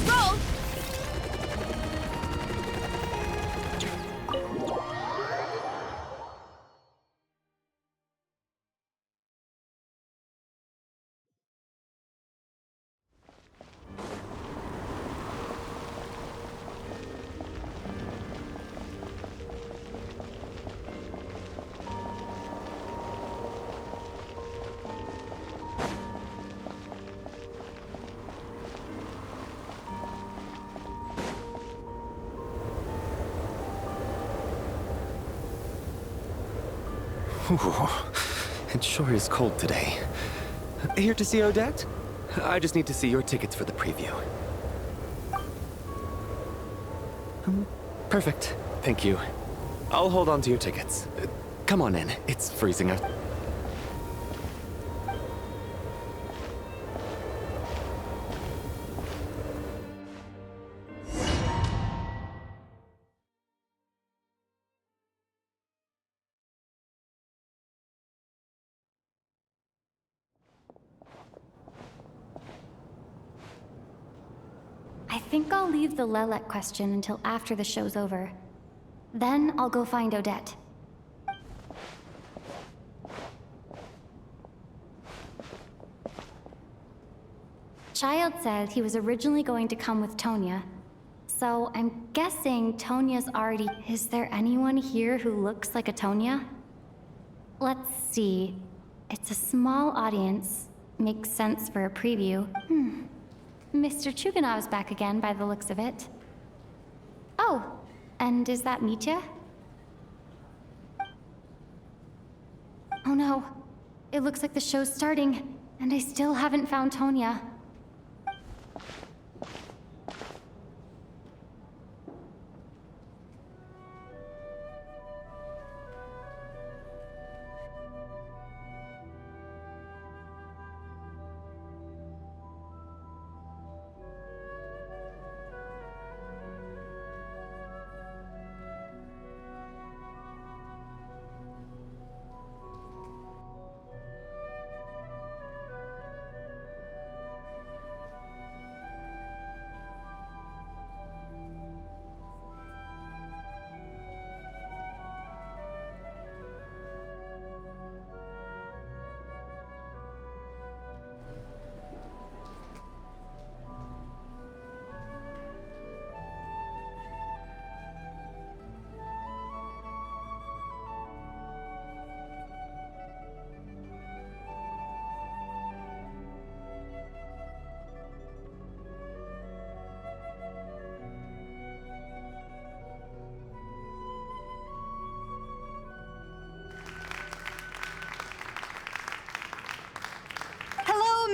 Roll! Ooh, it sure is cold today. Here to see Odette? I just need to see your tickets for the preview. Perfect. Thank you. I'll hold on to your tickets. Come on in. It's freezing out. I think I'll leave the Lelek question until after the show's over. Then I'll go find Odette. Child said he was originally going to come with Tonya. So I'm guessing Tonya's already... Is there anyone here who looks like a Tonya? Let's see. It's a small audience. Makes sense for a preview. Mr. Chuganov's back again by the looks of it. Oh, and is that Mitya? Oh no. It looks like the show's starting, and I still haven't found Tonya.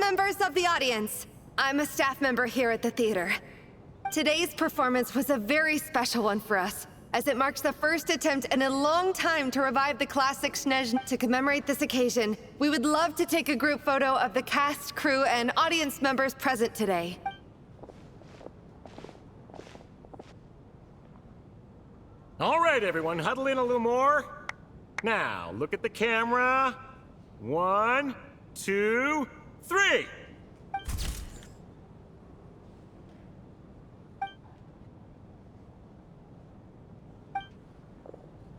Members of the audience, I'm a staff member here at the theater. Today's performance was a very special one for us, as it marks the first attempt in a long time to revive the classic Snezh. To commemorate this occasion, we would love to take a group photo of the cast, crew, and audience members present today. All right, everyone, huddle in a little more. Now, look at the camera. 1, 2, 3!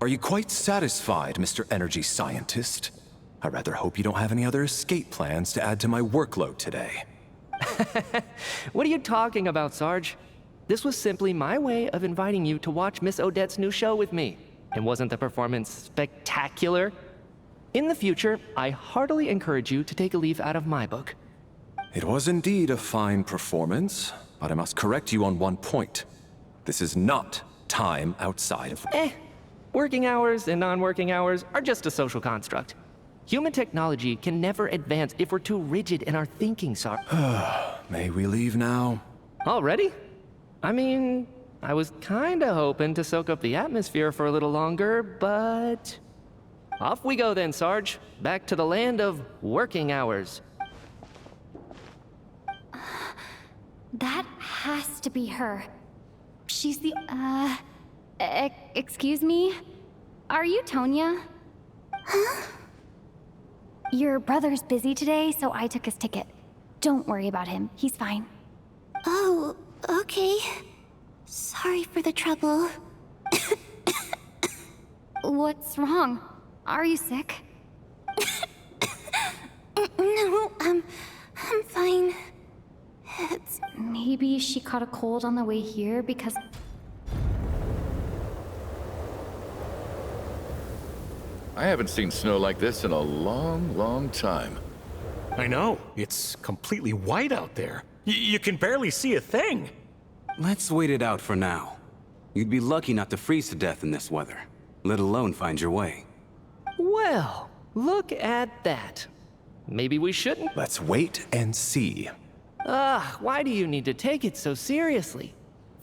Are you quite satisfied, Mr. Energy Scientist? I rather hope you don't have any other escape plans to add to my workload today. What are you talking about, Sarge? This was simply my way of inviting you to watch Miss Odette's new show with me. And wasn't the performance spectacular? In the future, I heartily encourage you to take a leaf out of my book. It was indeed a fine performance, but I must correct you on one point. This is not time outside of... Working hours and non-working hours are just a social construct. Human technology can never advance if we're too rigid in our thinking, Sarge. May we leave now? Already? I mean, I was kinda hoping to soak up the atmosphere for a little longer, but... Off we go then, Sarge. Back to the land of working hours. That has to be her. She's the, excuse me? Are you Tonya? Huh? Your brother's busy today, so I took his ticket. Don't worry about him. He's fine. Oh, Okay. Sorry for the trouble. What's wrong? Are you sick? No, I'm fine. Maybe she caught a cold on the way here because... I haven't seen snow like this in a long, long time. I know. It's completely white out there. You can barely see a thing. Let's wait it out for now. You'd be lucky not to freeze to death in this weather, let alone find your way. Well, look at that. Maybe we shouldn't. Let's wait and see. Why do you need to take it so seriously?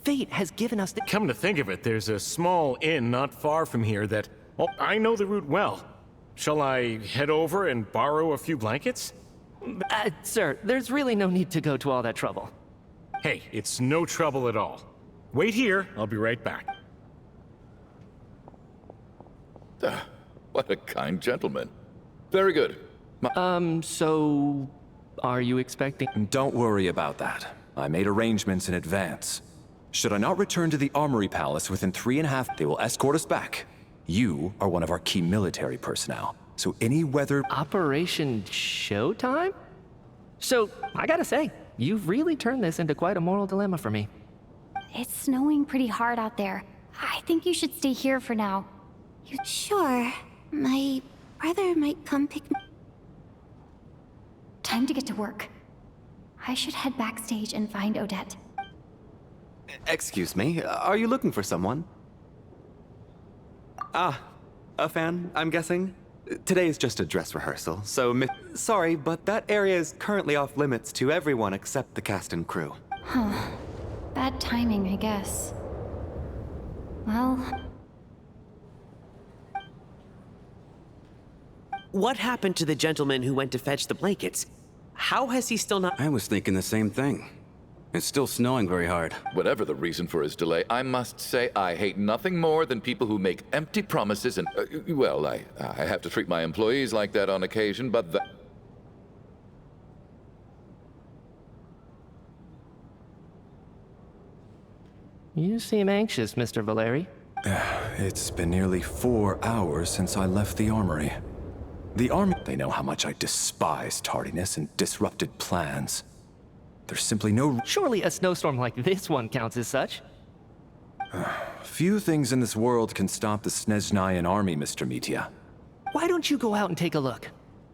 Fate has given us the... Come to think of it, there's a small inn not far from here that... Oh, I know the route well. Shall I head over and borrow a few blankets? Sir, there's really no need to go to all that trouble. Hey, it's no trouble at all. Wait here, I'll be right back. What a kind gentleman. Very good. So... Are you expecting... Don't worry about that. I made arrangements in advance. Should I not return to the Armory Palace within 3.5, they will escort us back. You are one of our key military personnel, so any weather... Operation Showtime? So, I gotta say, you've really turned this into quite a moral dilemma for me. It's snowing pretty hard out there. I think you should stay here for now. Sure. My brother might come pick me. Time to get to work. I should head backstage and find Odette. Excuse me, are you looking for someone? Ah, a fan, I'm guessing? Today is just a dress rehearsal, so sorry, but that area is currently off limits to everyone except the cast and crew. Huh. Bad timing, I guess. Well... What happened to the gentleman who went to fetch the blankets? How has he still not... I was thinking the same thing. It's still snowing very hard. Whatever the reason for his delay, I must say I hate nothing more than people who make empty promises and... well, I have to treat my employees like that on occasion, but the... You seem anxious, Mr. Valeri. It's been nearly 4 hours since I left the armory. The army, they know how much I despise tardiness and disrupted plans. There's simply no... Surely a snowstorm like this one counts as such. Few things in this world can stop the Snezhnayan army, Mr. Mitya. Why don't you go out and take a look?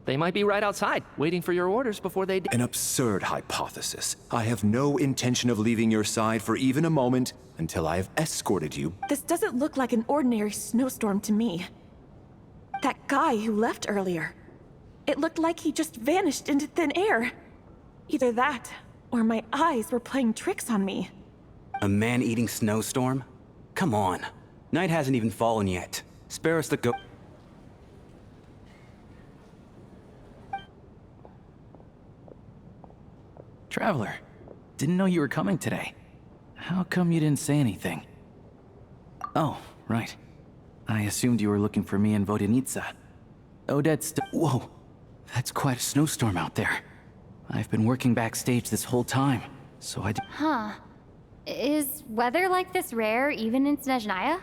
They might be right outside, waiting for your orders before they... An absurd hypothesis. I have no intention of leaving your side for even a moment until I have escorted you. This doesn't look like an ordinary snowstorm to me. That guy who left earlier. It looked like he just vanished into thin air. Either that, or my eyes were playing tricks on me. A man-eating snowstorm? Come on. Night hasn't even fallen yet. Spare us the go... Traveler, didn't know you were coming today. How come you didn't say anything? Oh, right. I assumed you were looking for me in Vodenitsa. Odette's whoa, that's quite a snowstorm out there. I've been working backstage this whole time, so I Huh. Is weather like this rare even in Snezhnaya?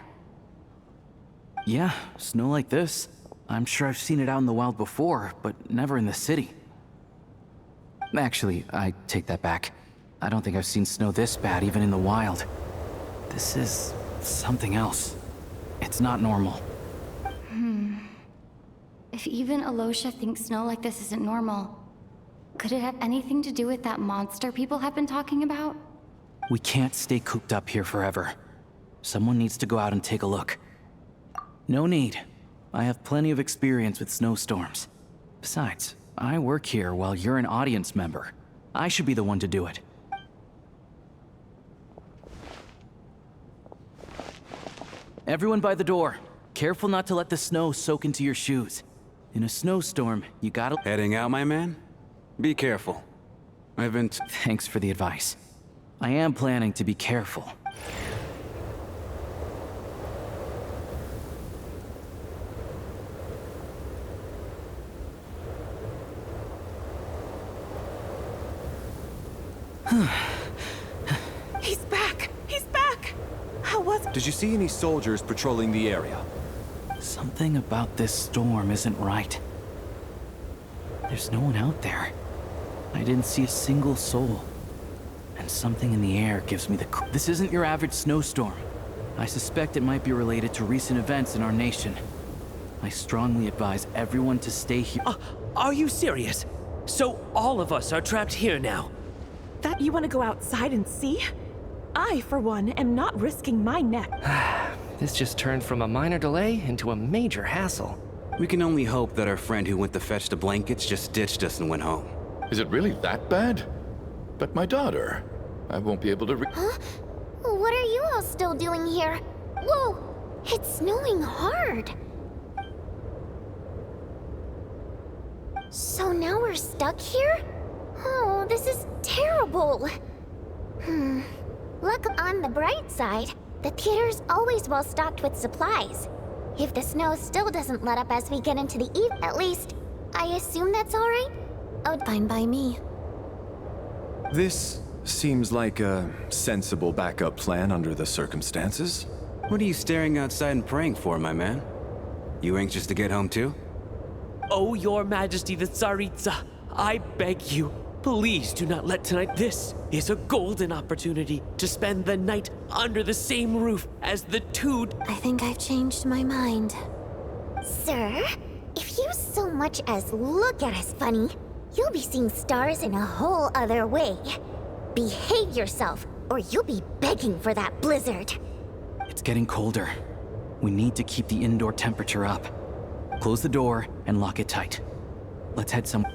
Yeah, snow like this. I'm sure I've seen it out in the wild before, but never in the city. Actually, I take that back. I don't think I've seen snow this bad even in the wild. This is something else. It's not normal. If even Alosha thinks snow like this isn't normal, could it have anything to do with that monster people have been talking about? We can't stay cooped up here forever. Someone needs to go out and take a look. No need. I have plenty of experience with snowstorms. Besides, I work here while you're an audience member. I should be the one to do it. Everyone by the door. Careful not to let the snow soak into your shoes. In a snowstorm, you gotta... Heading out, my man? Be careful. I've been... Thanks for the advice. I am planning to be careful. He's Did you see any soldiers patrolling the area? Something about this storm isn't right. There's no one out there. I didn't see a single soul. And something in the air gives me the This isn't your average snowstorm. I suspect it might be related to recent events in our nation. I strongly advise everyone to stay here. Are you serious? So all of us are trapped here now? That you want to go outside and see? I, for one, am not risking my neck. This just turned from a minor delay into a major hassle. We can only hope that our friend who went to fetch the blankets just ditched us and went home. Is it really that bad? But my daughter, I won't be able to Huh? What are you all still doing here? Whoa! It's snowing hard. So now we're stuck here? Oh, this is terrible. Look on the bright side. The theater's always well stocked with supplies. If the snow still doesn't let up as we get into the eve, at least, I assume that's all right? Oh, fine by me. This seems like a sensible backup plan under the circumstances. What are you staring outside and praying for, my man? You anxious to get home too? Oh, Your Majesty the Tsaritsa, I beg you, please do not let tonight. This is a golden opportunity to spend the night under the same roof as the two. I think I've changed my mind. Sir, if you so much as look at us funny, you'll be seeing stars in a whole other way. Behave yourself, or you'll be begging for that blizzard. It's getting colder. We need to keep the indoor temperature up. Close the door and lock it tight. Let's head some.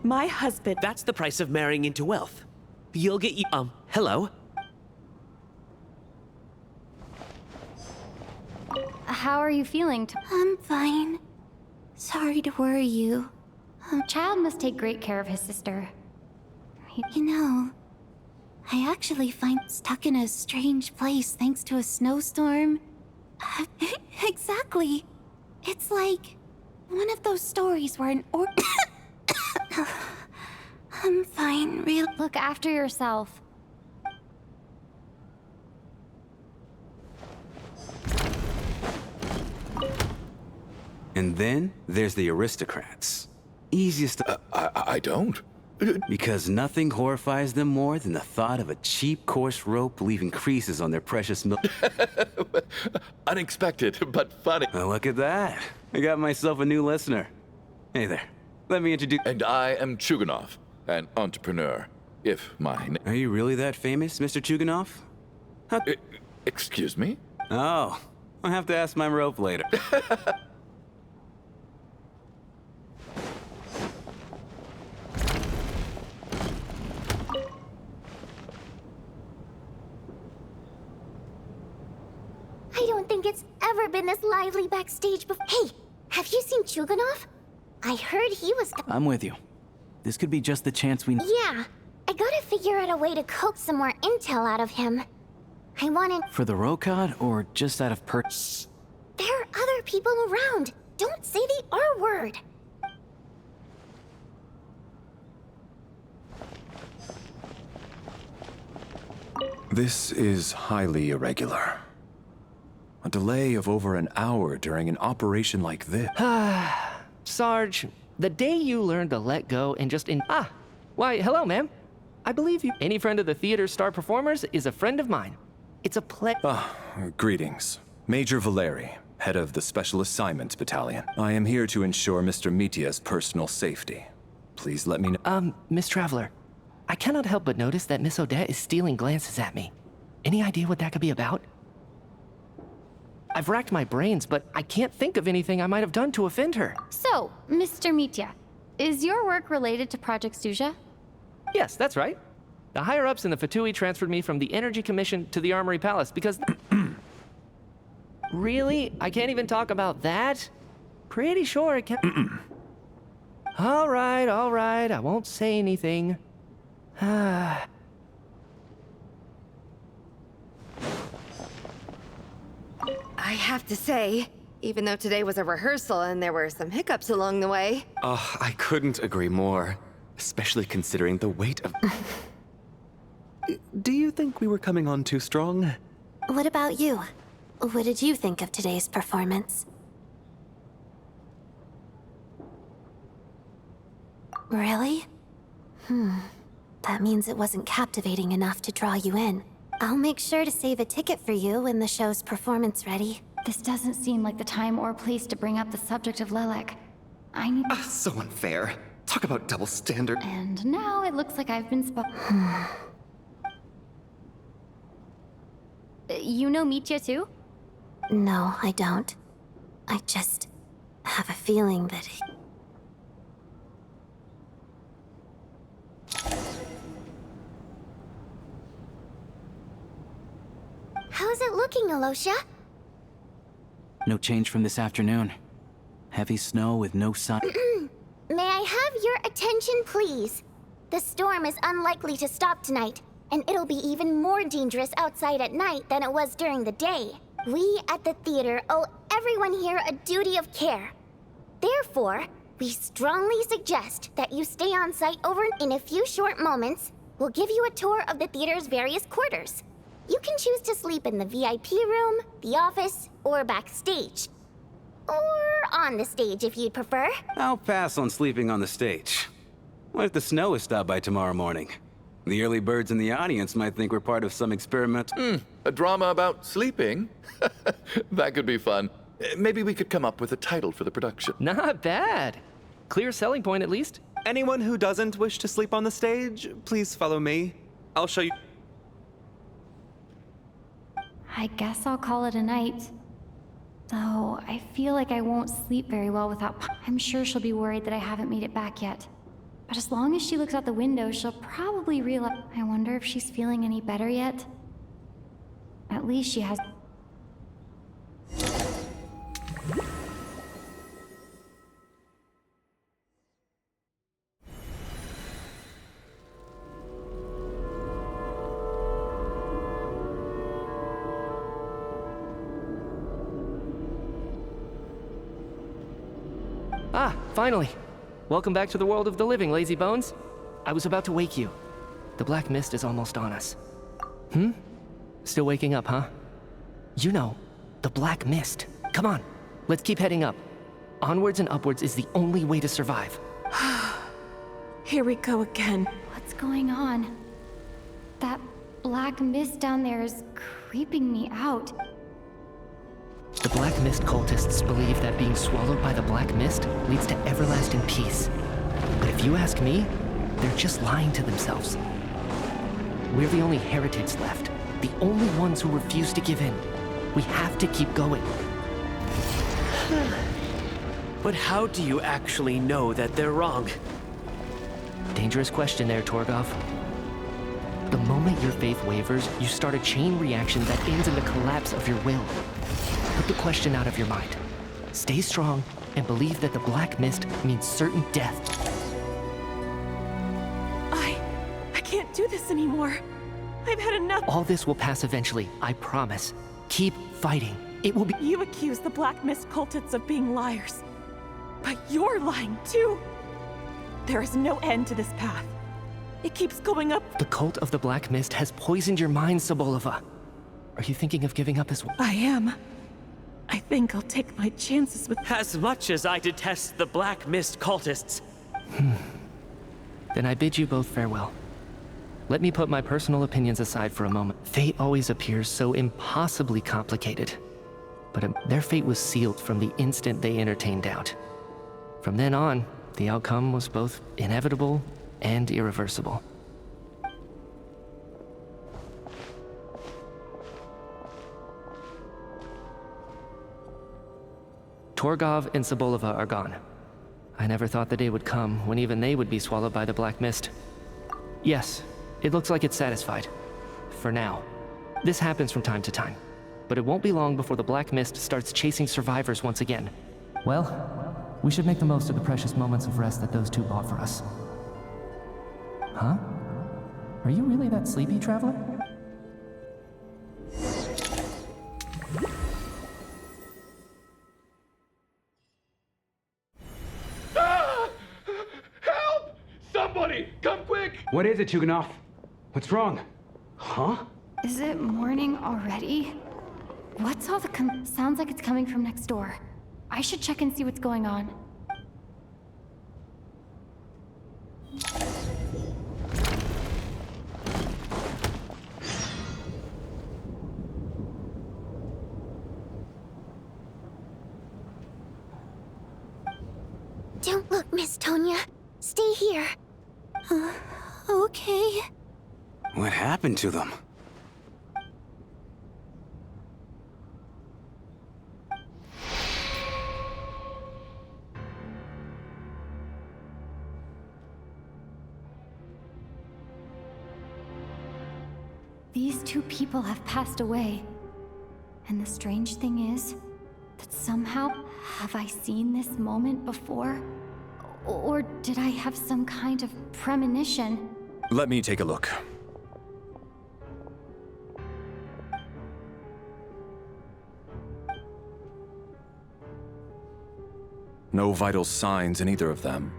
My husband. That's the price of marrying into wealth. You'll get you. Hello? How are you feeling? I'm fine. Sorry to worry you. Child must take great care of his sister. You know, I actually find stuck in a strange place thanks to a snowstorm. Exactly. It's like one of those stories where an I'm fine, real. Look after yourself. And then there's the aristocrats. Easiest to... I don't. Because nothing horrifies them more than the thought of a cheap, coarse rope leaving creases on their precious milk. Unexpected, but funny. Well, look at that. I got myself a new listener. Hey there. Let me introduce... And I am Chuganov, an entrepreneur, if my... Are you really that famous, Mr. Chuganov? Excuse me? Oh, I'll have to ask my rope later. think it's ever been this lively backstage before. Hey, have you seen Chuganov? I heard he was. I'm with you. This could be just the chance we... Yeah, I gotta figure out a way to coax some more intel out of him. I wanted... For the Rokad, or just out of Shh! There are other people around. Don't say the R word. This is highly irregular. A delay of over an hour during an operation like this. Sarge, the day you learned to let go and just why, hello, ma'am. I believe you. Any friend of the theater's star performers is a friend of mine. It's a Greetings. Major Valeri, head of the Special Assignments Battalion. I am here to ensure Mr. Mitya's personal safety. Please let me know. Miss Traveler, I cannot help but notice that Miss Odette is stealing glances at me. Any idea what that could be about? I've racked my brains, but I can't think of anything I might have done to offend her. So, Mr. Mitya, is your work related to Project Suja? Yes, that's right. The higher-ups in the Fatui transferred me from the Energy Commission to the Armory Palace because... Really? I can't even talk about that? Pretty sure it can't... All right, I won't say anything. I have to say, even though today was a rehearsal and there were some hiccups along the way... I couldn't agree more, especially considering the weight of... Do you think we were coming on too strong? What about you? What did you think of today's performance? Really? That means it wasn't captivating enough to draw you in. I'll make sure to save a ticket for you when the show's performance ready. This doesn't seem like the time or place to bring up the subject of Lelek. I need... So unfair. Talk about double standard. And now it looks like I've been You know Mitya too? No, I don't. I just have a feeling that How's it looking, Alosha? No change from this afternoon. Heavy snow with no sun. May I have your attention, please? The storm is unlikely to stop tonight, and it'll be even more dangerous outside at night than it was during the day. We at the theater owe everyone here a duty of care. Therefore, we strongly suggest that you stay on site over in a few short moments. We'll give you a tour of the theater's various quarters. You can choose to sleep in the VIP room, the office, or backstage. Or on the stage if you'd prefer. I'll pass on sleeping on the stage. What if the snow is stopped by tomorrow morning? The early birds in the audience might think we're part of some experiment. A drama about sleeping? That could be fun. Maybe we could come up with a title for the production. Not bad. Clear selling point, at least. Anyone who doesn't wish to sleep on the stage, please follow me. I'll show you. I guess I'll call it a night. Though, I feel like I won't sleep very well without... I'm sure she'll be worried that I haven't made it back yet. But as long as she looks out the window, she'll probably realize... I wonder if she's feeling any better yet? At least she has... Ah, finally. Welcome back to the world of the living, lazy bones. I was about to wake you. The black mist is almost on us. Still waking up, huh? You know, the black mist. Come on, let's keep heading up. Onwards and upwards is the only way to survive. Here we go again. What's going on? That black mist down there is creeping me out. The Black Mist cultists believe that being swallowed by the Black Mist leads to everlasting peace. But if you ask me, they're just lying to themselves. We're the only heretics left, the only ones who refuse to give in. We have to keep going. But how do you actually know that they're wrong? Dangerous question there, Torgov. The moment your faith wavers, you start a chain reaction that ends in the collapse of your will. put the question out of your mind. Stay strong and believe that the black mist means certain death. I can't do this anymore. I've had enough. All this will pass eventually, I promise. Keep fighting. It will be— You accuse the Black Mist cultists of being liars. But you're lying too. There is no end to this path. It keeps going up. The cult of the Black Mist has poisoned your mind, Sobolova. Are you thinking of giving up as well? I am. I think I'll take my chances with— As much as I detest the Black Mist cultists. Then I bid you both farewell. Let me put my personal opinions aside for a moment. Fate always appears so impossibly complicated. But their fate was sealed from the instant they entertained doubt. From then on, the outcome was both inevitable and irreversible. Torgov and Sobolova are gone. I never thought the day would come when even they would be swallowed by the Black Mist. Yes, it looks like it's satisfied. For now. This happens from time to time. But it won't be long before the Black Mist starts chasing survivors once again. Well, we should make the most of the precious moments of rest that those two bought for us. Huh? Are you really that sleepy, traveler? Help! Somebody, come quick! What is it, Chuganov? What's wrong? Huh? Is it morning already? What's all the sounds like it's coming from next door. I should check and see what's going on. Don't look, Miss Tonya. Stay here. Okay. What happened to them? These two people have passed away. And the strange thing is that somehow, have I seen this moment before? Or did I have some kind of premonition? Let me take a look. No vital signs in either of them.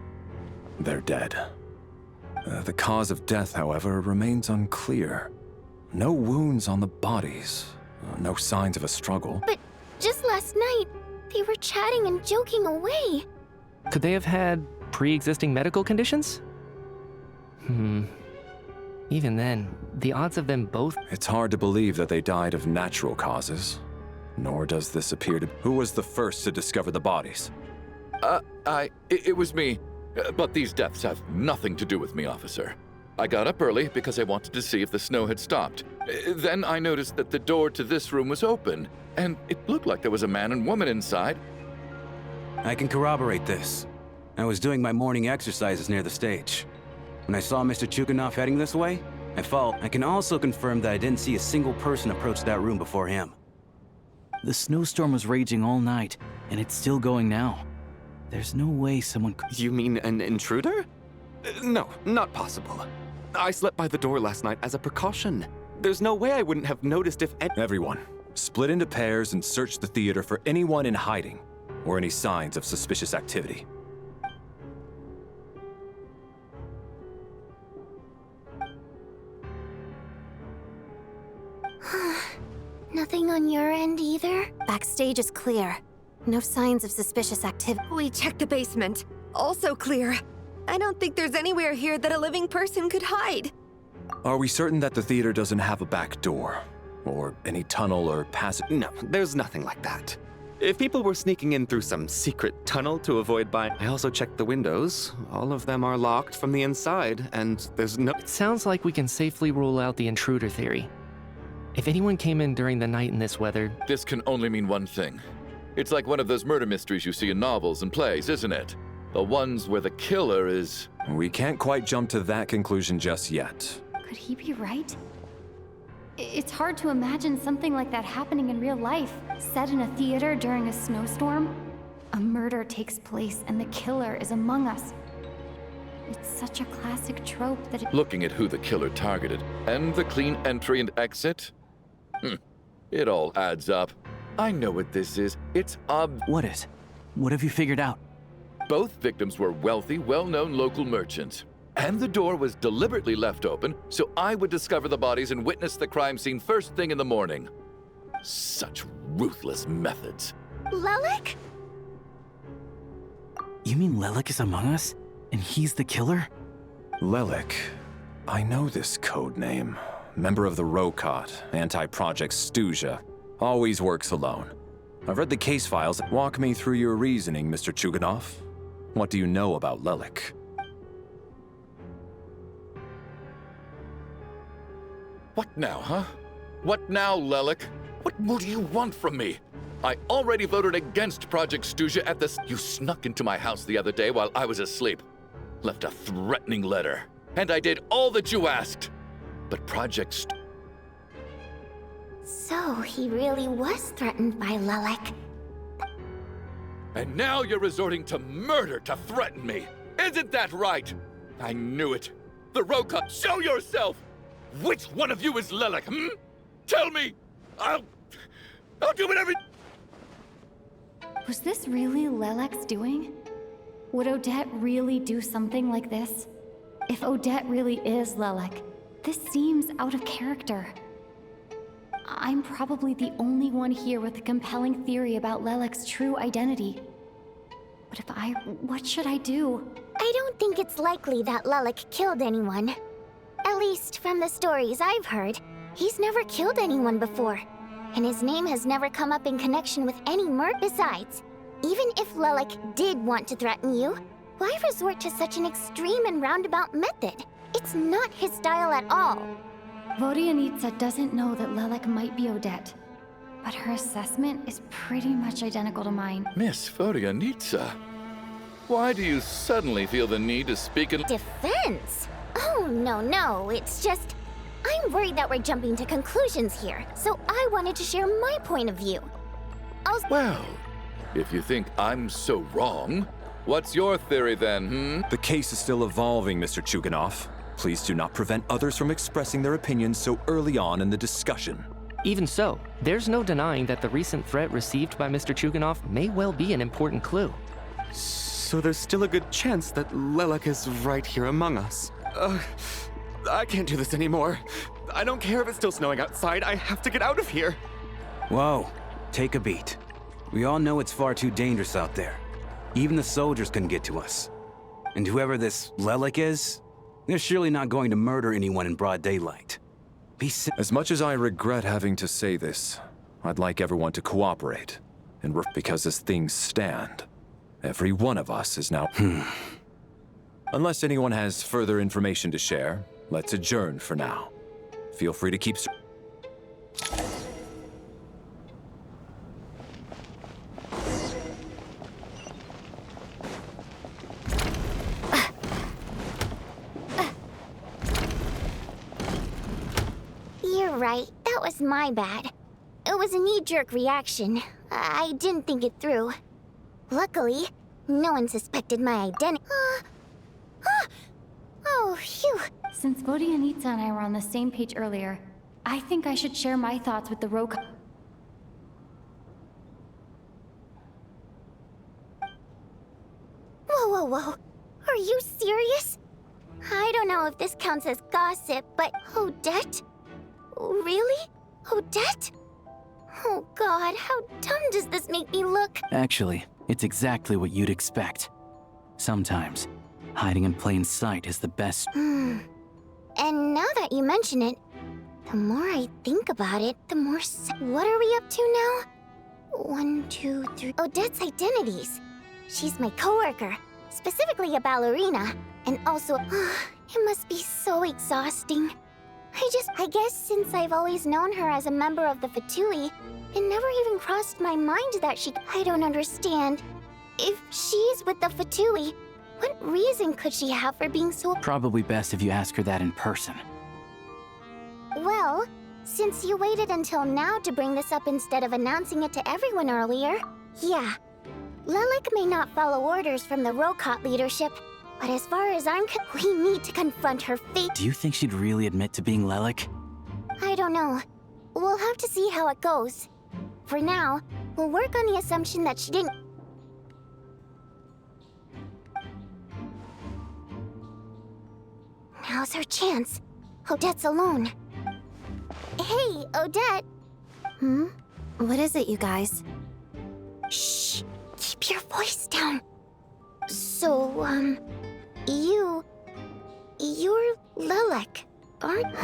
They're dead. The cause of death, however, remains unclear. No wounds on the bodies. No signs of a struggle. But just last night, they were chatting and joking away. Could they have had pre-existing medical conditions? Even then, the odds of them both— It's hard to believe that they died of natural causes. Nor does this appear to— Who was the first to discover the bodies? It was me. But these deaths have nothing to do with me, officer. I got up early because I wanted to see if the snow had stopped. Then I noticed that the door to this room was open, and it looked like there was a man and woman inside. I can corroborate this. I was doing my morning exercises near the stage. When I saw Mr. Chuganov heading this way, I followed. I can also confirm that I didn't see a single person approach that room before him. The snowstorm was raging all night, and it's still going now. There's no way someone could— You mean an intruder? No, not possible. I slept by the door last night as a precaution. There's no way I wouldn't have noticed if— Everyone, split into pairs and search the theater for anyone in hiding, or any signs of suspicious activity. Nothing on your end either? Backstage is clear. No signs of suspicious activity. We checked the basement. Also clear. I don't think there's anywhere here that a living person could hide. Are we certain that the theater doesn't have a back door? Or any tunnel or passage? No, there's nothing like that. If people were sneaking in through some secret tunnel to avoid I also checked the windows. All of them are locked from the inside, and there's no— It sounds like we can safely rule out the intruder theory. If anyone came in during the night in this weather— This can only mean one thing. It's like one of those murder mysteries you see in novels and plays, isn't it? The ones where the killer is— We can't quite jump to that conclusion just yet. Could he be right? It's hard to imagine something like that happening in real life. Set in a theater during a snowstorm, a murder takes place and the killer is among us. It's such a classic trope that Looking at who the killer targeted and the clean entry and exit, it all adds up. I know what this is. It's What is? What have you figured out? Both victims were wealthy, well-known local merchants. And the door was deliberately left open so I would discover the bodies and witness the crime scene first thing in the morning. Such ruthless methods. Lelik? You mean Lelik is among us? And he's the killer? Lelik. I know this code name. Member of the Rokot, anti-Project Stuja. Always works alone. I've read the case files. Walk me through your reasoning, Mr. Chuganov. What do you know about Lelik? What now, huh? What now, Lelik? What more do you want from me? I already voted against Project Stuja at this. You snuck into my house the other day while I was asleep. Left a threatening letter. And I did all that you asked. But So he really was threatened by Lelik. And now you're resorting to murder to threaten me. Isn't that right? I knew it. The Rokot, show yourself! Which one of you is Lelik, Tell me! I'll do whatever... Was this really Lelik's doing? Would Odette really do something like this? If Odette really is Lelik, this seems out of character. I'm probably the only one here with a compelling theory about Lelik's true identity. But what should I do? I don't think it's likely that Lelik killed anyone. At least from the stories I've heard, he's never killed anyone before. And his name has never come up in connection with any murder besides. Even if Lelik did want to threaten you, why resort to such an extreme and roundabout method? It's not his style at all. Vodyanitsa doesn't know that Lelik might be Odette, but her assessment is pretty much identical to mine. Miss Vodyanitsa, why do you suddenly feel the need to speak in defense? Oh, no, it's just... I'm worried that we're jumping to conclusions here, so I wanted to share my point of view. Well, if you think I'm so wrong, what's your theory then, The case is still evolving, Mr. Chuganov. Please do not prevent others from expressing their opinions so early on in the discussion. Even so, there's no denying that the recent threat received by Mr. Chuganov may well be an important clue. So there's still a good chance that Lelik is right here among us. I can't do this anymore. I don't care if it's still snowing outside. I have to get out of here. Whoa, take a beat. We all know it's far too dangerous out there. Even the soldiers couldn't get to us. And whoever this Lelik is, they're surely not going to murder anyone in broad daylight. As much as I regret having to say this, I'd like everyone to cooperate. And because as things stand, every one of us is now... Unless anyone has further information to share, let's adjourn for now. Feel free to keep... You're right, that was my bad. It was a knee-jerk reaction. I didn't think it through. Luckily, no one suspected my identity. Oh, phew. Since Vodyanitsa and I were on the same page earlier, I think I should share my thoughts with the Rokot. Whoa. Are you serious? I don't know if this counts as gossip, but Odette? Really? Odette? Oh god, how dumb does this make me look? Actually, it's exactly what you'd expect. Sometimes, hiding in plain sight is the best. And now that you mention it, the more I think about it, the more what are we up to now? 1, 2, 3... Odette's identities. She's my coworker, specifically a ballerina, and also... it must be so exhausting. I guess since I've always known her as a member of the Fatui, it never even crossed my mind that I don't understand. If she's with the Fatui, what reason could she have for being so... Probably best if you ask her that in person. Well, Since you waited until now to bring this up instead of announcing it to everyone earlier, yeah. Lelik may not follow orders from the Rokot leadership, but as far as we need to confront her fate. Do you think she'd really admit to being Lelik? I don't know. We'll have to see how it goes. For now, we'll work on the assumption that she didn't. Now's her chance. Odette's alone. Hey, Odette! What is it, you guys? Shh! Keep your voice down. So, you're Lelik, aren't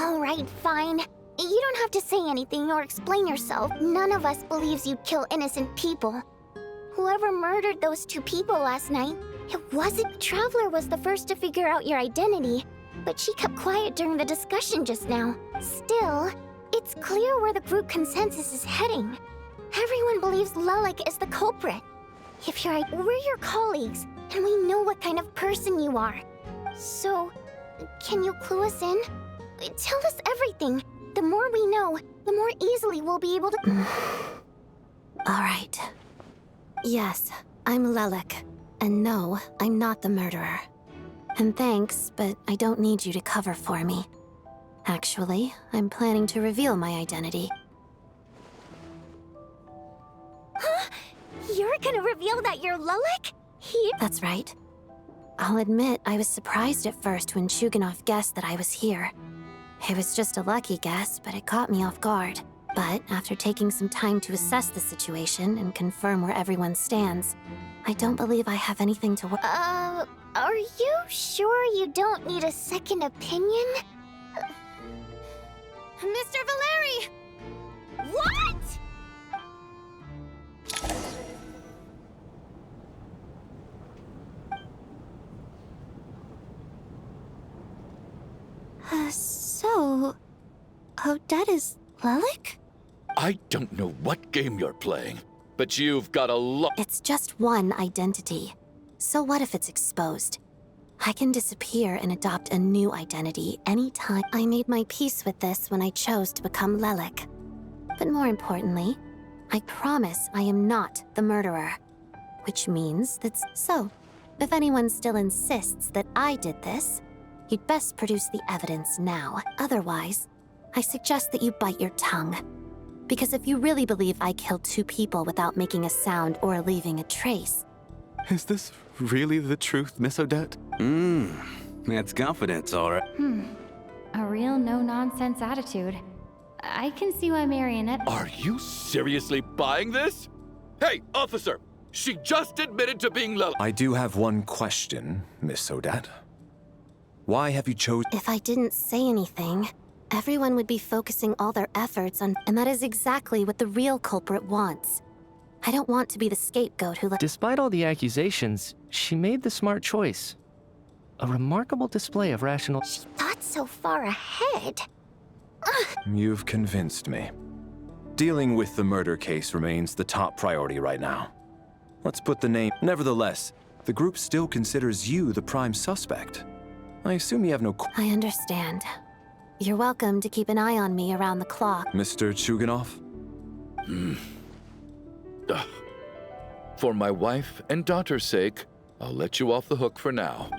Alright, fine. You don't have to say anything or explain yourself. None of us believes you'd kill innocent people. Whoever murdered those 2 people last night, it wasn't. Traveler was the first to figure out your identity, but she kept quiet during the discussion just now. Still, it's clear where the group consensus is heading. Everyone believes Lelik is the culprit. We're your colleagues, and we know what kind of person you are. So, can you clue us in? Tell us everything. The more we know, the more easily we'll be able to... Alright. Yes, I'm Lelik. And no, I'm not the murderer. And thanks, but I don't need you to cover for me. Actually, I'm planning to reveal my identity. Huh? You're gonna reveal that you're Lelik? That's right. I'll admit I was surprised at first when Chuganov guessed that I was here. It was just a lucky guess, but it caught me off guard. But after taking some time to assess the situation and confirm where everyone stands, I don't believe I have anything to worry. Are you sure you don't need a second opinion? Mr. Valeri! What?! So... Odette is Lelik? I don't know what game you're playing, but you've got a lot. It's just one identity. So what if it's exposed? I can disappear and adopt a new identity anytime. I made my peace with this when I chose to become Lelik. But more importantly, I promise I am not the murderer. Which means that's so. If anyone still insists that I did this, you'd best produce the evidence now. Otherwise, I suggest that you bite your tongue. Because if you really believe I killed 2 people without making a sound or leaving a trace... Is this really the truth, Miss Odette? That's confidence, alright. A real no-nonsense attitude. I can see why Marionette... Are you seriously buying this? Hey, officer! She just admitted to being Lelik. I do have one question, Miss Odette. Why have you chosen... If I didn't say anything, everyone would be focusing all their efforts on... And that is exactly what the real culprit wants. I don't want to be the scapegoat who let... Despite all the accusations, she made the smart choice. A remarkable display of rational... She thought so far ahead. You've convinced me. Dealing with the murder case remains the top priority right now. Let's put the name... Nevertheless, the group still considers you the prime suspect. I assume you have no... I understand. You're welcome to keep an eye on me around the clock. Mr. Chuganov? For my wife and daughter's sake, I'll let you off the hook for now.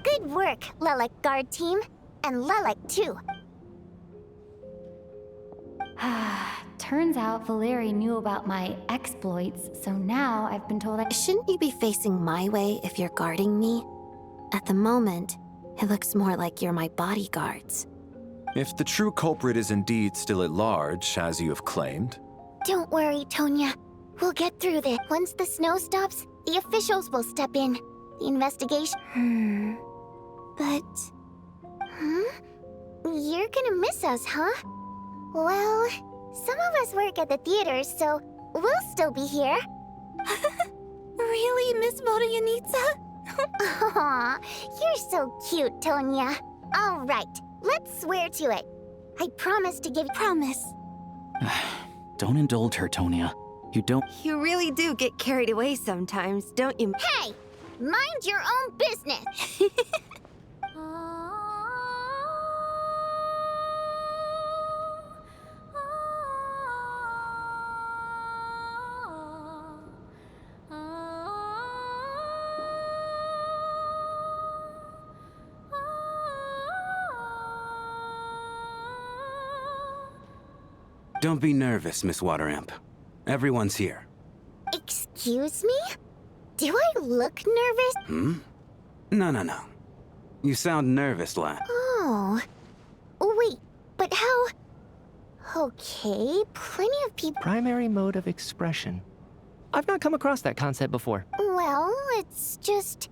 Good work, Lelik Guard Team. And Lelik, too. Turns out Valeri knew about my exploits, so now I've been told I... Shouldn't you be facing my way if you're guarding me? At the moment, it looks more like you're my bodyguards. If the true culprit is indeed still at large, as you have claimed... Don't worry, Tonya. We'll get through this. Once the snow stops, the officials will step in. The investigation... But... You're gonna miss us, huh? Well, some of us work at the theater, so we'll still be here. Really, Miss Vodoyanitsa? Aw, you're so cute, Tonya. All right, let's swear to it. I promise to give... Promise. Don't indulge her, Tonya. You don't. You really do get carried away sometimes, don't you? Hey! Mind your own business! Don't be nervous, Miss Wateramp. Everyone's here. Excuse me? Do I look nervous? No. You sound nervous, lad. Oh. Wait, but how... Okay, plenty of people... Primary mode of expression. I've not come across that concept before. Well, it's just...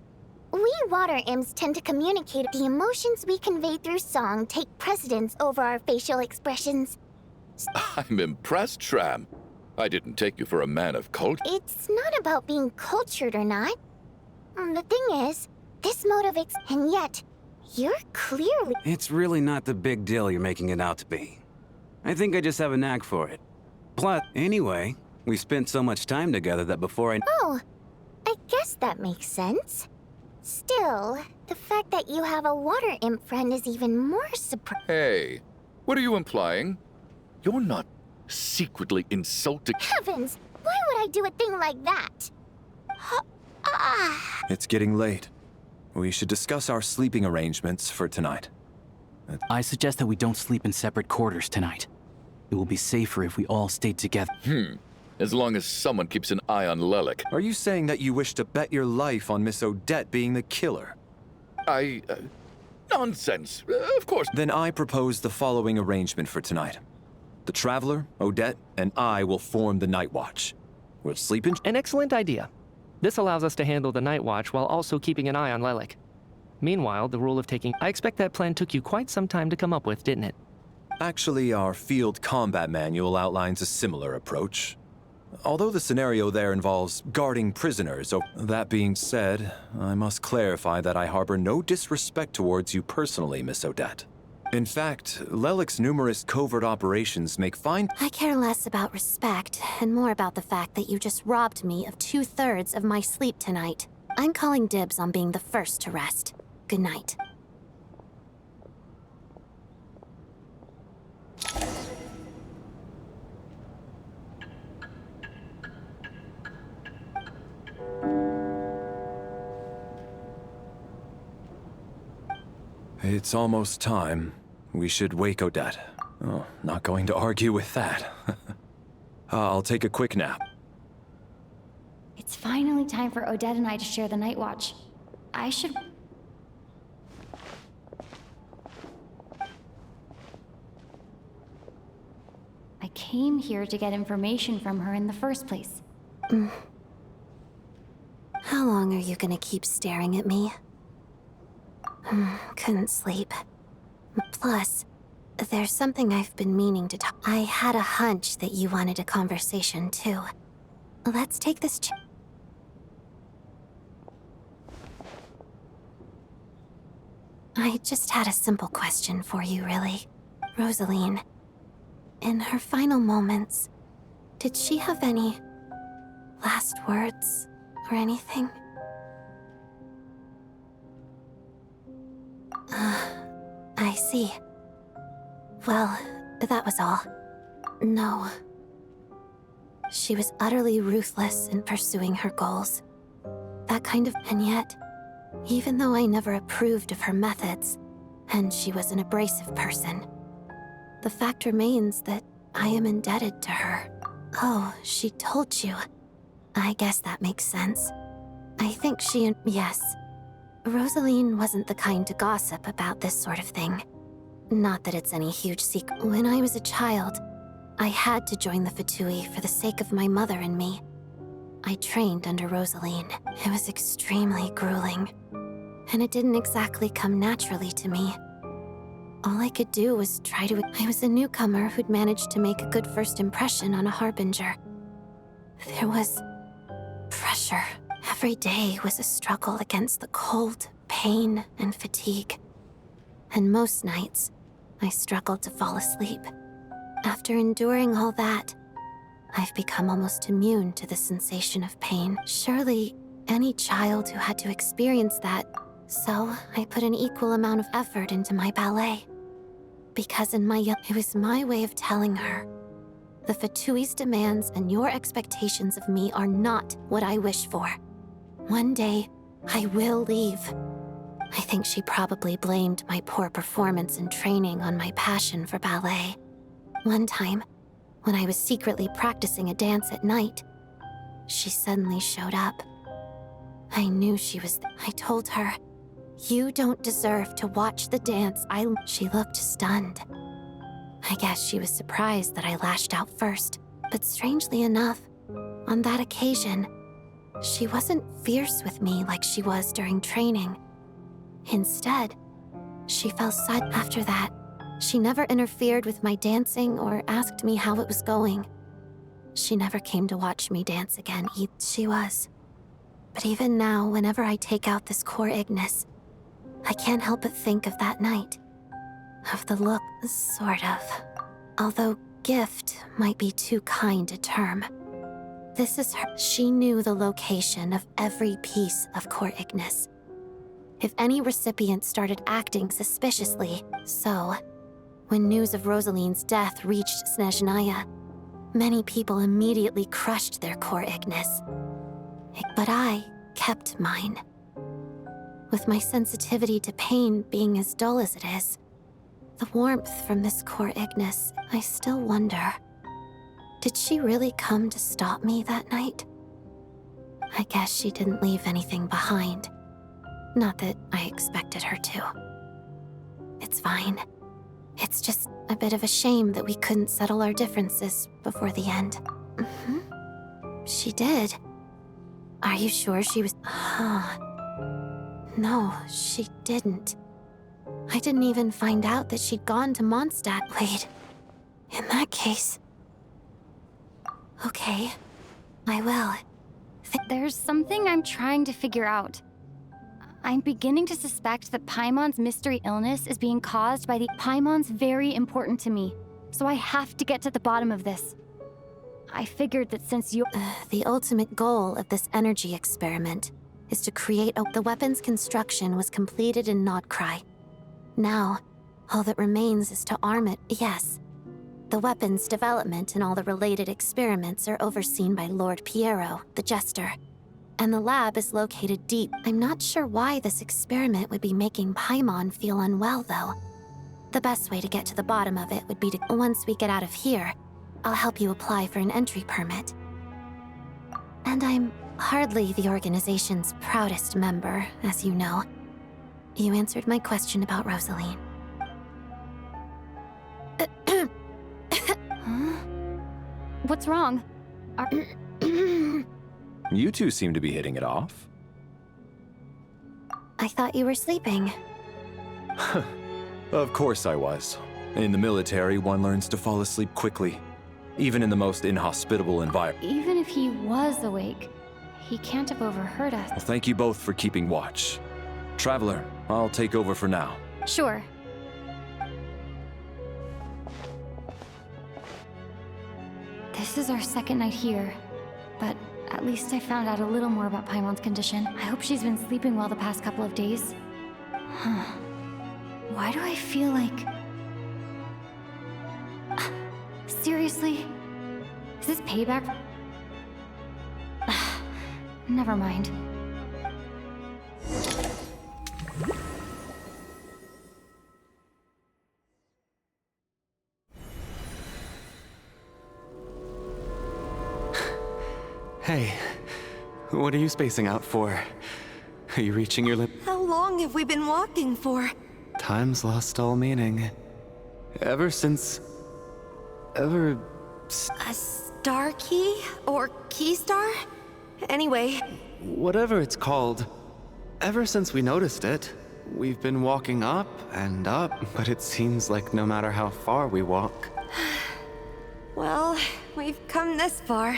We water imps tend to communicate. The emotions we convey through song take precedence over our facial expressions. I'm impressed, Shram. I didn't take you for a man of culture. It's not about being cultured or not. The thing is, this mode of and yet, you're clearly... It's really not the big deal you're making it out to be. I think I just have a knack for it. Plus, anyway, we spent so much time together that before I... Oh, I guess that makes sense. Still, the fact that you have a water imp friend is even more surprising. Hey, what are you implying? You're not secretly insulting... Heavens! Why would I do a thing like that? It's getting late. We should discuss our sleeping arrangements for tonight. I suggest that we don't sleep in separate quarters tonight. It will be safer if we all stay together. As long as someone keeps an eye on Lelik. Are you saying that you wish to bet your life on Miss Odette being the killer? Nonsense. Of course. Then I propose the following arrangement for tonight. The Traveler, Odette, and I will form the Night Watch. We'll sleep in... An excellent idea. This allows us to handle the Night Watch while also keeping an eye on Lelik. Meanwhile, the rule of taking... I expect that plan took you quite some time to come up with, didn't it? Actually, our field combat manual outlines a similar approach. Although the scenario there involves guarding prisoners, that being said, I must clarify that I harbor no disrespect towards you personally, Miss Odette. In fact, Lelik's numerous covert operations make fine... I care less about respect and more about the fact that you just robbed me of 2/3 of my sleep tonight. I'm calling dibs on being the first to rest. Good night. It's almost time. We should wake Odette. Oh, not going to argue with that. I'll take a quick nap. It's finally time for Odette and I to share the Night Watch. I should... I came here to get information from her in the first place. How long are you gonna keep staring at me? Couldn't sleep. Plus, there's something I've been meaning to talk. I had a hunch that you wanted a conversation too. Let's take this I just had a simple question for you, really. Rosaline, in her final moments, did she have any last words or anything? I see. Well, that was all. No. She was utterly ruthless in pursuing her goals. That kind of... And yet, even though I never approved of her methods, and she was an abrasive person, the fact remains that I am indebted to her. Oh, she told you. I guess that makes sense. I think she and... Yes. Rosaline wasn't the kind to gossip about this sort of thing. Not that it's any huge secret. When I was a child, I had to join the Fatui for the sake of my mother and me. I trained under Rosaline. It was extremely grueling, and it didn't exactly come naturally to me. All I could do was try to... I was a newcomer who'd managed to make a good first impression on a Harbinger. There was pressure. Every day was a struggle against the cold, pain, and fatigue. And most nights, I struggled to fall asleep. After enduring all that, I've become almost immune to the sensation of pain. Surely, any child who had to experience that. So, I put an equal amount of effort into my ballet. Because it was my way of telling her, the Fatui's demands and your expectations of me are not what I wish for. One day, I will leave. I think she probably blamed my poor performance in training on my passion for ballet. One time, when I was secretly practicing a dance at night, she suddenly showed up. I knew she was I told her, "You don't deserve to watch the dance She looked stunned. I guess she was surprised that I lashed out first, but strangely enough, on that occasion, she wasn't fierce with me like she was during training. Instead, she fell silent. After that, she never interfered with my dancing or asked me how it was going. She never came to watch me dance again. She was. But even now, whenever I take out this core Ignis, I can't help but think of that night. Of the look, sort of. Although gift might be too kind a term. This is her. She knew the location of every piece of core Ignis. If any recipient started acting suspiciously, so when news of Rosaline's death reached Snezhnaya, many people immediately crushed their core Ignis. But I kept mine. With my sensitivity to pain being as dull as it is, the warmth from this core Ignis, I still wonder, did she really come to stop me that night? I guess she didn't leave anything behind. Not that I expected her to. It's fine. It's just a bit of a shame that we couldn't settle our differences before the end. She did. Are you sure she was... No, she didn't. I didn't even find out that she'd gone to Mondstadt. Wait, in that case... Okay, I will. There's something I'm trying to figure out. I'm beginning to suspect that Paimon's mystery illness is being caused by the... Paimon's very important to me, so I have to get to the bottom of this. I figured that since you... The ultimate goal of this energy experiment is to create the weapon's construction was completed in Nodcry. Now, all that remains is to arm it. Yes. The weapon's development and all the related experiments are overseen by Lord Piero, the Jester. And the lab is located deep. I'm not sure why this experiment would be making Paimon feel unwell, though. The best way to get to the bottom of it would be to... Once we get out of here, I'll help you apply for an entry permit. And I'm hardly the organization's proudest member, as you know. You answered my question about Rosaline. Huh? What's wrong? You two seem to be hitting it off. I thought you were sleeping. Of course I was. In the military, one learns to fall asleep quickly, even in the most inhospitable environment. Even if he was awake, he can't have overheard us. Well, thank you both for keeping watch. Traveler, I'll take over for now. Sure. This is our second night here, but at least I found out a little more about Paimon's condition. I hope she's been sleeping well the past couple of days. Huh. Why do I feel like... Seriously? Is this payback? Never mind. Hey, what are you spacing out for? Are you reaching your limit? How long have we been walking for? Time's lost all meaning. Ever since... A star key? Or key star? Anyway... Whatever it's called. Ever since we noticed it, we've been walking up and up, but it seems like no matter how far we walk... Well, we've come this far.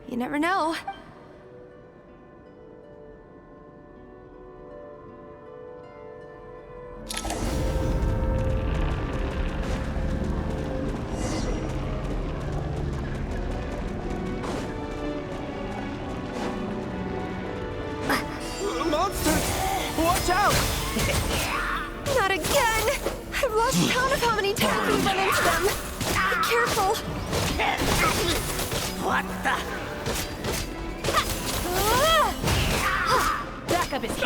You never know. lost count of how many times we run into them. Be careful. What the? Backup is here.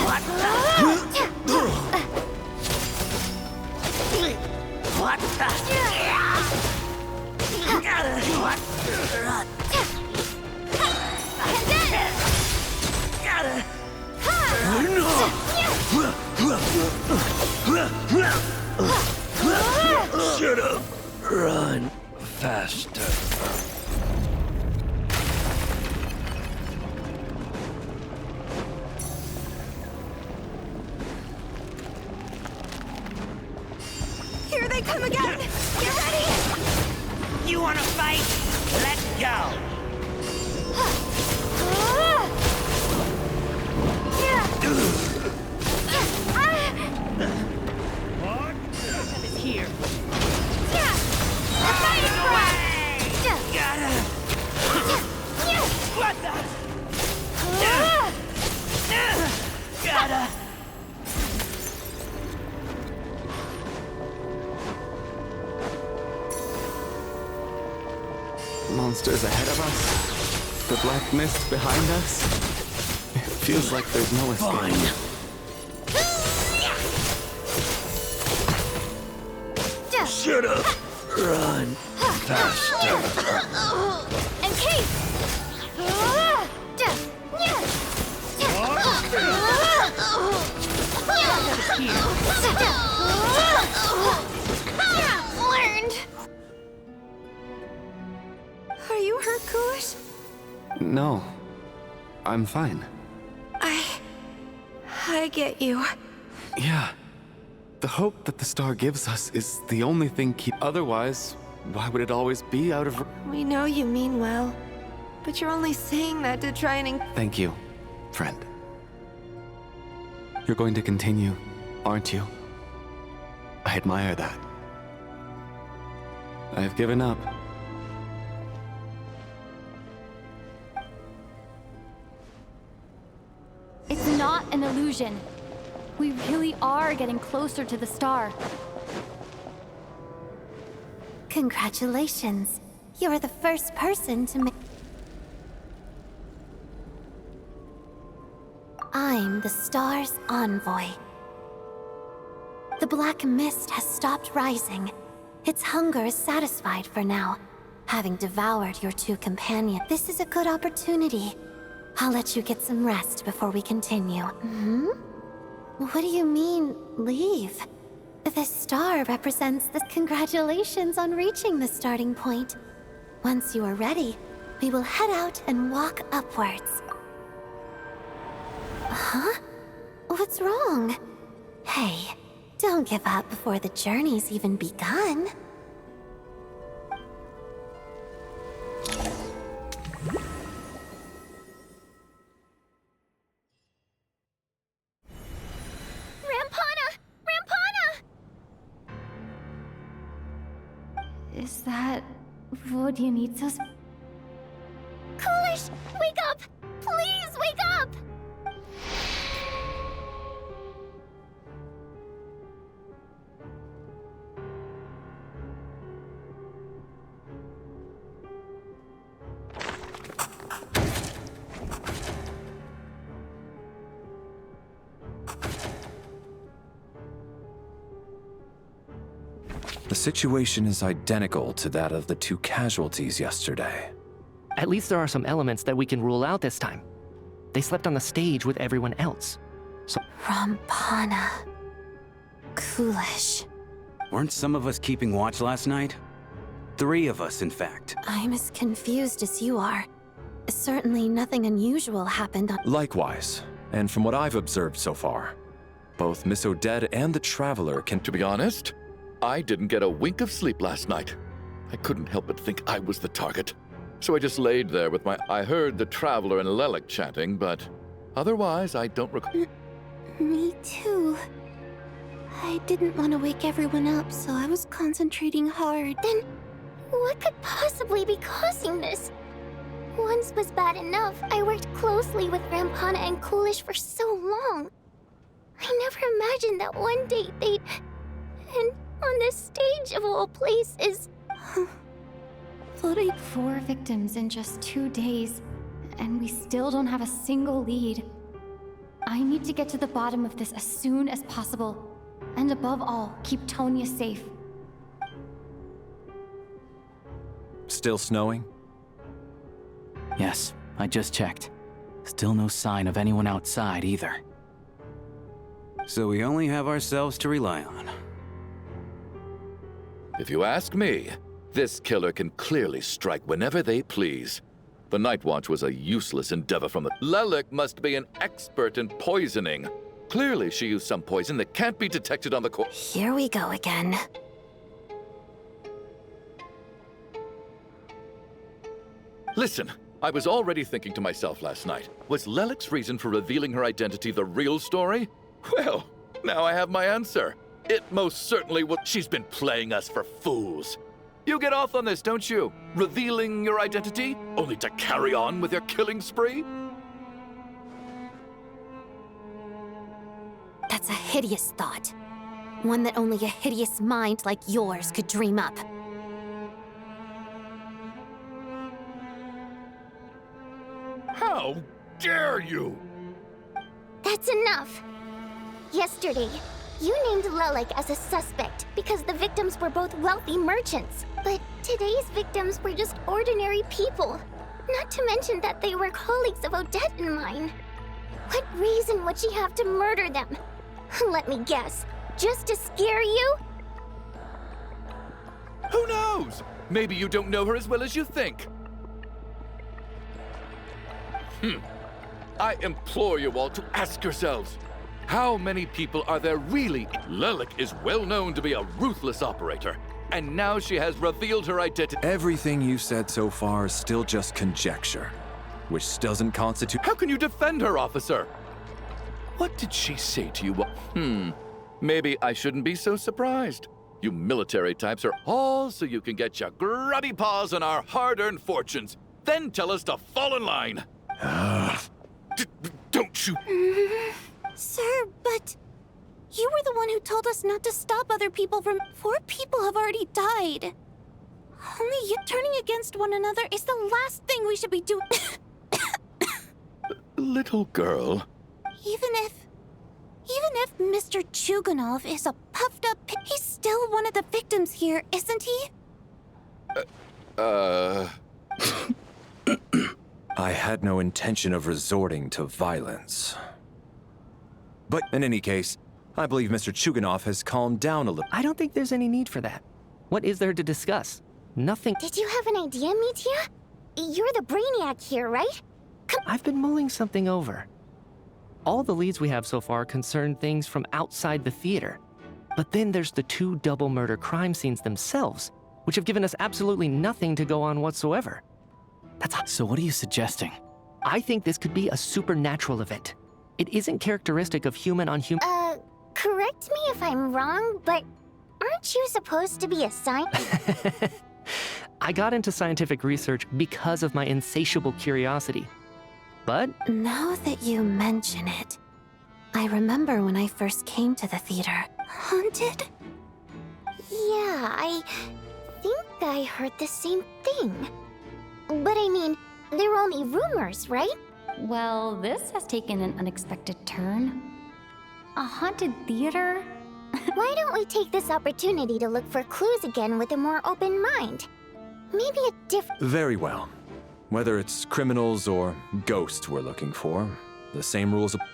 What the? What the? Shut up! Run faster. Here they come again! Get ready! You wanna fight? Let's go! Backup is here. What the? Gotta. Monsters ahead of us. The black mist behind us. It feels like there's no escape. Shut up! Run faster. And Kate! Learned! Are you hurt, Coolish? No. I'm fine. I get you. Yeah. The hope that the star gives us is the only thing Otherwise, why would it always be out of... We know you mean well, but you're only saying that to try and... Thank you, friend. You're going to continue, aren't you? I admire that. I've given up. It's not an illusion. We really are getting closer to the star. Congratulations. You're the first person to make... I'm the star's envoy. The black mist has stopped rising. Its hunger is satisfied for now. Having devoured your two companions, this is a good opportunity. I'll let you get some rest before we continue. What do you mean, leave? The star represents the... Congratulations on reaching the starting point. Once you are ready, we will head out and walk upwards. Huh? What's wrong? Hey, don't give up before the journey's even begun. Is that Vodyanitsa's? Coolish, wake up! Please wake up! The situation is identical to that of the two casualties yesterday. At least there are some elements that we can rule out this time. They slept on the stage with everyone else. So Rampana. Coolish. Weren't some of us keeping watch last night? 3 of us, in fact. I'm as confused as you are. Certainly nothing unusual happened on... Likewise, and from what I've observed so far, both Miss Odette and the Traveler can... To be honest, I didn't get a wink of sleep last night. I couldn't help but think I was the target. So I just laid there with my... I heard the Traveler and Lelek chatting, but otherwise I don't recall... Me too. I didn't want to wake everyone up, so I was concentrating hard. Then, what could possibly be causing this? Once was bad enough. I worked closely with Rampana and Coolish for so long. I never imagined that one day they'd... And on this stage of all places... 4 victims in just 2 days, and we still don't have a single lead. I need to get to the bottom of this as soon as possible. And above all, keep Tonya safe. Still snowing? Yes, I just checked. Still no sign of anyone outside either. So we only have ourselves to rely on. If you ask me, this killer can clearly strike whenever they please. The Night Watch was a useless endeavor from the... Lelik must be an expert in poisoning. Clearly she used some poison that can't be detected on the Here we go again. Listen, I was already thinking to myself last night, was Lelik's reason for revealing her identity the real story? Well, now I have my answer. It most certainly was. She's been playing us for fools. You get off on this, don't you? Revealing your identity, only to carry on with your killing spree? That's a hideous thought. One that only a hideous mind like yours could dream up. How dare you! That's enough! Yesterday, you named Lelik as a suspect because the victims were both wealthy merchants. But today's victims were just ordinary people. Not to mention that they were colleagues of Odette and mine. What reason would she have to murder them? Let me guess, just to scare you? Who knows? Maybe you don't know her as well as you think. I implore you all to ask yourselves, how many people are there really? Lelik is well known to be a ruthless operator, and now she has revealed her identity. Everything you've said so far is still just conjecture, which doesn't constitute... How can you defend her, officer? What did she say to you? Maybe I shouldn't be so surprised. You military types are all so you can get your grubby paws on our hard-earned fortunes, then tell us to fall in line. Don't you... Sir, but... You were the one who told us not to stop other people from... 4 people have already died. Only you turning against one another is the last thing we should be doing. Little girl. Even if Mr. Chuganov is a puffed up he's still one of the victims here, isn't he? I had no intention of resorting to violence. But in any case, I believe Mr. Chuganov has calmed down a little. I don't think there's any need for that. What is there to discuss? Nothing. Did you have an idea, Mitya? You're the brainiac here, right? I've been mulling something over. All the leads we have so far concern things from outside the theater. But then there's the 2 double murder crime scenes themselves, which have given us absolutely nothing to go on whatsoever. So what are you suggesting? I think this could be a supernatural event. It isn't characteristic of human on human... Correct me if I'm wrong, but aren't you supposed to be a scientist? I got into scientific research because of my insatiable curiosity. But... Now that you mention it, I remember when I first came to the theater. Haunted? Yeah, I think I heard the same thing. But I mean, they're only rumors, right? Well, this has taken an unexpected turn. A haunted theater? Why don't we take this opportunity to look for clues again with a more open mind? Maybe a different... Very well. Whether it's criminals or ghosts we're looking for, the same rules apply.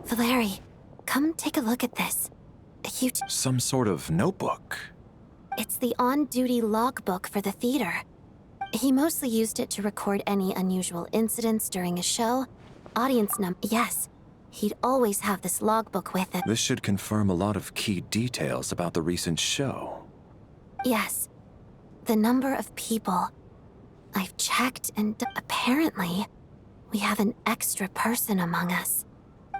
Valeri, come take a look at this. A huge... Some sort of notebook. It's the on-duty logbook for the theater. He mostly used it to record any unusual incidents during a show. Audience yes. He'd always have this logbook with him. This should confirm a lot of key details about the recent show. Yes. The number of people, I've checked, and apparently, we have an extra person among us.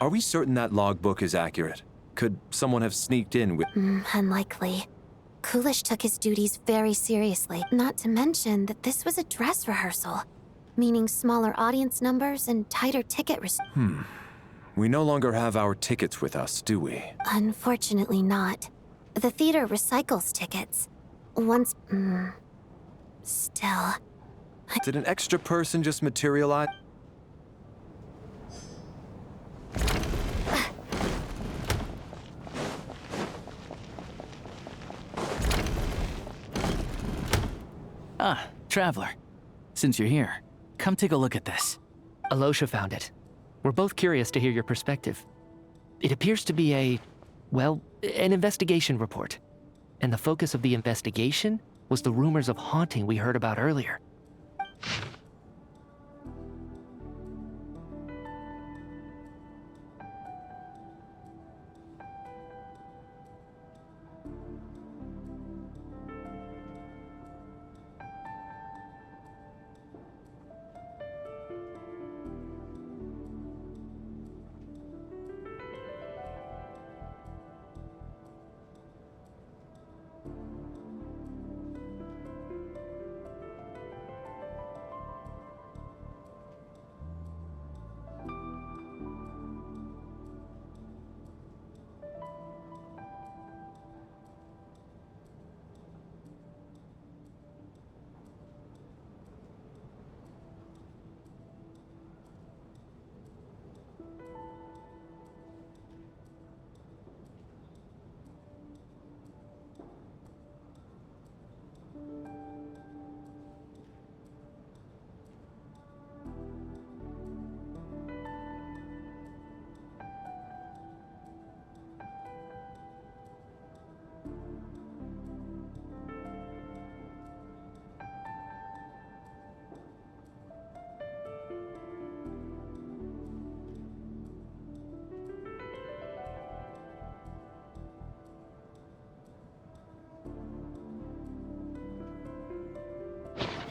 Are we certain that logbook is accurate? Could someone have sneaked in with... Unlikely. Coolish took his duties very seriously, not to mention that this was a dress rehearsal, meaning smaller audience numbers and tighter ticket We no longer have our tickets with us, do we? Unfortunately not. The theater recycles tickets. Once... Still... Did an extra person just materialize? Ah, Traveler. Since you're here, come take a look at this. Alosha found it. We're both curious to hear your perspective. It appears to be an investigation report. And the focus of the investigation was the rumors of haunting we heard about earlier.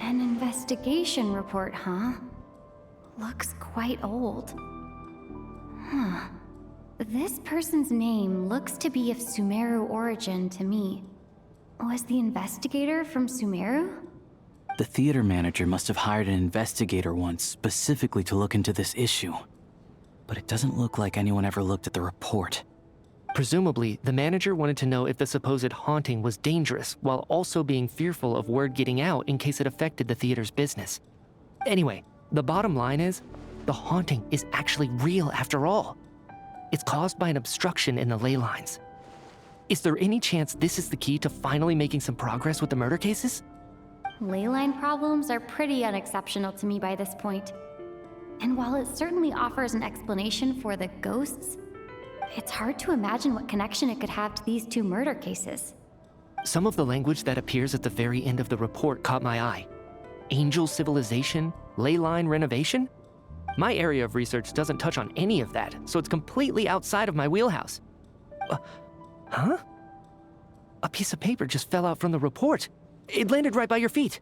An investigation report, huh? Looks quite old. Huh. This person's name looks to be of Sumeru origin to me. Was the investigator from Sumeru? The theater manager must have hired an investigator once specifically to look into this issue. But it doesn't look like anyone ever looked at the report. Presumably, the manager wanted to know if the supposed haunting was dangerous, while also being fearful of word getting out in case it affected the theater's business. Anyway, the bottom line is, the haunting is actually real after all. It's caused by an obstruction in the ley lines. Is there any chance this is the key to finally making some progress with the murder cases? Ley line problems are pretty unexceptional to me by this point. And while it certainly offers an explanation for the ghosts, it's hard to imagine what connection it could have to these two murder cases. Some of the language that appears at the very end of the report caught my eye. Angel civilization, ley line renovation? My area of research doesn't touch on any of that, so it's completely outside of my wheelhouse. Huh? A piece of paper just fell out from the report. It landed right by your feet.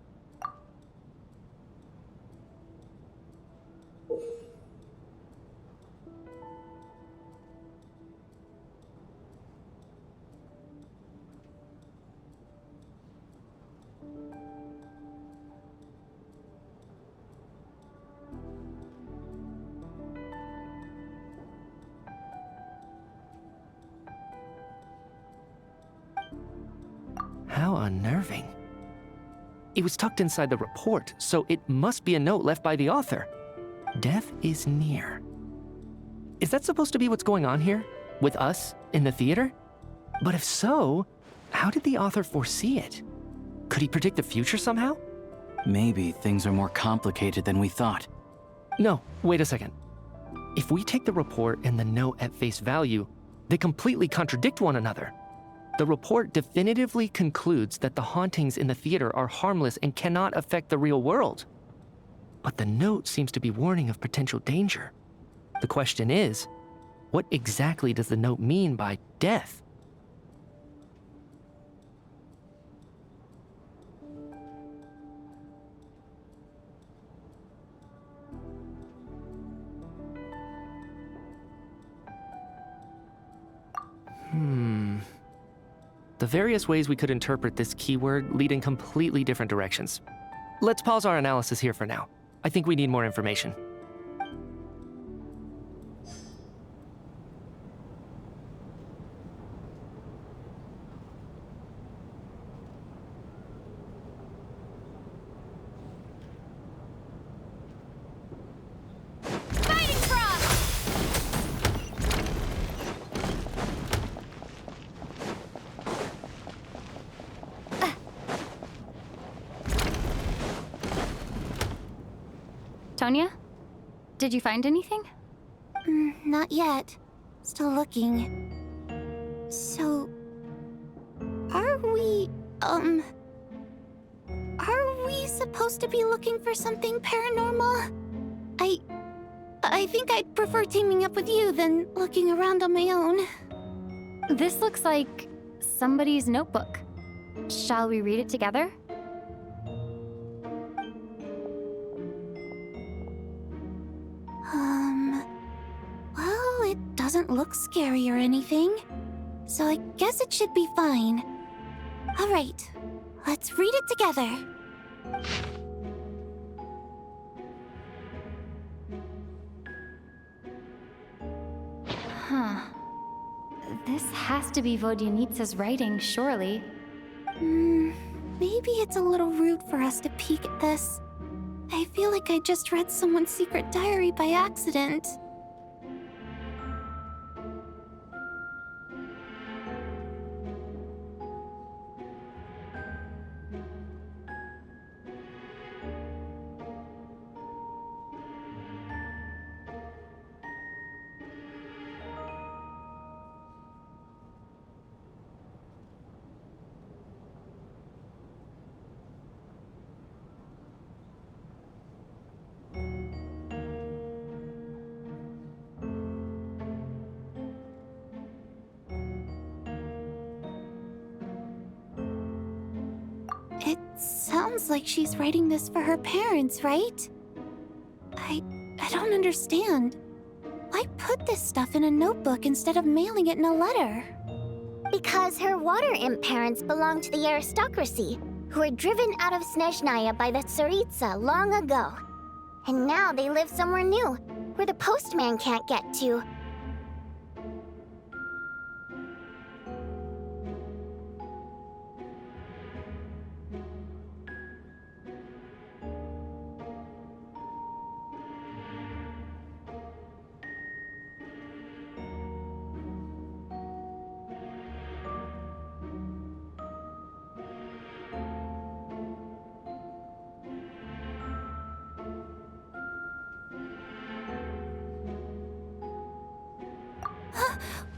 How unnerving. It was tucked inside the report, so it must be a note left by the author. Death is near. Is that supposed to be what's going on here? With us, in the theater? But if so, how did the author foresee it? Could he predict the future somehow? Maybe things are more complicated than we thought. No, wait a second. If we take the report and the note at face value, they completely contradict one another. The report definitively concludes that the hauntings in the theater are harmless and cannot affect the real world. But the note seems to be warning of potential danger. The question is, what exactly does the note mean by death? various ways we could interpret this keyword lead in completely different directions. Let's pause our analysis here for now. I think we need more information. Tonya? Did you find anything? Not yet. Still looking. So... Are we supposed to be looking for something paranormal? I think I'd prefer teaming up with you than looking around on my own. This looks like somebody's notebook. Shall we read it together? Well, it doesn't look scary or anything, so I guess it should be fine. All right, let's read it together. Huh. This has to be Vodyanitsa's writing, surely. Maybe it's a little rude for us to peek at this. I feel like I just read someone's secret diary by accident. It sounds like she's writing this for her parents, right? I don't understand. Why put this stuff in a notebook instead of mailing it in a letter? Because her water imp parents belonged to the aristocracy, who were driven out of Snezhnaya by the Tsaritsa long ago. And now they live somewhere new, where the postman can't get to.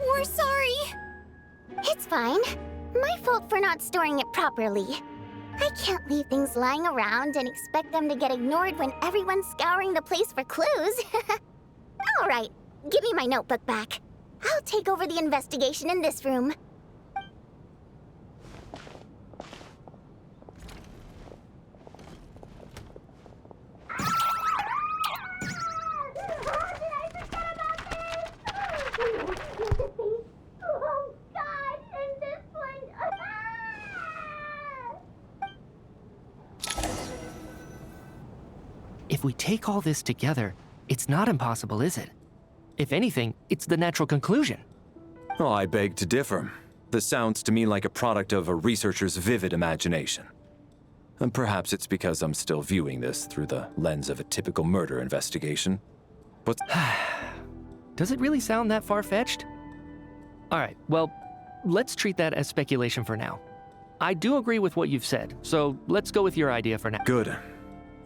We're sorry. It's fine. My fault for not storing it properly. I can't leave things lying around and expect them to get ignored when everyone's scouring the place for clues. All right, give me my notebook back. I'll take over the investigation in this room. If we take all this together, it's not impossible, is it? If anything, it's the natural conclusion. Oh, I beg to differ. This sounds to me like a product of a researcher's vivid imagination. And perhaps it's because I'm still viewing this through the lens of a typical murder investigation. But does it really sound that far-fetched? All right, well, let's treat that as speculation for now. I do agree with what you've said, so let's go with your idea for now. Good.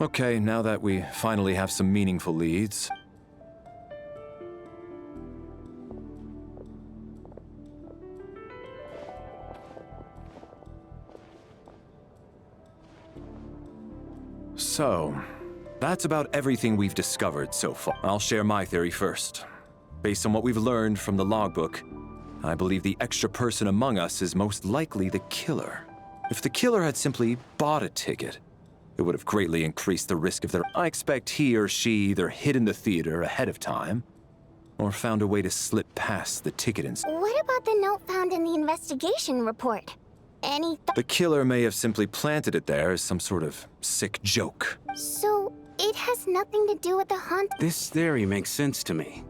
Okay, now that we finally have some meaningful leads. So, that's about everything we've discovered so far. I'll share my theory first. Based on what we've learned from the logbook, I believe the extra person among us is most likely the killer. If the killer had simply bought a ticket, it would have greatly increased the risk of their... I expect he or she either hid in the theater ahead of time, or found a way to slip past the ticket What about the note found in the investigation report? any The killer may have simply planted it there as some sort of sick joke. So, it has nothing to do with the haunt? This theory makes sense to me.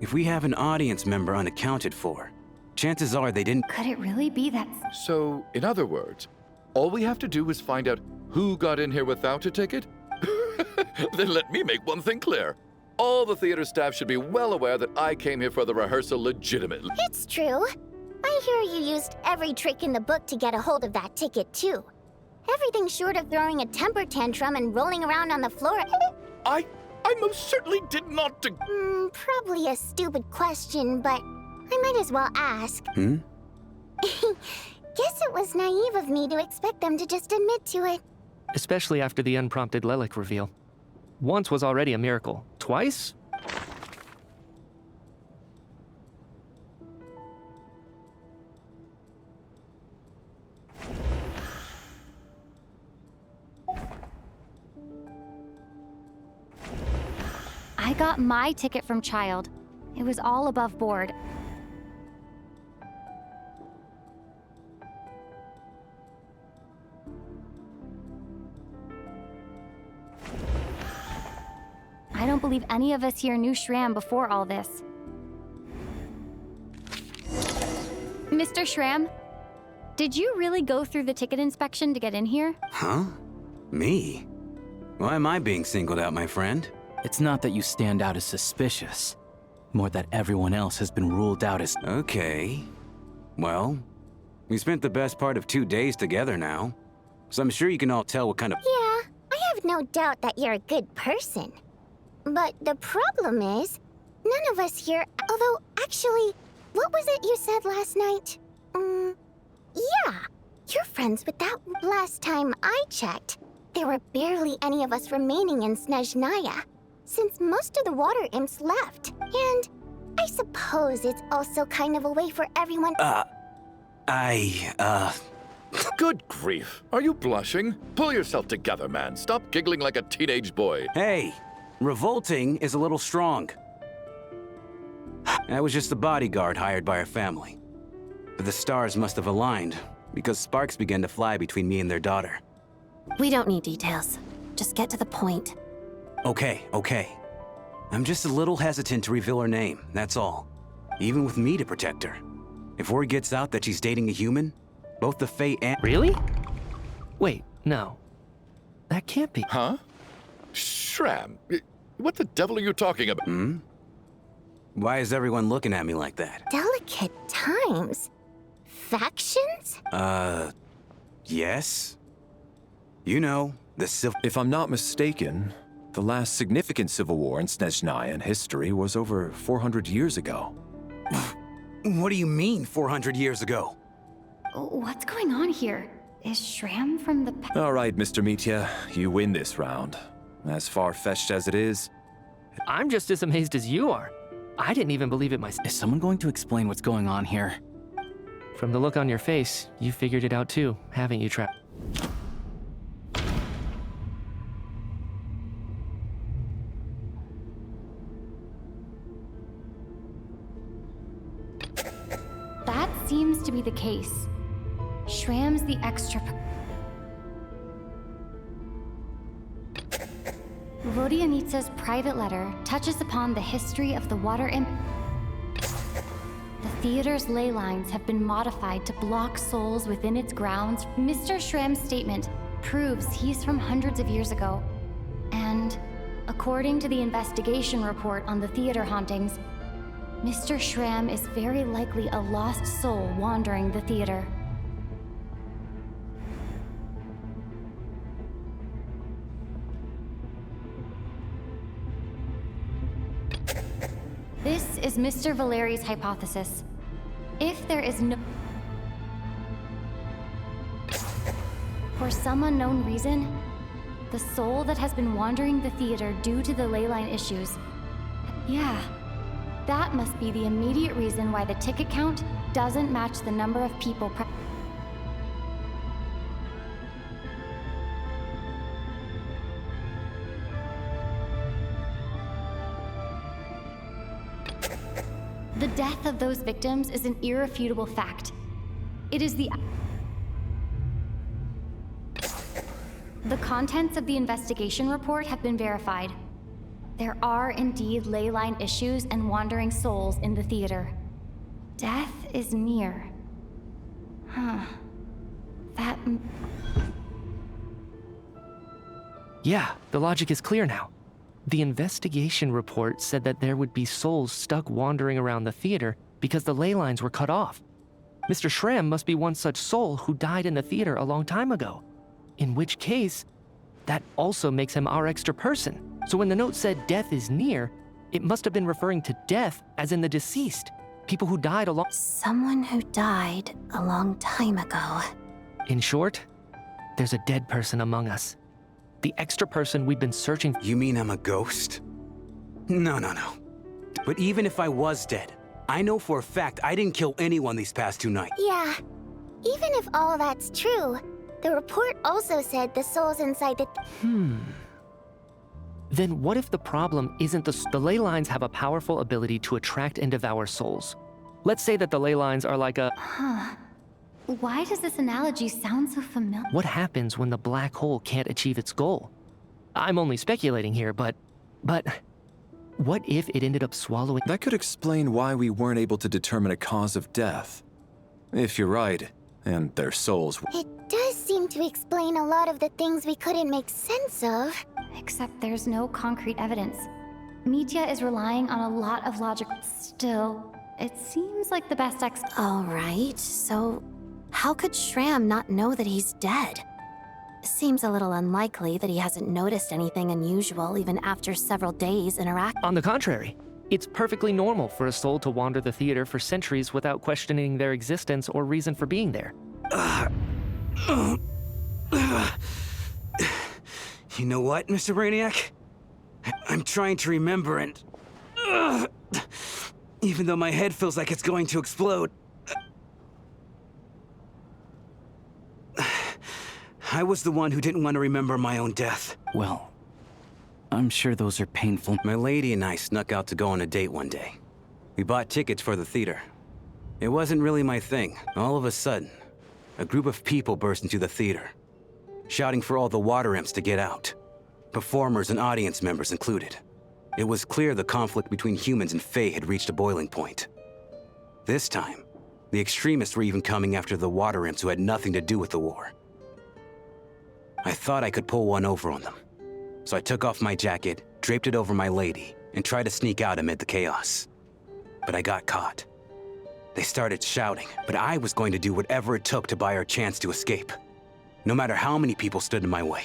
If we have an audience member unaccounted for, chances are they didn't... Could it really be that? So, in other words, all we have to do is find out who got in here without a ticket? Then let me make one thing clear. All the theater staff should be well aware that I came here for the rehearsal legitimately. It's true. I hear you used every trick in the book to get a hold of that ticket, too. Everything short of throwing a temper tantrum and rolling around on the floor. I most certainly did not... Probably a stupid question, but I might as well ask. Guess it was naive of me to expect them to just admit to it. Especially after the unprompted Lelek reveal. Once was already a miracle. Twice? I got my ticket from Child. It was all above board. I don't believe any of us here knew Shram before all this. Mr. Shram, did you really go through the ticket inspection to get in here? Huh? Me? Why am I being singled out, my friend? It's not that you stand out as suspicious, more that everyone else has been ruled out as... Okay. Well, we spent the best part of 2 days together now, so I'm sure you can all tell what kind of... Yeah, I have no doubt that you're a good person. But the problem is, none of us here... Although, actually, what was it you said last night? Yeah, you're friends with that... Last time I checked, there were barely any of us remaining in Snezhnaya, since most of the water imps left. And I suppose it's also kind of a way for everyone... Good grief. Are you blushing? Pull yourself together, man. Stop giggling like a teenage boy. Hey, revolting is a little strong. I was just a bodyguard hired by our family. But the stars must have aligned, because sparks began to fly between me and their daughter. We don't need details. Just get to the point. Okay. I'm just a little hesitant to reveal her name, that's all. Even with me to protect her. If word gets out that she's dating a human, both the Fae and... Really? Wait, no. That can't be. Huh? Shram, what the devil are you talking about? Why is everyone looking at me like that? Delicate times? Factions? Yes? You know, the civil... If I'm not mistaken, the last significant civil war in Snezhnayan history was over 400 years ago. What do you mean, 400 years ago? What's going on here? Is Shram from the... All right, Mr. Mitya, you win this round. As far-fetched as it is... I'm just as amazed as you are. I didn't even believe it myself. Is someone going to explain what's going on here? From the look on your face, you figured it out too, haven't you, Trap? That seems to be the case. Shram's the extra... Vodyanitsa's private letter touches upon the history of the water imp... The theater's ley lines have been modified to block souls within its grounds. Mr. Shram's statement proves he's from hundreds of years ago. And according to the investigation report on the theater hauntings, Mr. Shram is very likely a lost soul wandering the theater. This is Mr. Valeri's hypothesis. If there is no... For some unknown reason, the soul that has been wandering the theater due to the leyline issues... Yeah, that must be the immediate reason why the ticket count doesn't match the number of people The death of those victims is an irrefutable fact. It is the... The contents of the investigation report have been verified. There are indeed leyline issues and wandering souls in the theater. Death is near. That... Yeah, the logic is clear now. The investigation report said that there would be souls stuck wandering around the theater because the ley lines were cut off. Mr. Shrem must be one such soul who died in the theater a long time ago. In which case, that also makes him our extra person. So when the note said death is near, it must have been referring to death as in the deceased. People who died along... Someone who died a long time ago. In short, there's a dead person among us. The extra person we've been searching for. You mean I'm a ghost? No. But even if I was dead, I know for a fact I didn't kill anyone these past 2 nights. Yeah. Even if all that's true, the report also said the souls inside the... Then what if the problem isn't the ley lines have a powerful ability to attract and devour souls? Let's say that the ley lines are like a... Why does this analogy sound so familiar? What happens when the black hole can't achieve its goal? I'm only speculating here, but what if it ended up swallowing... That could explain why we weren't able to determine a cause of death. If you're right, and their souls... It does seem to explain a lot of the things we couldn't make sense of. Except there's no concrete evidence. Media is relying on a lot of logic. Still, it seems like the best All right, so how could Shram not know that he's dead? Seems a little unlikely that he hasn't noticed anything unusual even after several days interact. On the contrary, it's perfectly normal for a soul to wander the theater for centuries without questioning their existence or reason for being there. You know what, Mr. Brainiac? I'm trying to remember and... even though my head feels like it's going to explode. I was the one who didn't want to remember my own death. Well, I'm sure those are painful. My lady and I snuck out to go on a date one day. We bought tickets for the theater. It wasn't really my thing. All of a sudden, a group of people burst into the theater, shouting for all the water imps to get out. Performers and audience members included. It was clear the conflict between humans and Fae had reached a boiling point. This time, the extremists were even coming after the water imps who had nothing to do with the war. I thought I could pull one over on them. So I took off my jacket, draped it over my lady, and tried to sneak out amid the chaos. But I got caught. They started shouting, but I was going to do whatever it took to buy our chance to escape. No matter how many people stood in my way.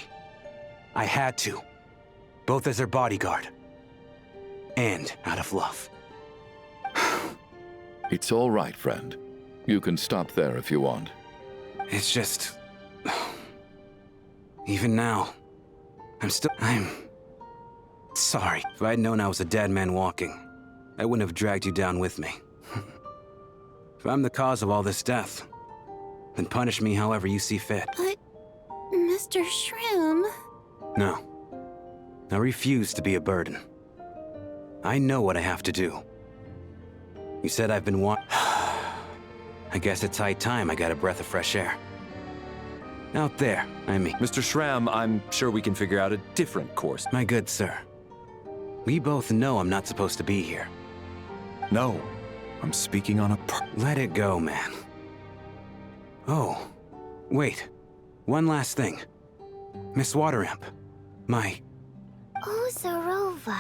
I had to. Both as their bodyguard. And out of love. It's all right, friend. You can stop there if you want. It's just... Even now, I'm sorry. If I'd known I was a dead man walking, I wouldn't have dragged you down with me. If I'm the cause of all this death, then punish me however you see fit. But, Mr. Shroom... No. I refuse to be a burden. I know what I have to do. You said I've been I guess it's high time I got a breath of fresh air. Out there, I mean. Mr. Shram, I'm sure we can figure out a different course. My good sir. We both know I'm not supposed to be here. No, I'm speaking on a Let it go, man. Oh, wait. One last thing. Miss Water Imp. Ozarova.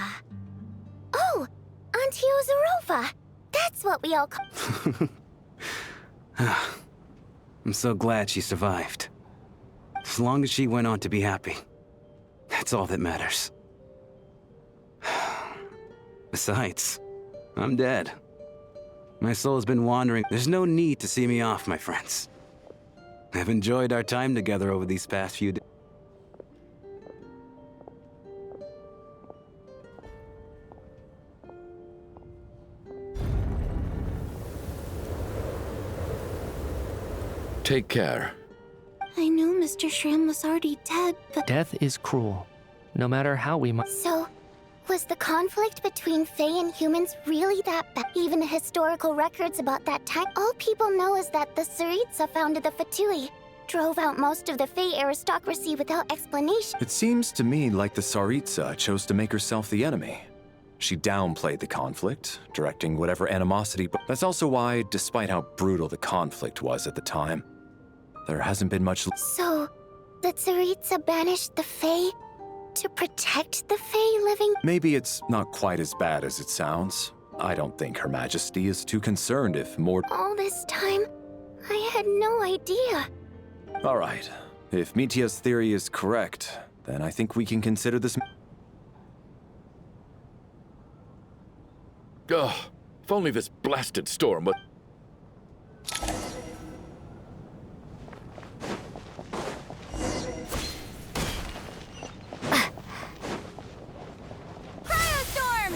Oh, Auntie Ozarova. That's what we all call... I'm so glad she survived. As long as she went on to be happy. That's all that matters. Besides, I'm dead. My soul's been wandering. There's no need to see me off, my friends. I've enjoyed our time together over these past few days. Take care. I knew Mr. Shram was already dead, but... Death is cruel, no matter how we might... So, was the conflict between Fae and humans really that bad? Even the historical records about that time, all people know is that the Tsaritsa founded the Fatui, drove out most of the Fae aristocracy without explanation. It seems to me like the Tsaritsa chose to make herself the enemy. She downplayed the conflict, directing whatever animosity, but that's also why, despite how brutal the conflict was at the time, there hasn't been much. So, the Tsaritsa banished the Fae to protect the Fae living? Maybe it's not quite as bad as it sounds. I don't think Her Majesty is too concerned if more. All this time, I had no idea. All right. If Mitia's theory is correct, then I think we can consider this. Ugh, if only this blasted storm would. Cryostorm!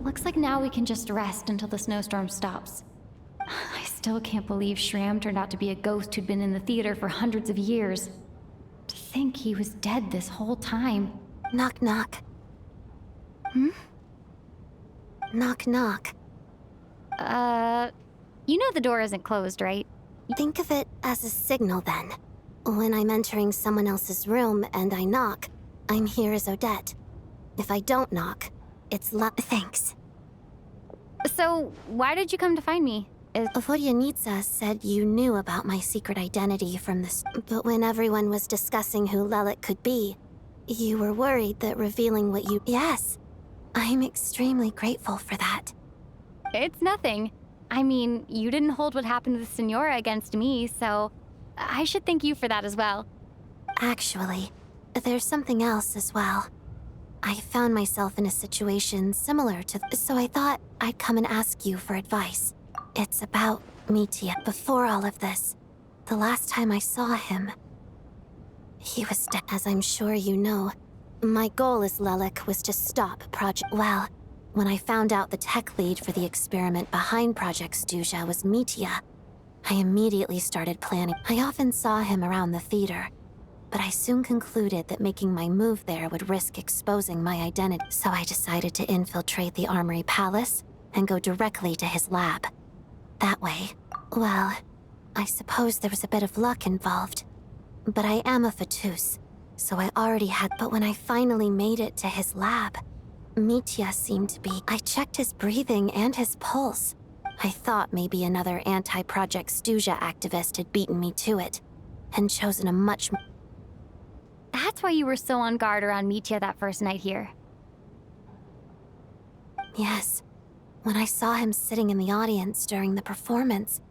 Looks like now we can just rest until the snowstorm stops. I still can't believe Shram turned out to be a ghost who'd been in the theater for hundreds of years. To think he was dead this whole time. Knock, knock. Knock, knock. You know the door isn't closed, right? Think of it as a signal then. When I'm entering someone else's room and I knock, I'm here as Odette. If I don't knock, it's thanks. So, why did you come to find me? Vodyanitsa said you knew about my secret identity from this, but when everyone was discussing who Lelik could be, you were worried that revealing what you— Yes, I'm extremely grateful for that. It's nothing. I mean, you didn't hold what happened to the Senora against me, so I should thank you for that as well. Actually, there's something else as well. I found myself in a situation similar to, so I thought I'd come and ask you for advice. It's about Mitia. Before all of this, the last time I saw him, he was dead. As I'm sure you know, my goal as Lelik was to stop Project— Well, when I found out the tech lead for the experiment behind Project Stuja was Mitia, I immediately started planning. I often saw him around the theater, but I soon concluded that making my move there would risk exposing my identity. So I decided to infiltrate the Armory Palace and go directly to his lab. That way, well, I suppose there was a bit of luck involved. But I am a Fatus, so I already had— But when I finally made it to his lab, Mitia seemed to be— I checked his breathing and his pulse. I thought maybe another anti-Project Stuja activist had beaten me to it, and chosen a much— That's why you were so on guard around Mitia that first night here. Yes. When I saw him sitting in the audience during the performance,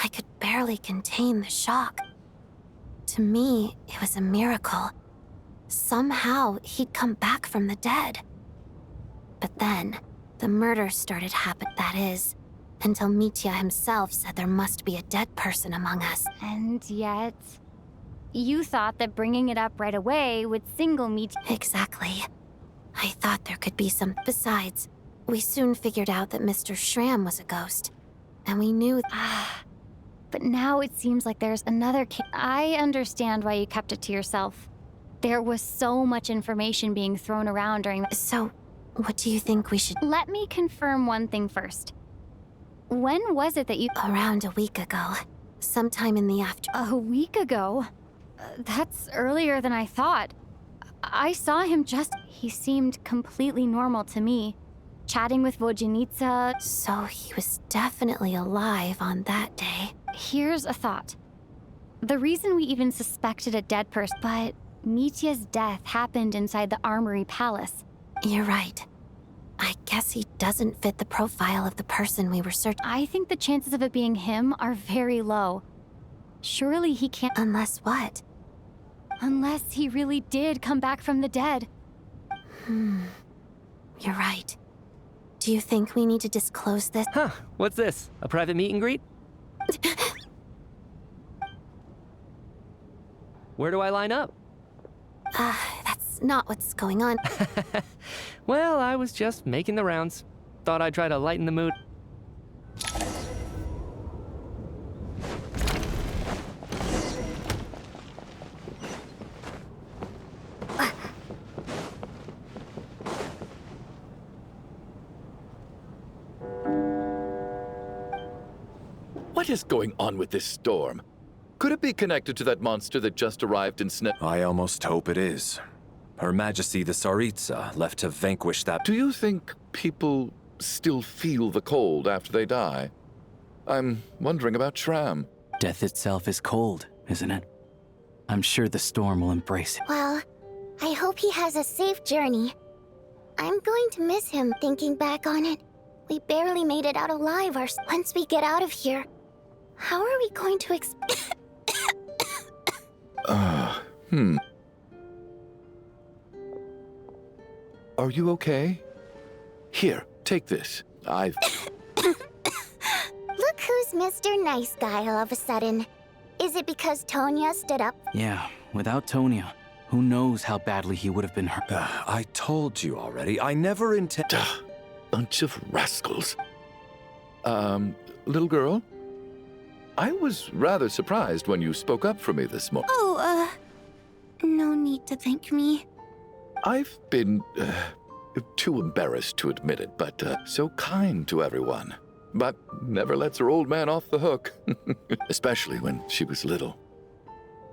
I could barely contain the shock. To me, it was a miracle. Somehow, he'd come back from the dead. But then, the murder started happening. That is, until Mitia himself said there must be a dead person among us. And yet, you thought that bringing it up right away would single Mitia. Exactly. I thought there could be some— Besides, we soon figured out that Mr. Shram was a ghost. And we knew— But now it seems like there's another I understand why you kept it to yourself. There was so much information being thrown around during the— So, what do you think we should— Let me confirm one thing first. When was it that you— Around a week ago. Sometime in the after— A week ago? That's earlier than I thought. I saw him just— He seemed completely normal to me. Chatting with Vodyanitsa. So he was definitely alive on that day. Here's a thought. The reason we even suspected a dead person— But Mitia's death happened inside the Armory Palace. You're right. I guess he doesn't fit the profile of the person we were searching. I think the chances of it being him are very low. Surely he can't— Unless what? Unless he really did come back from the dead. You're right. Do you think we need to disclose this? Huh, what's this? A private meet and greet? Where do I line up? That's not what's going on. Well, I was just making the rounds. Thought I'd try to lighten the mood. What is going on with this storm? Could it be connected to that monster that just arrived in Sne... I almost hope it is. Her Majesty the Tsaritsa left to vanquish that... Do you think people still feel the cold after they die? I'm wondering about Shram. Death itself is cold, isn't it? I'm sure the storm will embrace him. Well, I hope he has a safe journey. I'm going to miss him thinking back on it. We barely made it out alive once we get out of here. How are we going to Are you okay? Here, take this. Look who's Mr. Nice Guy all of a sudden. Is it because Tonya stood up? Yeah, without Tonya, who knows how badly he would have been hurt. I told you already, I never intend... Bunch of rascals. Little girl? I was rather surprised when you spoke up for me this morning. Oh, no need to thank me. I've been, too embarrassed to admit it, but, so kind to everyone. But never lets her old man off the hook. Especially when she was little.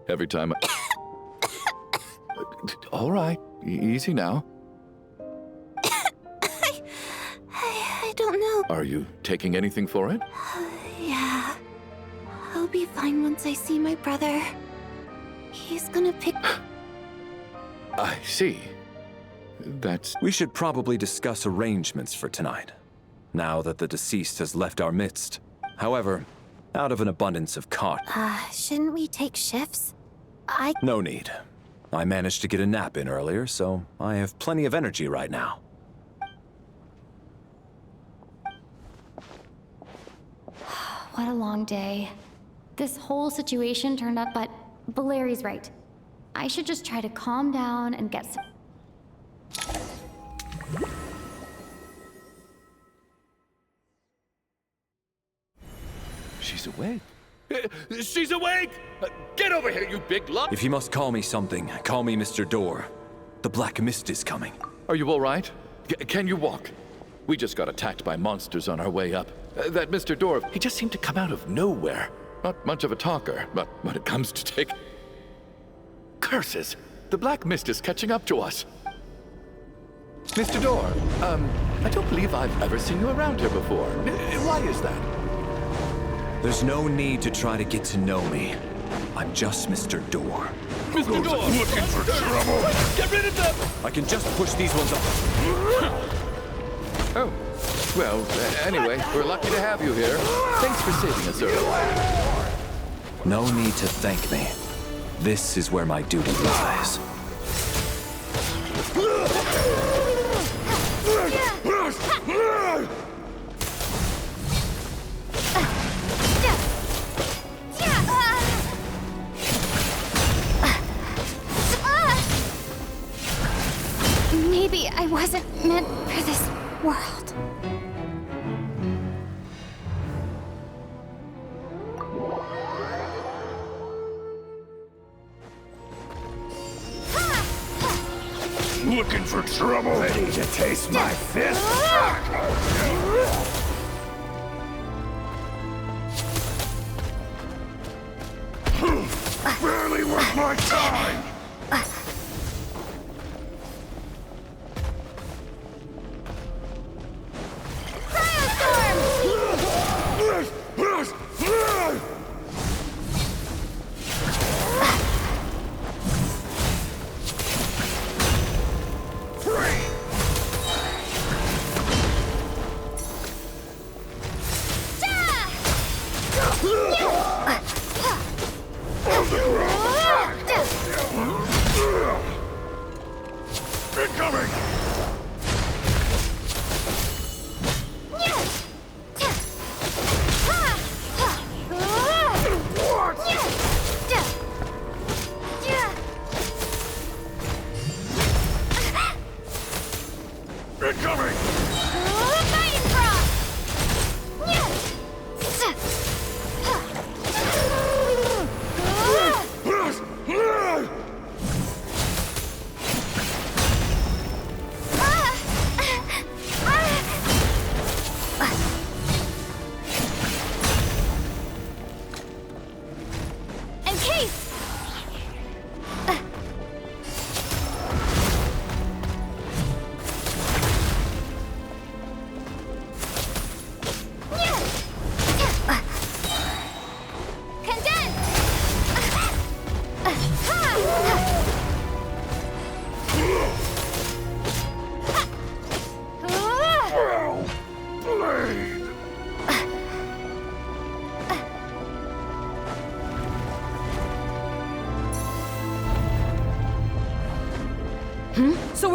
Every time All right, easy now. I don't know. Are you taking anything for it? Yeah. I'll be fine once I see my brother. He's gonna pick... I see. That's... We should probably discuss arrangements for tonight, now that the deceased has left our midst. However, out of an abundance of caution... shouldn't we take shifts? No need. I managed to get a nap in earlier, so I have plenty of energy right now. What a long day. This whole situation turned up, but Valeri's right. I should just try to calm down and get some... She's awake. She's awake! Get over here, you big lump! If you must call me something, call me Mr. Door. The Black Mist is coming. Are you all right? Can you walk? We just got attacked by monsters on our way up. That Mr. Door, he just seemed to come out of nowhere. Not much of a talker, but when it comes to take... Curses! The Black Mist is catching up to us. Mr. Door, I don't believe I've ever seen you around here before. Why is that? There's no need to try to get to know me. I'm just Mr. Door. Mr. Door! Looking for trouble! Get rid of them! I can just push these ones up. Oh. Well, anyway, we're lucky to have you here. Thanks for saving us earlier. No need to thank me. This is where my duty lies. Maybe I wasn't meant for this world. Looking for trouble? Ready to taste my fist? Barely worth my time!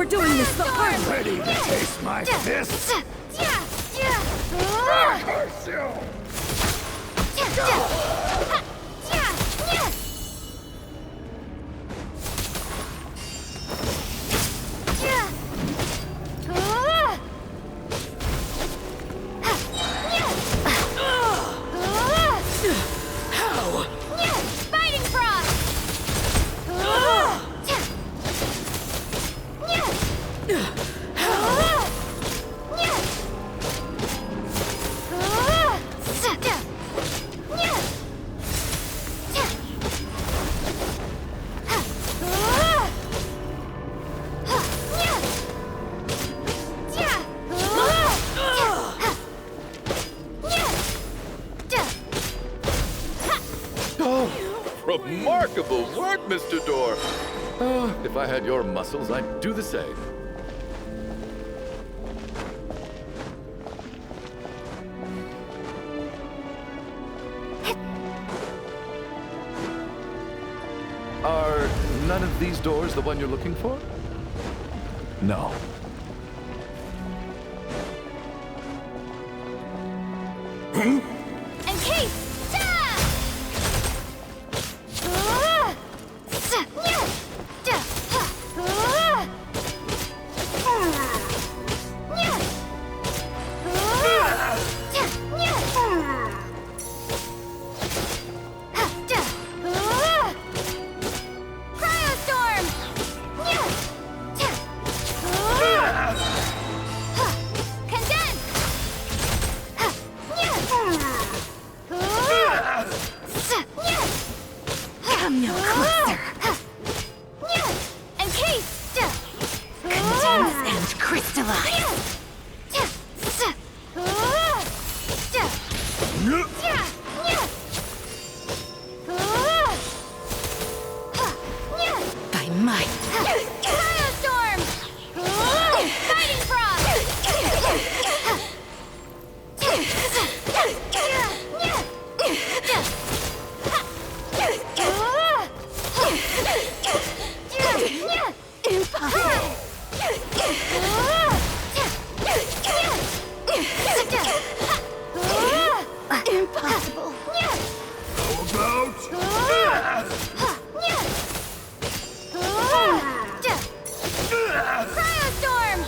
doing this the hard way. Ready to taste my fist? Fighting frost! Remarkable work, Mr. Door. Oh, if I had your muscles, I'd do the same. Are none of these doors the one you're looking for? No. Encase! Impossible. Cryostorm!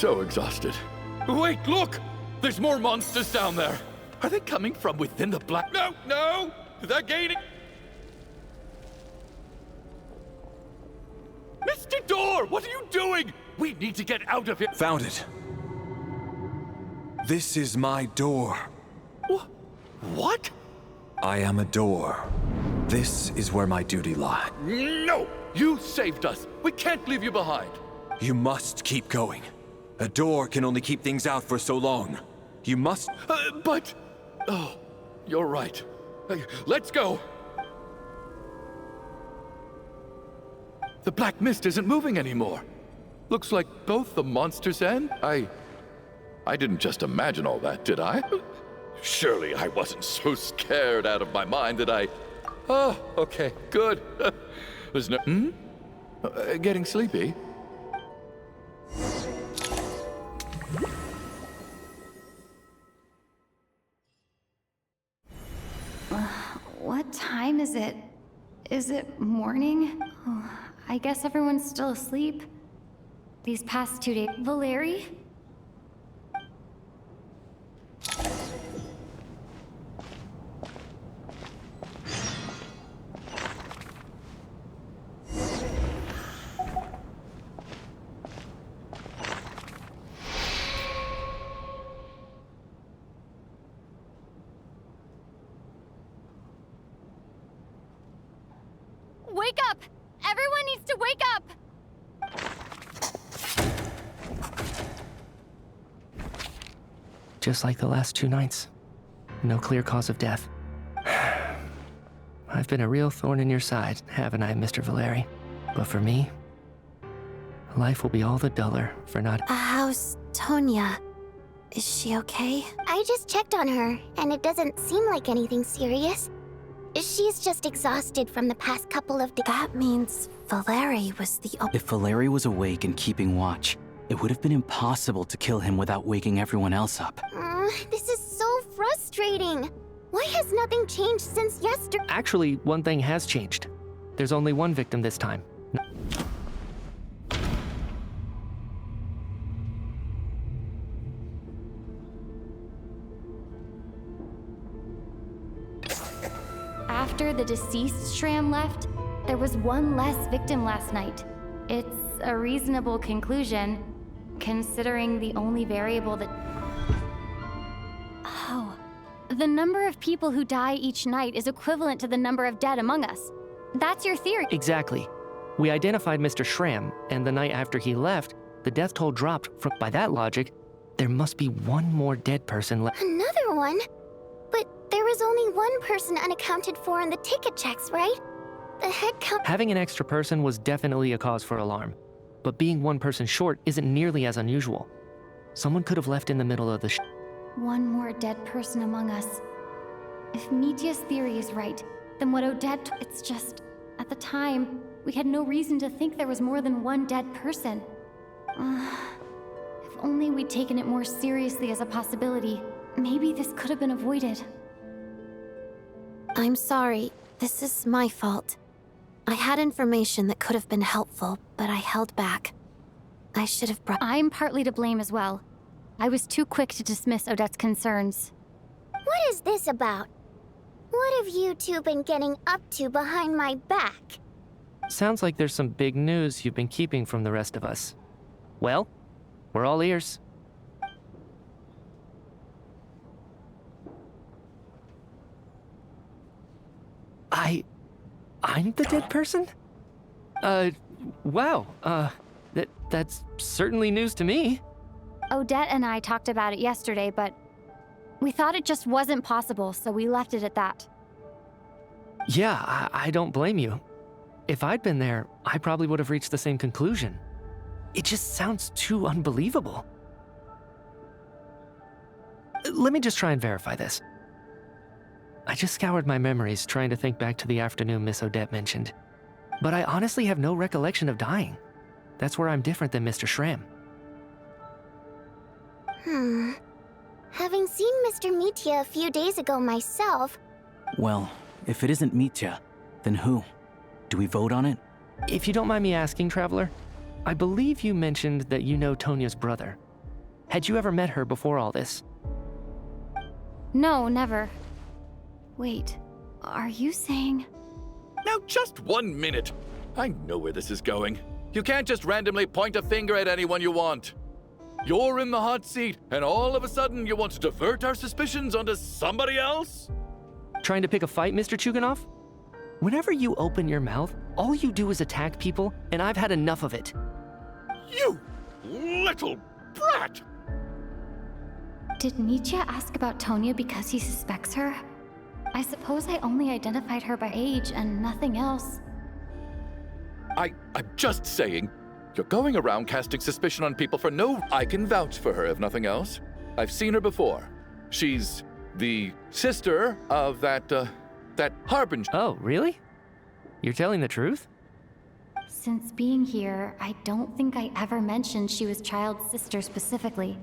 So exhausted. Wait, look! There's more monsters down there. Are they coming from within the black? No, no! They're gaining. Mr. Door, what are you doing? We need to get out of here. Found it. This is my door. What? I am a door. This is where my duty lies. No! You saved us. We can't leave you behind. You must keep going. A door can only keep things out for so long. You must... But... Oh, you're right. Let's go. The black mist isn't moving anymore. Looks like both the monsters and... I didn't just imagine all that, did I? Surely I wasn't so scared out of my mind that I... Oh, okay, good. There's no... Getting sleepy? What time is it? Is it morning? Oh, I guess everyone's still asleep. These past 2 days... Valeri? Just like the last 2 nights. No clear cause of death. I've been a real thorn in your side, haven't I, Mr. Valeri? But for me, life will be all the duller for not— How's Tonya? Is she okay? I just checked on her, and it doesn't seem like anything serious. She's just exhausted from the past couple of days. That means Valeri was the— If Valeri was awake and keeping watch, it would have been impossible to kill him without waking everyone else up. This is so frustrating. Why has nothing changed since yesterday? Actually, one thing has changed. There's only one victim this time. After the deceased Shram left, there was one less victim last night. It's a reasonable conclusion, considering the only variable that— Oh. The number of people who die each night is equivalent to the number of dead among us. That's your theory. Exactly. We identified Mr. Shram, and the night after he left, the death toll dropped from— By that logic, there must be one more dead person left. Another one? But there was only one person unaccounted for in the ticket checks, right? The head count— Having an extra person was definitely a cause for alarm, but being one person short isn't nearly as unusual. Someone could have left in the middle of the One more dead person among us. If Mitya's theory is right, then what Odette— It's just, at the time, we had no reason to think there was more than one dead person. If only we'd taken it more seriously as a possibility, maybe this could have been avoided. I'm sorry. This is my fault. I had information that could have been helpful, but I held back. I should have brought— I'm partly to blame as well. I was too quick to dismiss Odette's concerns. What is this about? What have you two been getting up to behind my back? Sounds like there's some big news you've been keeping from the rest of us. Well, we're all ears. I'm the dead person? Wow, that's certainly news to me. Odette and I talked about it yesterday, but we thought it just wasn't possible, so we left it at that. Yeah, I don't blame you. If I'd been there, I probably would have reached the same conclusion. It just sounds too unbelievable. Let me just try and verify this. I just scoured my memories trying to think back to the afternoon Miss Odette mentioned. But I honestly have no recollection of dying. That's where I'm different than Mr. Shram. Having seen Mr. Mitya a few days ago myself— Well, if it isn't Mitya, then who? Do we vote on it? If you don't mind me asking, Traveler, I believe you mentioned that you know Tonya's brother. Had you ever met her before all this? No, never. Wait, are you saying— Now just 1 minute. I know where this is going. You can't just randomly point a finger at anyone you want. You're in the hot seat, and all of a sudden you want to divert our suspicions onto somebody else? Trying to pick a fight, Mr. Chuganov? Whenever you open your mouth, all you do is attack people, and I've had enough of it. You little brat! Did Mitya ask about Tonya because he suspects her? I suppose I only identified her by age and nothing else. I'm just saying, you're going around casting suspicion on people for no— I can vouch for her, if nothing else. I've seen her before. She's the sister of that Harbinger. Oh, really? You're telling the truth? Since being here, I don't think I ever mentioned she was Child's sister specifically.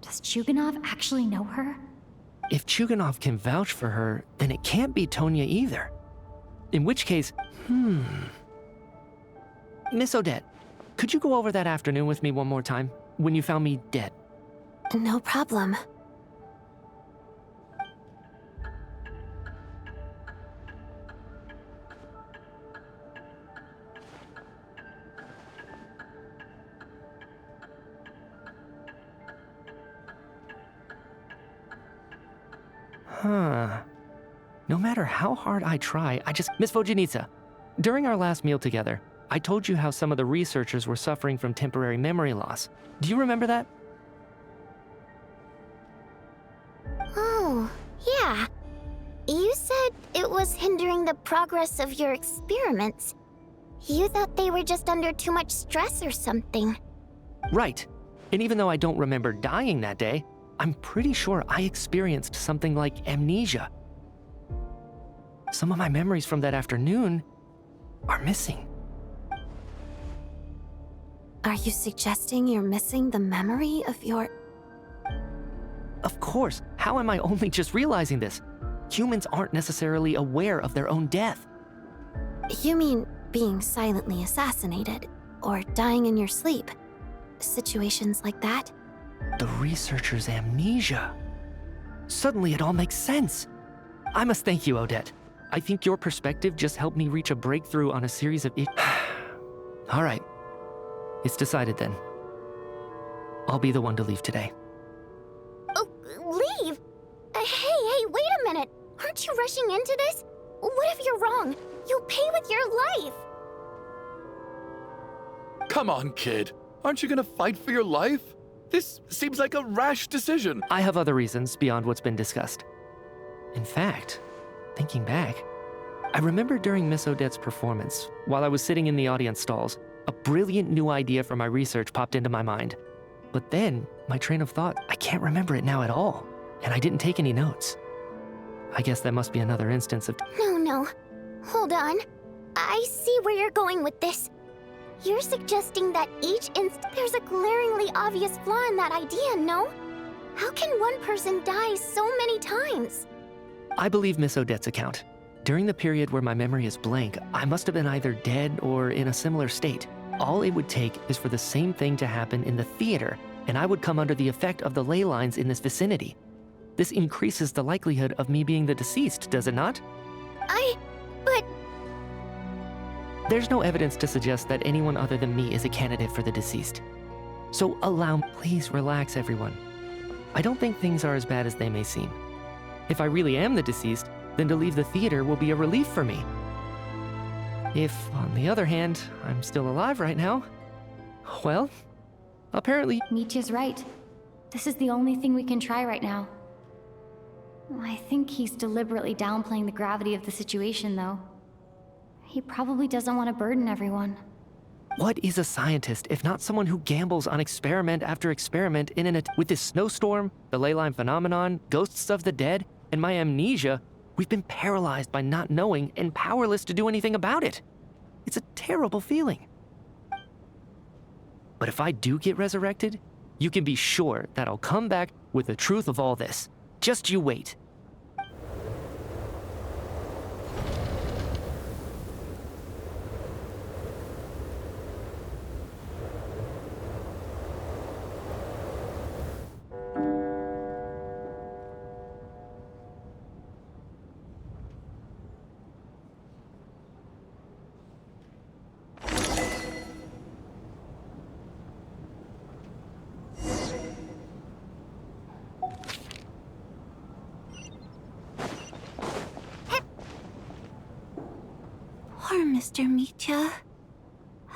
Does Chuganov actually know her? If Chuganov can vouch for her, then it can't be Tonya either. In which case, Miss Odette, could you go over that afternoon with me one more time, when you found me dead? No problem. No matter how hard I try, Miss Vojanitsa, during our last meal together, I told you how some of the researchers were suffering from temporary memory loss. Do you remember that? Yeah. You said it was hindering the progress of your experiments. You thought they were just under too much stress or something. Right. And even though I don't remember dying that day, I'm pretty sure I experienced something like amnesia. Some of my memories from that afternoon are missing. Are you suggesting you're missing the memory of your... Of course. How am I only just realizing this? Humans aren't necessarily aware of their own death. You mean being silently assassinated, or dying in your sleep? Situations like that? The researcher's amnesia. Suddenly it all makes sense. I must thank you, Odette. I think your perspective just helped me reach a breakthrough on a series of All right. It's decided then. I'll be the one to leave today. Oh, leave? Hey, wait a minute. Aren't you rushing into this? What if you're wrong? You'll pay with your life. Come on, kid. Aren't you gonna fight for your life? This seems like a rash decision. I have other reasons beyond what's been discussed. In fact, thinking back, I remember during Miss Odette's performance, while I was sitting in the audience stalls, a brilliant new idea for my research popped into my mind. But then, my train of thought, I can't remember it now at all, and I didn't take any notes. I guess that must be another instance of... No. Hold on. I see where you're going with this. You're suggesting that there's a glaringly obvious flaw in that idea, no? How can one person die so many times? I believe Miss Odette's account. During the period where my memory is blank, I must have been either dead or in a similar state. All it would take is for the same thing to happen in the theater, and I would come under the effect of the ley lines in this vicinity. This increases the likelihood of me being the deceased, does it not? But... There's no evidence to suggest that anyone other than me is a candidate for the deceased. So please relax, everyone. I don't think things are as bad as they may seem. If I really am the deceased, then to leave the theater will be a relief for me. If, on the other hand, I'm still alive right now, well, apparently... Nietzsche's right. This is the only thing we can try right now. I think he's deliberately downplaying the gravity of the situation, though. He probably doesn't want to burden everyone. What is a scientist if not someone who gambles on experiment after experiment with this snowstorm, the ley line phenomenon, ghosts of the dead, and my amnesia? We've been paralyzed by not knowing and powerless to do anything about it. It's a terrible feeling. But if I do get resurrected, you can be sure that I'll come back with the truth of all this. Just you wait. Poor Mr. Mitya.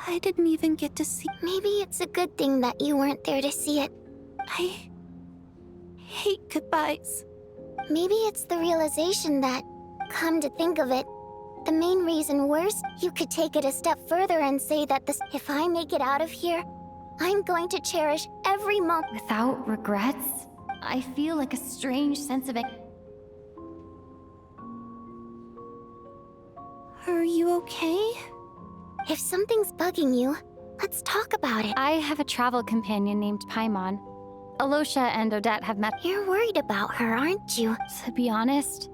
I didn't even get to see... Maybe it's a good thing that you weren't there to see it. I hate goodbyes. Maybe it's the realization that, come to think of it, the main reason worse, you could take it a step further and say that if I make it out of here, I'm going to cherish every moment. Without regrets? I feel like a strange sense of... Are you okay? If something's bugging you, let's talk about it. I have a travel companion named Paimon. Alosha and Odette have met. You're worried about her, aren't you? To be honest,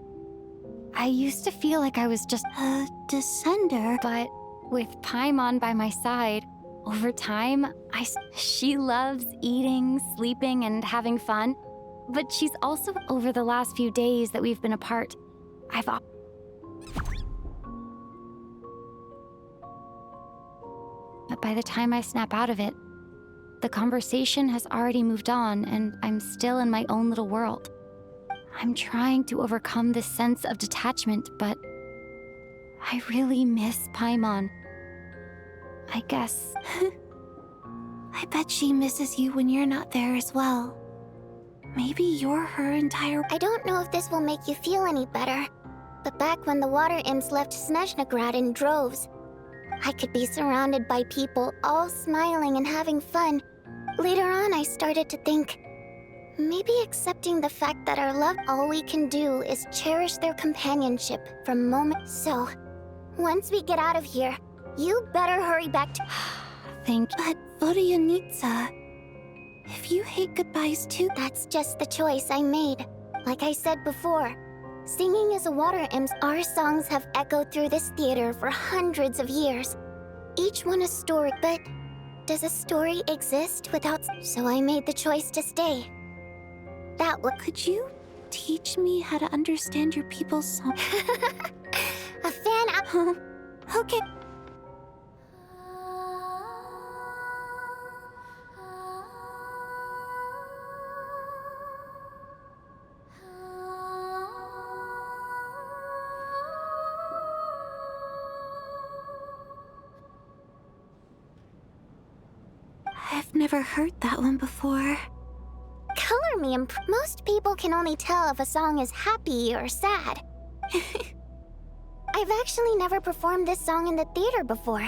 I used to feel like I was just a descender. But with Paimon by my side, over time, she loves eating, sleeping, and having fun. But she's also, over the last few days that we've been apart, But by the time I snap out of it, the conversation has already moved on, and I'm still in my own little world. I'm trying to overcome this sense of detachment, but I really miss Paimon. I guess. I bet she misses you when you're not there as well. Maybe you're her entire... I don't know if this will make you feel any better, but back when the water imps left Snezhnograd in droves, I could be surrounded by people all smiling and having fun. Later on, I started to think, maybe accepting the fact that our love, all we can do is cherish their companionship from moment. So, once we get out of here, you better hurry back to... But Vodyanitsa, if you hate goodbyes too... That's just the choice I made. Like I said before, singing as a water imp, our songs have echoed through this theater for hundreds of years. Each one a story, but does a story exist without... So I made the choice to stay. That would... Could you teach me how to understand your people's song? A fan... Okay. I've never heard that one before. Color me most people can only tell if a song is happy or sad. I've actually never performed this song in the theater before,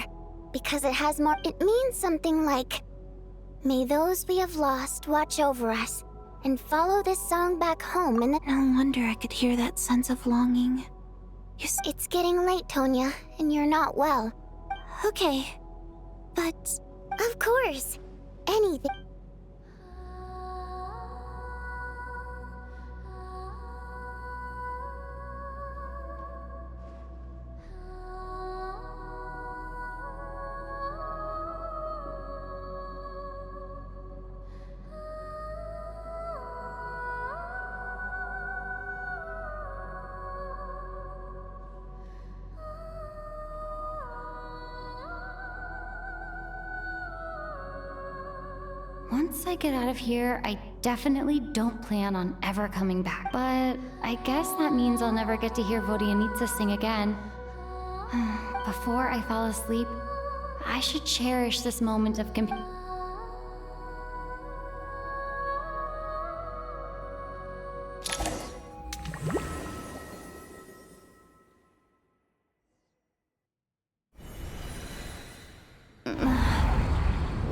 because it has more... It means something like, may those we have lost watch over us, and follow this song back home in the... No wonder I could hear that sense of longing. It's getting late, Tonya, and you're not well. Okay, but... Of course. Anything. Once I get out of here, I definitely don't plan on ever coming back. But I guess that means I'll never get to hear Vodyanitsa sing again. Before I fall asleep, I should cherish this moment of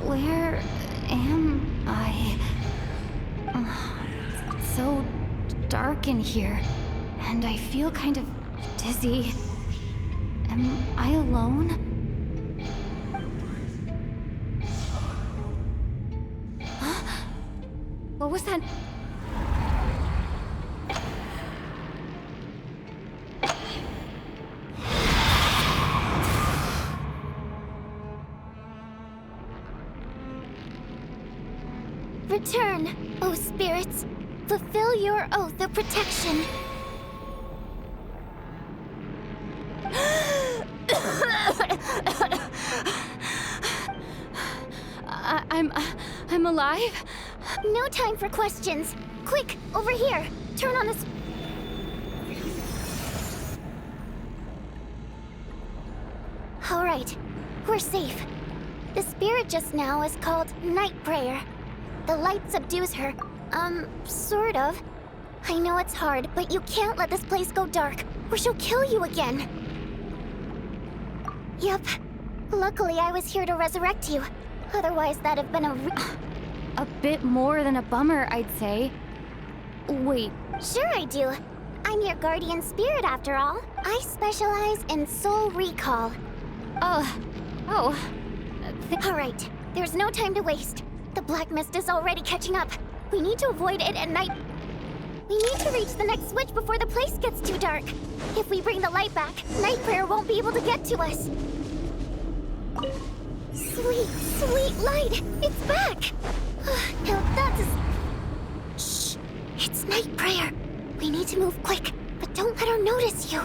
Where am I? It's so dark in here, and I feel kind of dizzy. Am I alone? Huh? What was that? Return, O spirits. Fulfill your oath of protection. I'm alive? No time for questions. Quick, over here. Turn on this. All right, we're safe. The spirit just now is called Night Prayer. The light subdues her. Sort of. I know it's hard, but you can't let this place go dark, or she'll kill you again. Yep. Luckily, I was here to resurrect you. Otherwise, that'd have been a bit more than a bummer, I'd say. Wait. Sure I do. I'm your guardian spirit, after all. I specialize in soul recall. Oh. All right. There's no time to waste. The black mist is already catching up. We need to avoid it at night. We need to reach the next switch before the place gets too dark. If we bring the light back, Night Prayer won't be able to get to us. Sweet, sweet light! It's back! Now that's... Shh! It's Night Prayer. We need to move quick, but don't let her notice you.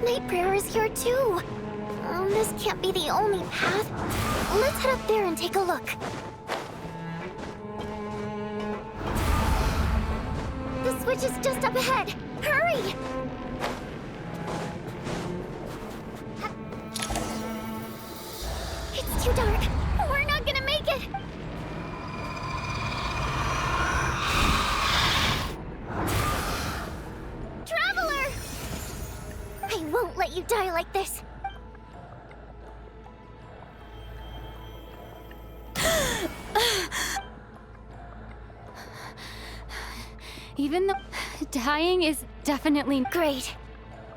Night Prayer is here too. This can't be the only path. Let's head up there and take a look. The switch is just up ahead. Hurry! It's too dark. We're not gonna make it. Traveler! I won't let you die like this. Even though dying is definitely great.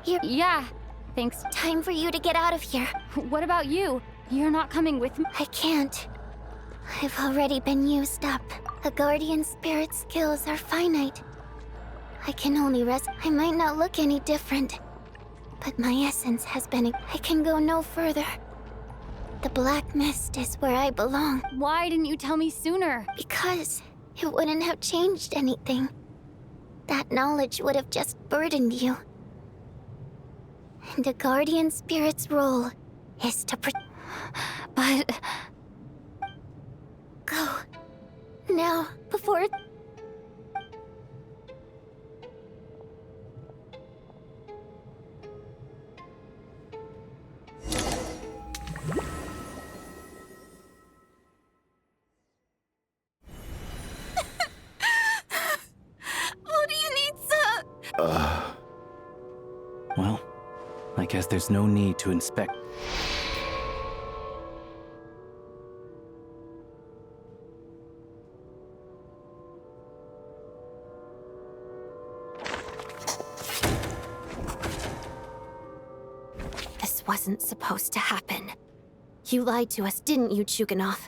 Yeah, thanks. Time for you to get out of here. What about you? You're not coming with me? I can't. I've already been used up. A guardian spirit's skills are finite. I can only rest. I might not look any different, but my essence has been. I can go no further. The black mist is where I belong. Why didn't you tell me sooner? Because it wouldn't have changed anything. That knowledge would have just burdened you. And a guardian spirit's role is to But... Go. Now, before it... Well, I guess there's no need to inspect. This wasn't supposed to happen. You lied to us, didn't you, Chuganov?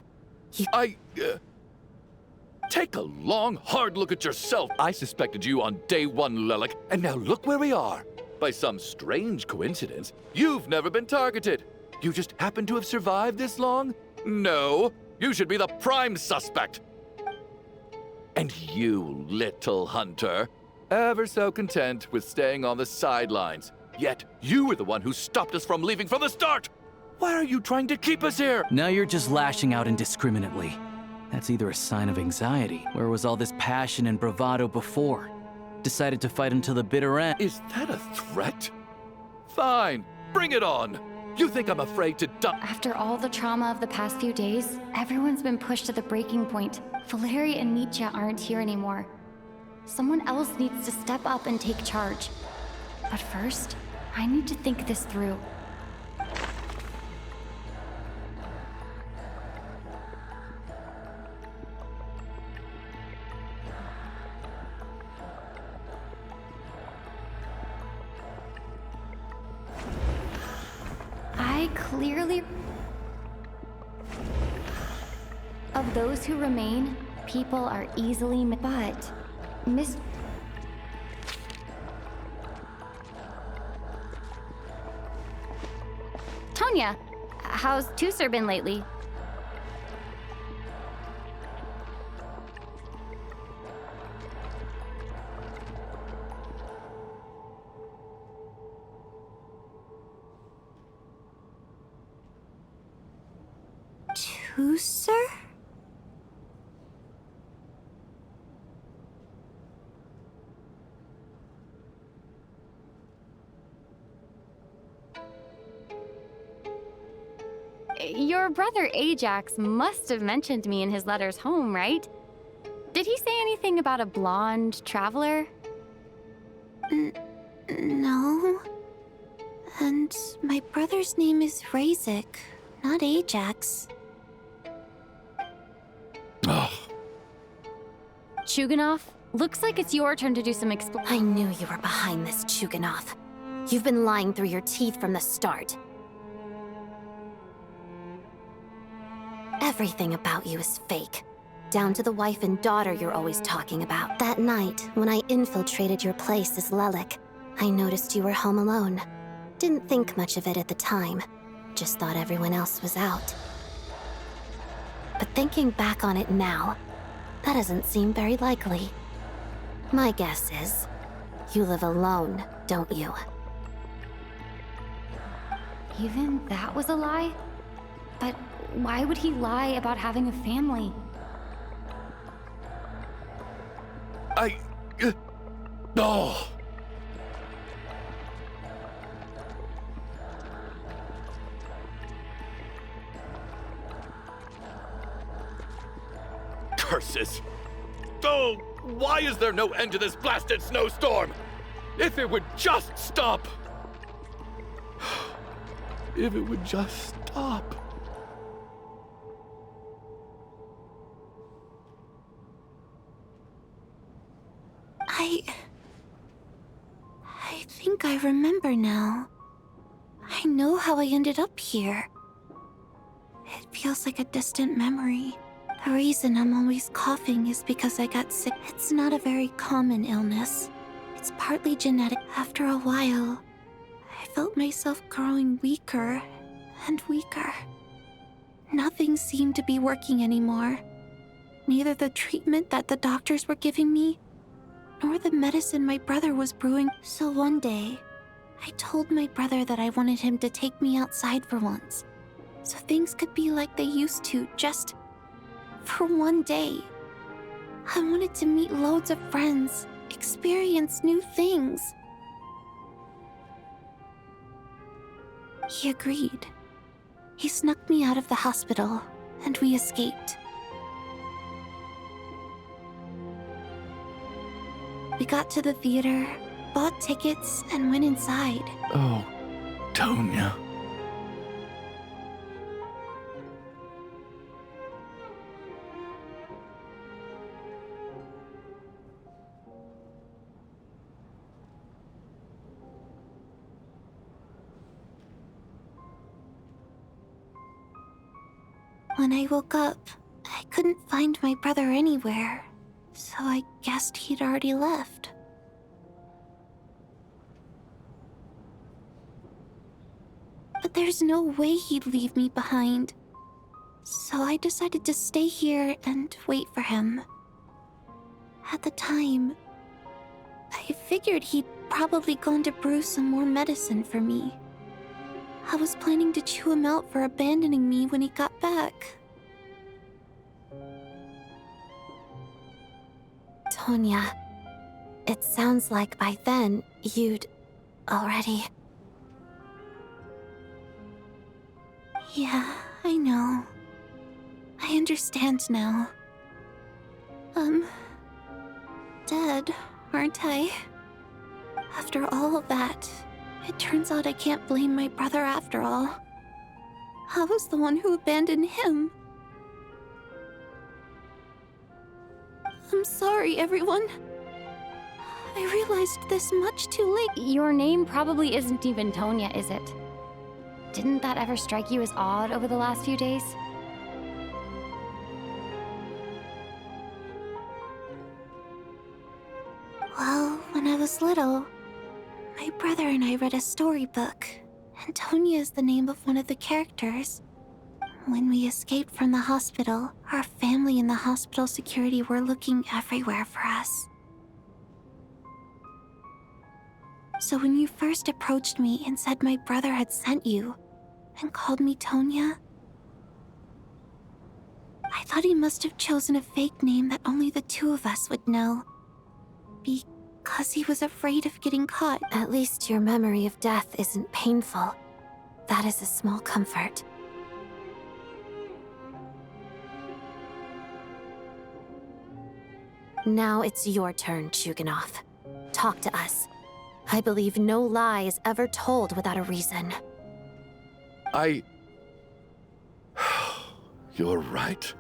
Take a long, hard look at yourself. I suspected you on day one, Lelik, and now look where we are. By some strange coincidence, you've never been targeted. You just happen to have survived this long? No, you should be the prime suspect. And you, little hunter, ever so content with staying on the sidelines. Yet, you were the one who stopped us from leaving from the start! Why are you trying to keep us here? Now you're just lashing out indiscriminately. That's either a sign of anxiety. Where was all this passion and bravado before? Decided to fight until the bitter end. Is that a threat? Fine, bring it on! You think I'm afraid to die? After all the trauma of the past few days, everyone's been pushed to the breaking point. Valeri and Nietzsche aren't here anymore. Someone else needs to step up and take charge. But first, I need to think this through. I clearly... Of those who remain, people are easily... But... Miss... Tonya, how's Tusser been lately? Tusser? Your brother Ajax must have mentioned me in his letters home, right? Did he say anything about a blonde traveler? No. And my brother's name is Razik, not Ajax. Chuganov, looks like it's your turn to do some I knew you were behind this, Chuganov. You've been lying through your teeth from the start. Everything about you is fake. Down to the wife and daughter you're always talking about. That night, when I infiltrated your place as Lelik, I noticed you were home alone. Didn't think much of it at the time. Just thought everyone else was out. But thinking back on it now, that doesn't seem very likely. My guess is, you live alone, don't you? Even that was a lie? But why would he lie about having a family? Oh! Curses! Oh, why is there no end to this blasted snowstorm? If it would just stop! If it would just stop. I think I remember now. I know how I ended up here. It feels like a distant memory. The reason I'm always coughing is because I got sick. It's not a very common illness. It's partly genetic. After a while, I felt myself growing weaker and weaker. Nothing seemed to be working anymore. Neither the treatment that the doctors were giving me, nor the medicine my brother was brewing. So one day, I told my brother that I wanted him to take me outside for once, so things could be like they used to, just for one day. I wanted to meet loads of friends, experience new things. He agreed. He snuck me out of the hospital, and we escaped. We got to the theater, bought tickets, and went inside. Oh, Tonya. When I woke up, I couldn't find my brother anywhere, so I guessed he'd already left. But there's no way he'd leave me behind, so I decided to stay here and wait for him. At the time, I figured he'd probably gone to brew some more medicine for me. I was planning to chew him out for abandoning me when he got back. Tonya, it sounds like by then you'd already... Yeah, I know. I understand now. Dead, aren't I? After all of that, it turns out I can't blame my brother after all. I was the one who abandoned him. I'm sorry, everyone. I realized this much too late. Your name probably isn't even Tonya, is it? Didn't that ever strike you as odd over the last few days? Well, when I was little, my brother and I read a storybook, and Tonya is the name of one of the characters. When we escaped from the hospital, our family and the hospital security were looking everywhere for us. So when you first approached me and said my brother had sent you, and called me Tonya, I thought he must have chosen a fake name that only the two of us would know. Because he was afraid of getting caught. At least your memory of death isn't painful. That is a small comfort. Now it's your turn, Chuganov. Talk to us. I believe no lie is ever told without a reason. You're right.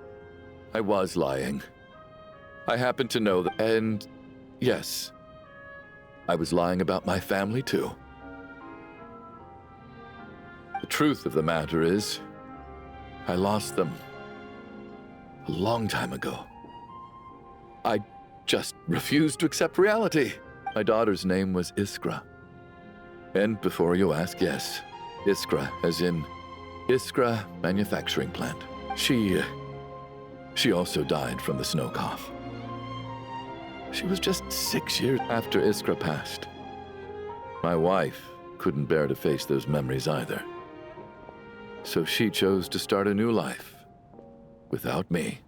I was lying. I happen to know that, and yes, I was lying about my family too. The truth of the matter is, I lost them a long time ago. I just refused to accept reality. My daughter's name was Iskra. And before you ask, yes, Iskra, as in Iskra Manufacturing Plant. She also died from the snow cough. She was just 6 years after Iskra passed. My wife couldn't bear to face those memories either. so she chose to start a new life without me.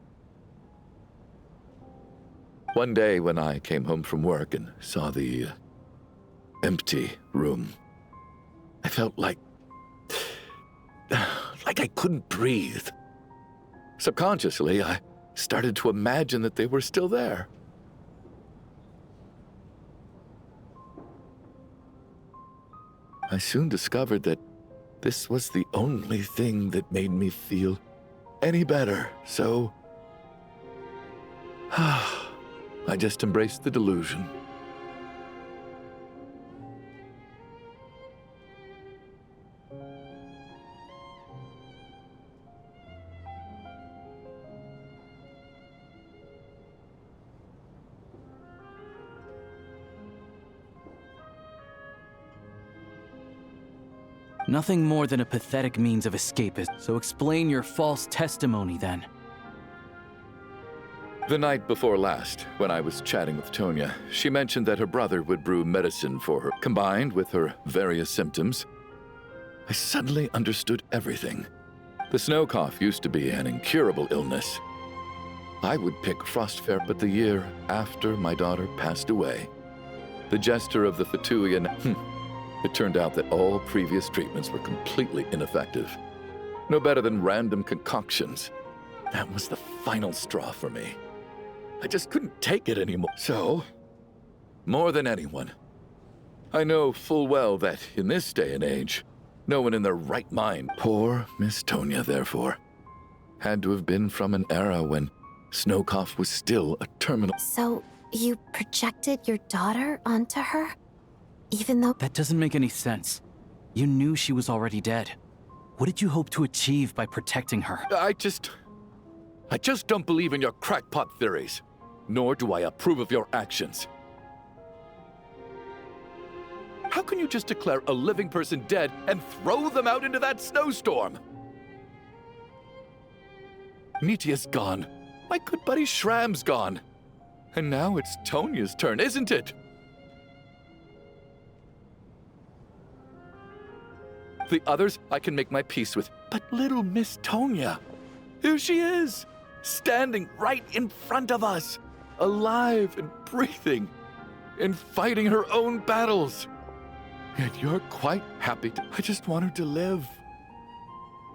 One day when I came home from work and saw the empty room, I felt like I couldn't breathe. Subconsciously, I started to imagine that they were still there. I soon discovered that this was the only thing that made me feel any better, so I just embraced the delusion. Nothing more than a pathetic means of escapism. So explain your false testimony then. The night before last, when I was chatting with Tonya, she mentioned that her brother would brew medicine for her. Combined with her various symptoms, I suddenly understood everything. The snow cough used to be an incurable illness. I would pick Frostfair, but the year after my daughter passed away, the jester of the VII, it turned out that all previous treatments were completely ineffective. No better than random concoctions. That was the final straw for me. I just couldn't take it anymore. So, more than anyone, I know full well that in this day and age, no one in their right mind, poor Miss Tonya, therefore, had to have been from an era when snow cough was still a terminal. So, you projected your daughter onto her? Even though— That doesn't make any sense. You knew she was already dead. What did you hope to achieve by protecting her? I just don't believe in your crackpot theories, nor do I approve of your actions. How can you just declare a living person dead and throw them out into that snowstorm? Nitia's gone. My good buddy Shram's gone. And now it's Tonya's turn, isn't it? The others I can make my peace with, but little Miss Tonya, here she is, standing right in front of us, alive and breathing, and fighting her own battles. And you're quite happy to— I just want her to live.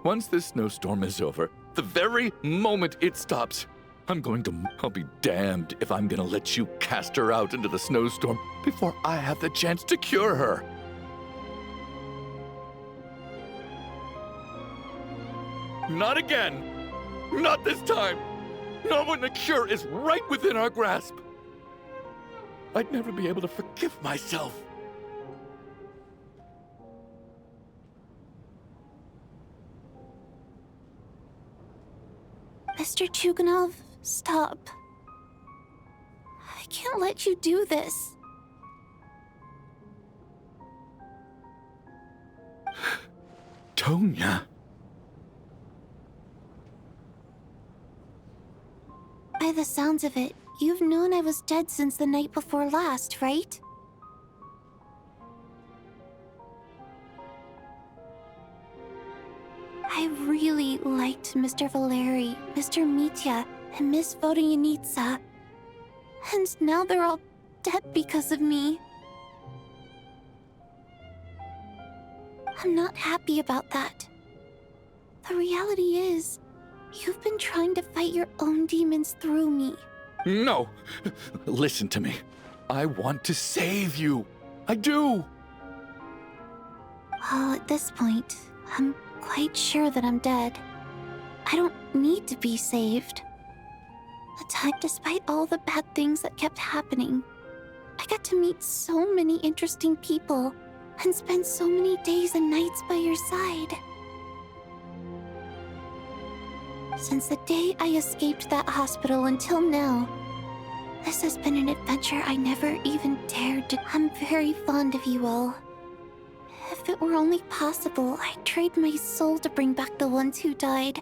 Once this snowstorm is over, the very moment it stops, I'll be damned if I'm gonna let you cast her out into the snowstorm before I have the chance to cure her. Not again! Not this time! Not when the cure is right within our grasp! I'd never be able to forgive myself. Mr. Chuganov, stop. I can't let you do this. Tonya. By the sounds of it, you've known I was dead since the night before last, right? I really liked Mr. Valeri, Mr. Mitya, and Miss Vodyanitsa. And now they're all dead because of me. I'm not happy about that. The reality is, you've been trying to fight your own demons through me. No! Listen to me. I want to save you. I do! Well, at this point, I'm quite sure that I'm dead. I don't need to be saved. Despite all the bad things that kept happening, I got to meet so many interesting people and spend so many days and nights by your side. Since the day I escaped that hospital until now, this has been an adventure I never even dared to— I'm very fond of you all. If it were only possible, I'd trade my soul to bring back the ones who died.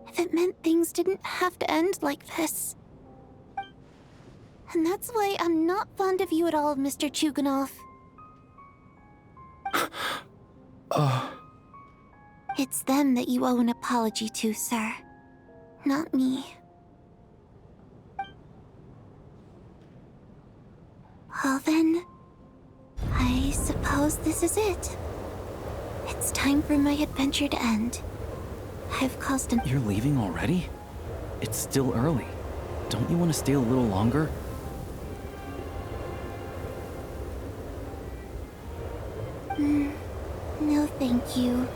If it meant things didn't have to end like this. And that's why I'm not fond of you at all, Mr. It's them that you owe an apology to, sir. Not me. Well then, I suppose this is it. It's time for my adventure to end. I've caused an— You're leaving already? It's still early. Don't you want to stay a little longer? No, thank you.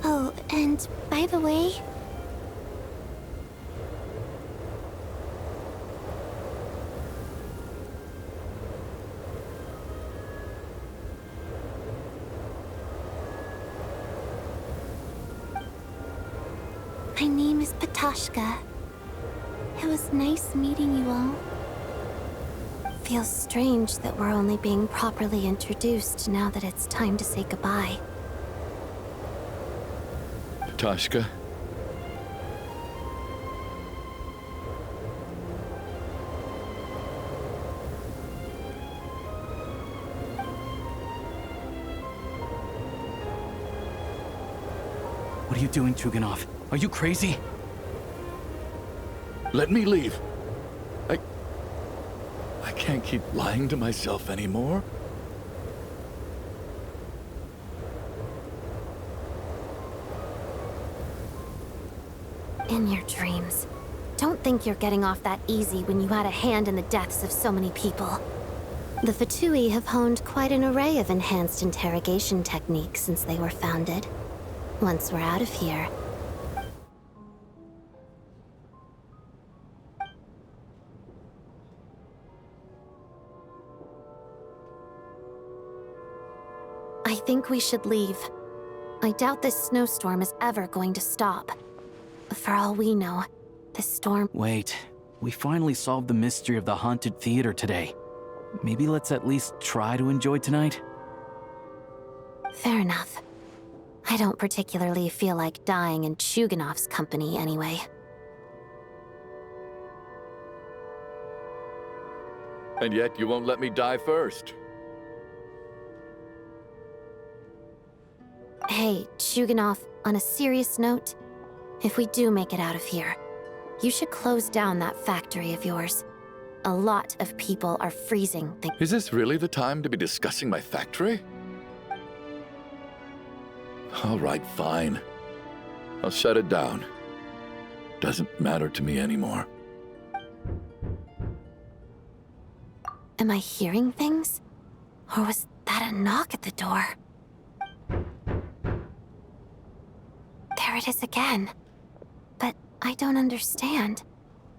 Oh, and by the way... My name is Patashka. It was nice meeting you all. Feels strange that we're only being properly introduced now that it's time to say goodbye. Tashka? What are you doing, Chuganov? Are you crazy? Let me leave. I can't keep lying to myself anymore. In your dreams. Don't think you're getting off that easy when you had a hand in the deaths of so many people. The VII have honed quite an array of enhanced interrogation techniques since they were founded. Once we're out of here, I think we should leave. I doubt this snowstorm is ever going to stop. For all we know, this storm— Wait, we finally solved the mystery of the haunted theater today. Maybe let's at least try to enjoy tonight? Fair enough. I don't particularly feel like dying in Chuganov's company anyway. And yet you won't let me die first. Hey, Chuganov, on a serious note, if we do make it out of here, you should close down that factory of yours. A lot of people are freezing. Is this really the time to be discussing my factory? All right, fine. I'll shut it down. Doesn't matter to me anymore. Am I hearing things? Or was that a knock at the door? There it is again. But I don't understand.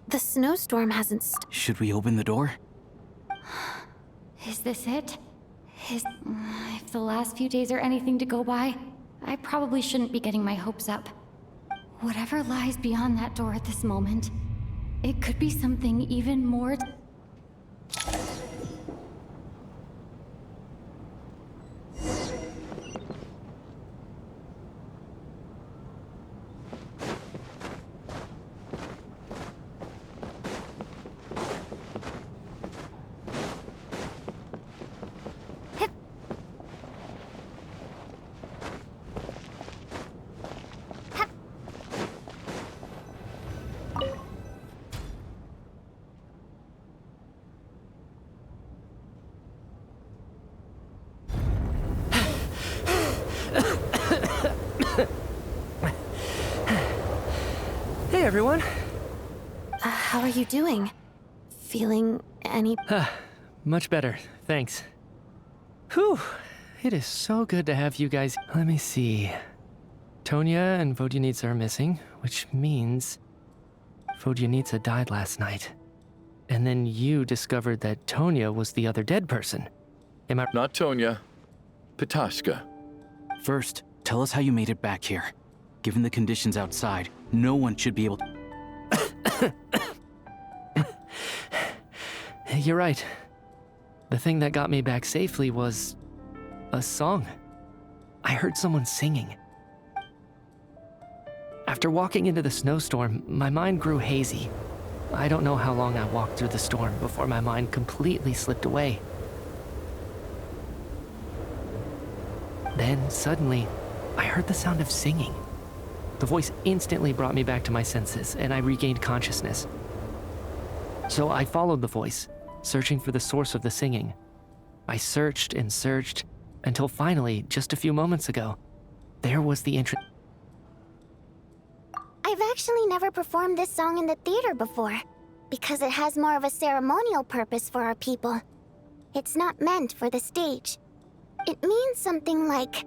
The snowstorm hasn't Should we open the door? Is this it? If the last few days are anything to go by, I probably shouldn't be getting my hopes up. Whatever lies beyond that door at this moment, it could be something even more... Hey, everyone. How are you doing? Feeling any... Much better, thanks. Whew, it is so good to have you guys. Let me see. Tonya and Vodyanitsa are missing, which means Vodyanitsa died last night. And then you discovered that Tonya was the other dead person. Am I... Not Tonya. Patashka. First, tell us how you made it back here. Given the conditions outside, no one should be able to... You're right. The thing that got me back safely was... a song. I heard someone singing. After walking into the snowstorm, my mind grew hazy. I don't know how long I walked through the storm before my mind completely slipped away. Then, suddenly, I heard the sound of singing. The voice instantly brought me back to my senses, and I regained consciousness. So I followed the voice, searching for the source of the singing. I searched and searched, until finally, just a few moments ago, there was the entrance. I've actually never performed this song in the theater before, because it has more of a ceremonial purpose for our people. It's not meant for the stage. It means something like,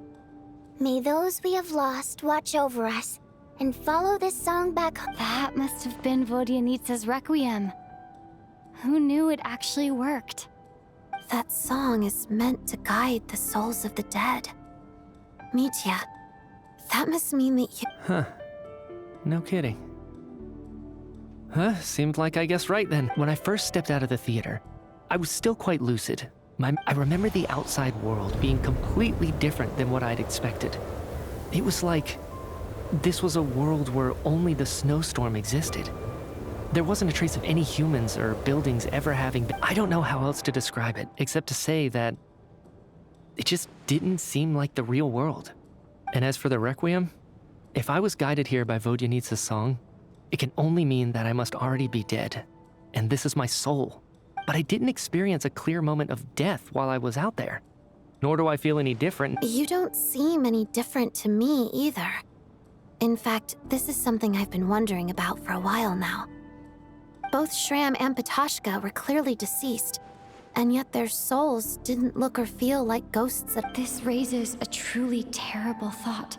"May those we have lost watch over us, and follow this song back home." That must have been Vodyanitsa's Requiem. Who knew it actually worked? That song is meant to guide the souls of the dead. Mitya, that must mean that you... Huh. No kidding. Huh, seemed like I guessed right then. When I first stepped out of the theater, I was still quite lucid. I remember the outside world being completely different than what I'd expected. It was like this was a world where only the snowstorm existed. There wasn't a trace of any humans or buildings ever having been. I don't know how else to describe it, except to say that it just didn't seem like the real world. And as for the Requiem, if I was guided here by Vodyanitsa's song, it can only mean that I must already be dead, and this is my soul. But I didn't experience a clear moment of death while I was out there. Nor do I feel any different. You don't seem any different to me either. In fact, this is something I've been wondering about for a while now. Both Shram and Patoshka were clearly deceased, and yet their souls didn't look or feel like ghosts at... This raises a truly terrible thought.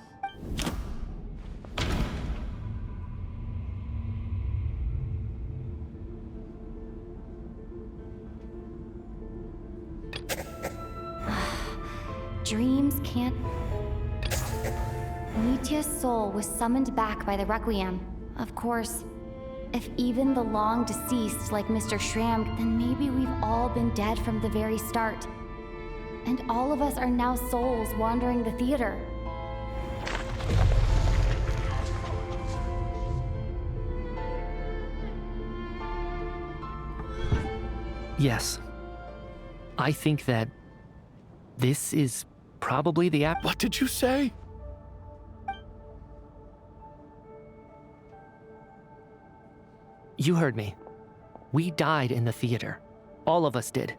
Dreams can't... Mitya's soul was summoned back by the Requiem. Of course, if even the long deceased like Mr. Shram, then maybe we've all been dead from the very start. And all of us are now souls wandering the theater. Yes. I think that this is probably the app. What did you say? You heard me. We died in the theater. All of us did.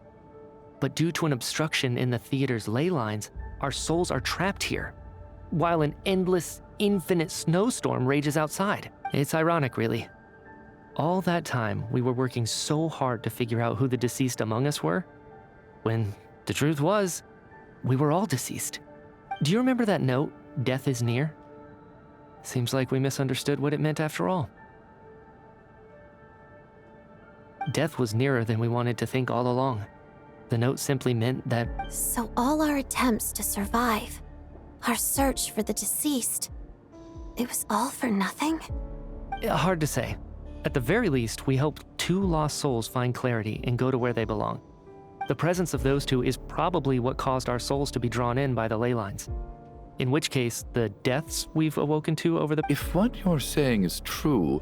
But due to an obstruction in the theater's ley lines, our souls are trapped here, while an endless, infinite snowstorm rages outside. It's ironic, really. All that time, we were working so hard to figure out who the deceased among us were, when the truth was, we were all deceased. Do you remember that note, "Death is near"? Seems like we misunderstood what it meant after all. Death was nearer than we wanted to think all along. The note simply meant that... So all our attempts to survive, our search for the deceased, it was all for nothing? Hard to say. At the very least, we helped 2 lost souls find clarity and go to where they belong. The presence of those 2 is probably what caused our souls to be drawn in by the ley lines. In which case, the deaths we've awoken to over the... If what you're saying is true,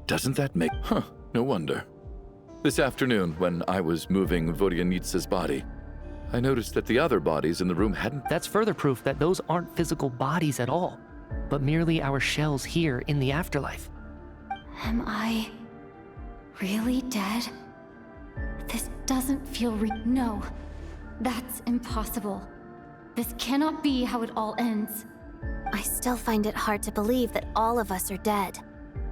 doesn't that make... Huh, no wonder. This afternoon, when I was moving Vodyanitsa's body, I noticed that the other bodies in the room hadn't... That's further proof that those aren't physical bodies at all, but merely our shells here in the afterlife. Am I really dead? This doesn't feel No, that's impossible. This cannot be how it all ends. I still find it hard to believe that all of us are dead.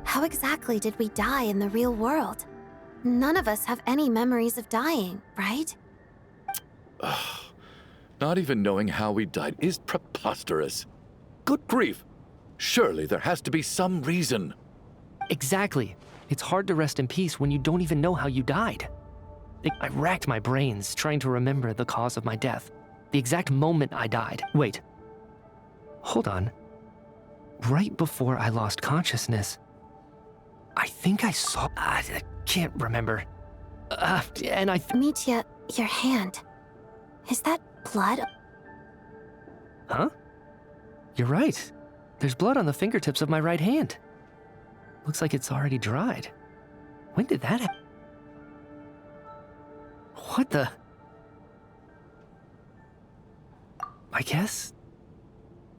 How exactly did we die in the real world? None of us have any memories of dying, right? Not even knowing how we died is preposterous. Good grief! Surely there has to be some reason. Exactly. It's hard to rest in peace when you don't even know how you died. I racked my brains trying to remember the cause of my death, the exact moment I died. Wait. Hold on. Right before I lost consciousness, I think I saw... I can't remember. And I... Mitya, your hand. Is that blood? Huh? You're right. There's blood on the fingertips of my right hand. Looks like it's already dried. When did that happen? What the... I guess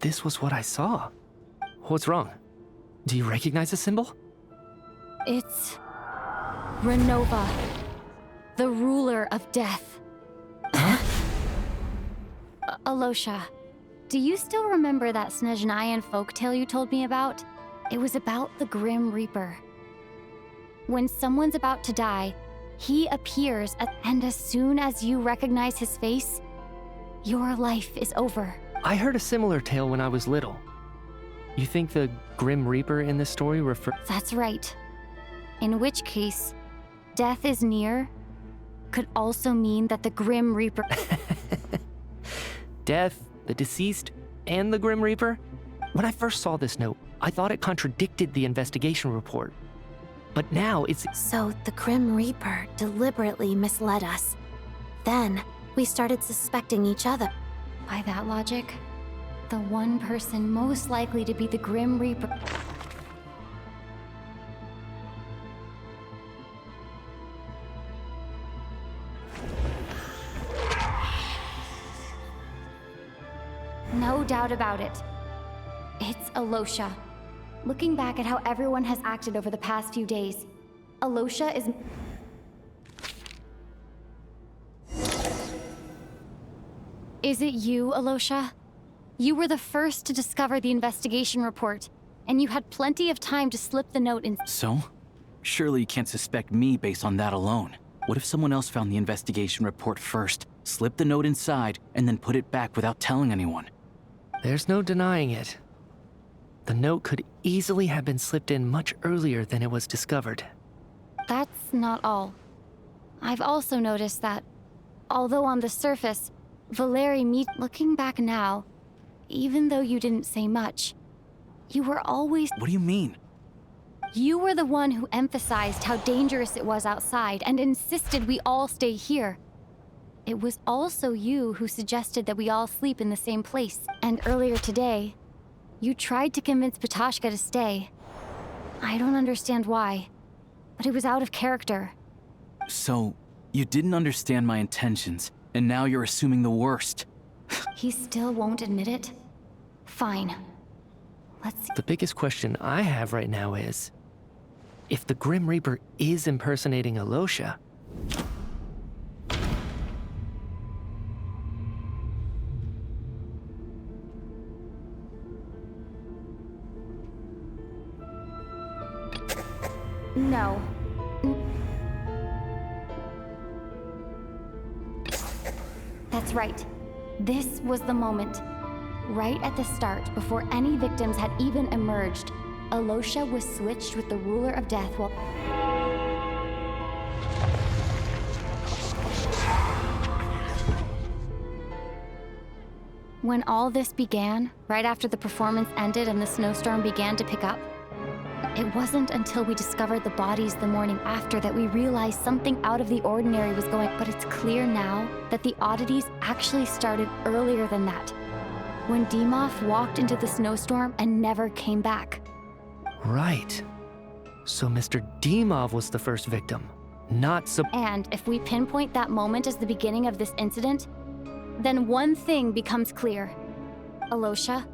this was what I saw. What's wrong? Do you recognize the symbol? It's... Renova. The ruler of death. Alosha, do you still remember that Snezhnayan folktale you told me about? It was about the Grim Reaper. When someone's about to die, he appears, and as soon as you recognize his face, your life is over. I heard a similar tale when I was little. You think the Grim Reaper in this story That's right. In which case, death is near could also mean that the Grim Reaper... Death, the deceased, and the Grim Reaper? When I first saw this note, I thought it contradicted the investigation report. But now it's... So the Grim Reaper deliberately misled us. Then, we started suspecting each other. By that logic, the one person most likely to be the Grim Reaper... No doubt about it. It's Alosha. Looking back at how everyone has acted over the past few days, Alosha is... Is it you, Alosha? You were the first to discover the investigation report, and you had plenty of time to slip the note in... So? Surely you can't suspect me based on that alone. What if someone else found the investigation report first, slipped the note inside, and then put it back without telling anyone? There's no denying it. The note could easily have been slipped in much earlier than it was discovered. That's not all. I've also noticed that, although on the surface, Valeri looking back now, even though you didn't say much, you were always... What do you mean? You were the one who emphasized how dangerous it was outside and insisted we all stay here. It was also you who suggested that we all sleep in the same place. And earlier today, you tried to convince Ptashka to stay. I don't understand why, but it was out of character. So, you didn't understand my intentions, and now you're assuming the worst. He still won't admit it? Fine. Let's see. The biggest question I have right now is, if the Grim Reaper is impersonating Alosha, no. That's right. This was the moment. Right at the start, before any victims had even emerged, Alosha was switched with the ruler of death while... When all this began, right after the performance ended and the snowstorm began to pick up, it wasn't until we discovered the bodies the morning after that we realized something out of the ordinary was going. But it's clear now that the oddities actually started earlier than that, when Dimov walked into the snowstorm and never came back. Right. So Mr. Dimov was the first victim, not And if we pinpoint that moment as the beginning of this incident, then one thing becomes clear. Alosha,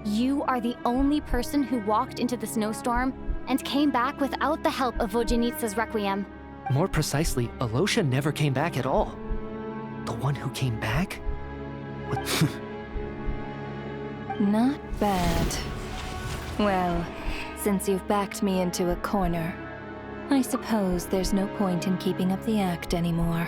you are the only person who walked into the snowstorm and came back without the help of Vojanitsa's Requiem. More precisely, Alosha never came back at all. The one who came back? What? Not bad. Well, since you've backed me into a corner, I suppose there's no point in keeping up the act anymore.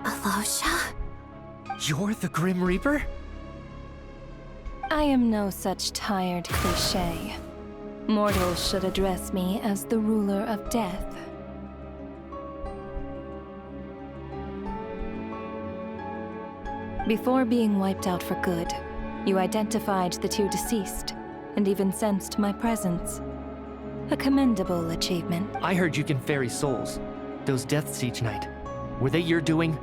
Alosha? You're the Grim Reaper? I am no such tired cliché. Mortals should address me as the ruler of death. Before being wiped out for good, you identified the two deceased, and even sensed my presence. A commendable achievement. I heard you can ferry souls. Those deaths each night. Were they your doing?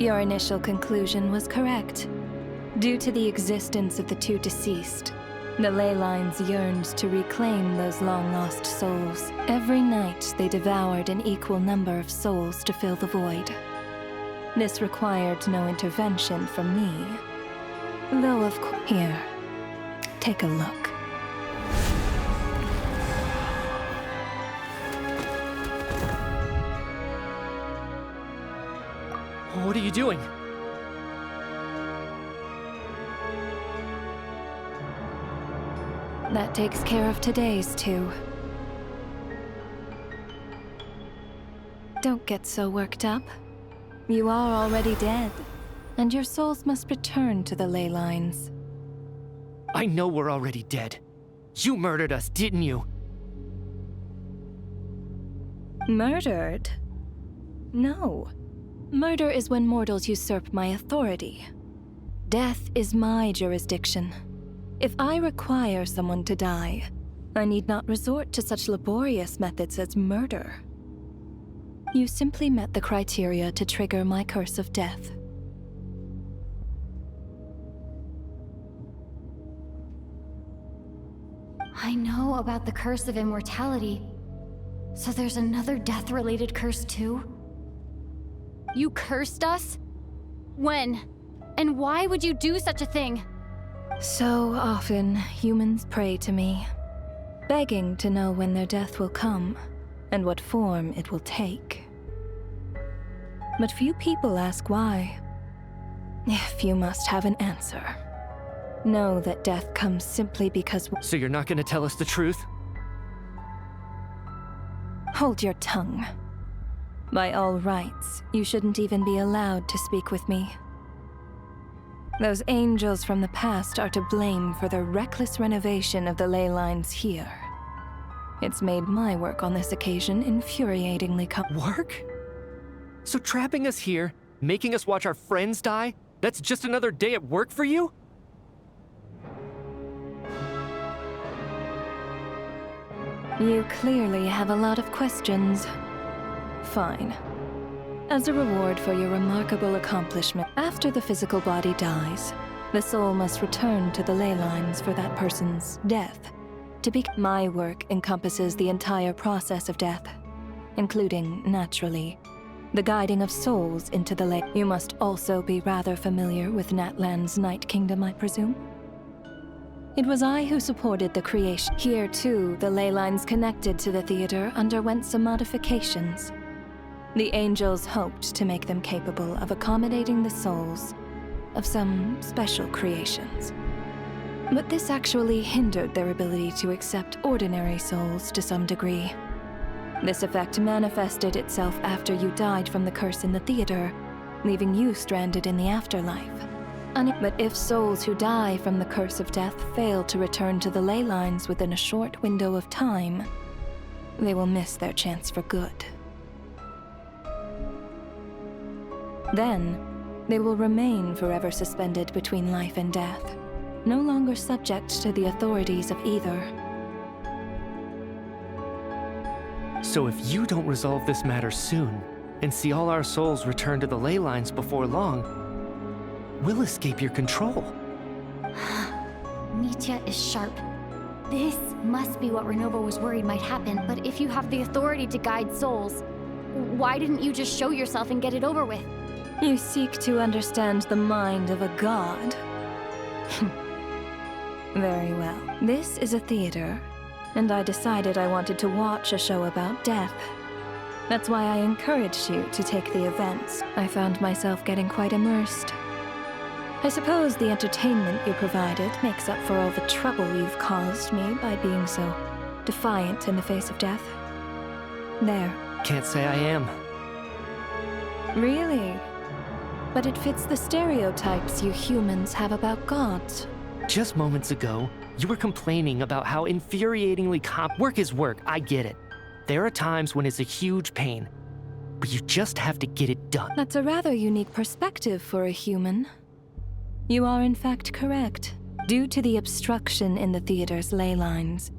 Your initial conclusion was correct. Due to the existence of the two deceased, The ley lines yearned to reclaim those long-lost souls. Every night, they devoured an equal number of souls to fill the void. This required no intervention from me. Though, of course, here, take a look. What are you doing? That takes care of today's too. Don't get so worked up. You are already dead, and your souls must return to the ley lines. I know we're already dead. You murdered us, didn't you? Murdered? No. Murder is when mortals usurp my authority. Death is my jurisdiction. If I require someone to die, I need not resort to such laborious methods as murder. You simply met the criteria to trigger my curse of death. I know about the curse of immortality. So there's another death-related curse too? You cursed us? When? And why would you do such a thing? So often, humans pray to me, begging to know when their death will come, and what form it will take. But few people ask why. If you must have an answer, know that death comes simply because— So you're not gonna tell us the truth? Hold your tongue. By all rights, you shouldn't even be allowed to speak with me. Those angels from the past are to blame for the reckless renovation of the ley lines here. It's made my work on this occasion infuriatingly Work? So trapping us here, making us watch our friends die, that's just another day at work for you? You clearly have a lot of questions. Fine. As a reward for your remarkable accomplishment, after the physical body dies, the soul must return to the ley lines for that person's death. My work encompasses the entire process of death, including, naturally, the guiding of souls into the ley. You must also be rather familiar with Natlan's Night Kingdom, I presume? It was I who supported the creation. Here, too, the ley lines connected to the theater underwent some modifications. The angels hoped to make them capable of accommodating the souls of some special creations. But this actually hindered their ability to accept ordinary souls to some degree. This effect manifested itself after you died from the curse in the theater, leaving you stranded in the afterlife. But if souls who die from the curse of death fail to return to the ley lines within a short window of time, they will miss their chance for good. Then, they will remain forever suspended between life and death, no longer subject to the authorities of either. So if you don't resolve this matter soon, and see all our souls return to the ley lines before long, we'll escape your control. Nietzsche is sharp. This must be what Renova was worried might happen, but if you have the authority to guide souls, why didn't you just show yourself and get it over with? You seek to understand the mind of a god. Very well. This is a theater, and I decided I wanted to watch a show about death. That's why I encouraged you to take the events. I found myself getting quite immersed. I suppose the entertainment you provided makes up for all the trouble you've caused me by being so defiant in the face of death. There. Can't say I am. Really? But it fits the stereotypes you humans have about gods. Just moments ago, you were complaining about how infuriatingly work is work, I get it. There are times when it's a huge pain, but you just have to get it done. That's a rather unique perspective for a human. You are in fact correct. Due to the obstruction in the theater's ley lines,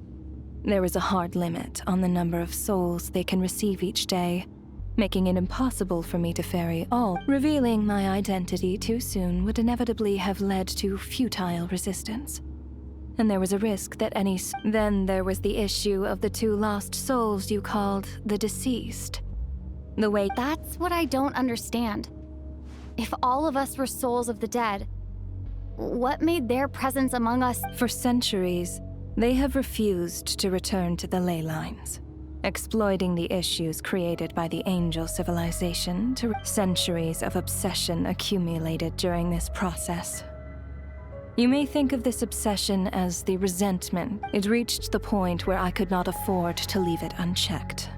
there is a hard limit on the number of souls they can receive each day, making it impossible for me to ferry all. Revealing my identity too soon would inevitably have led to futile resistance. and there was a risk that Then there was the issue of the 2 lost souls you called the deceased. The way— That's what I don't understand. If all of us were souls of the dead, what made their presence among us— For centuries, they have refused to return to the ley lines, exploiting the issues created by the angel civilization to centuries of obsession accumulated during this process. You may think of this obsession as the resentment. It reached the point where I could not afford to leave it unchecked.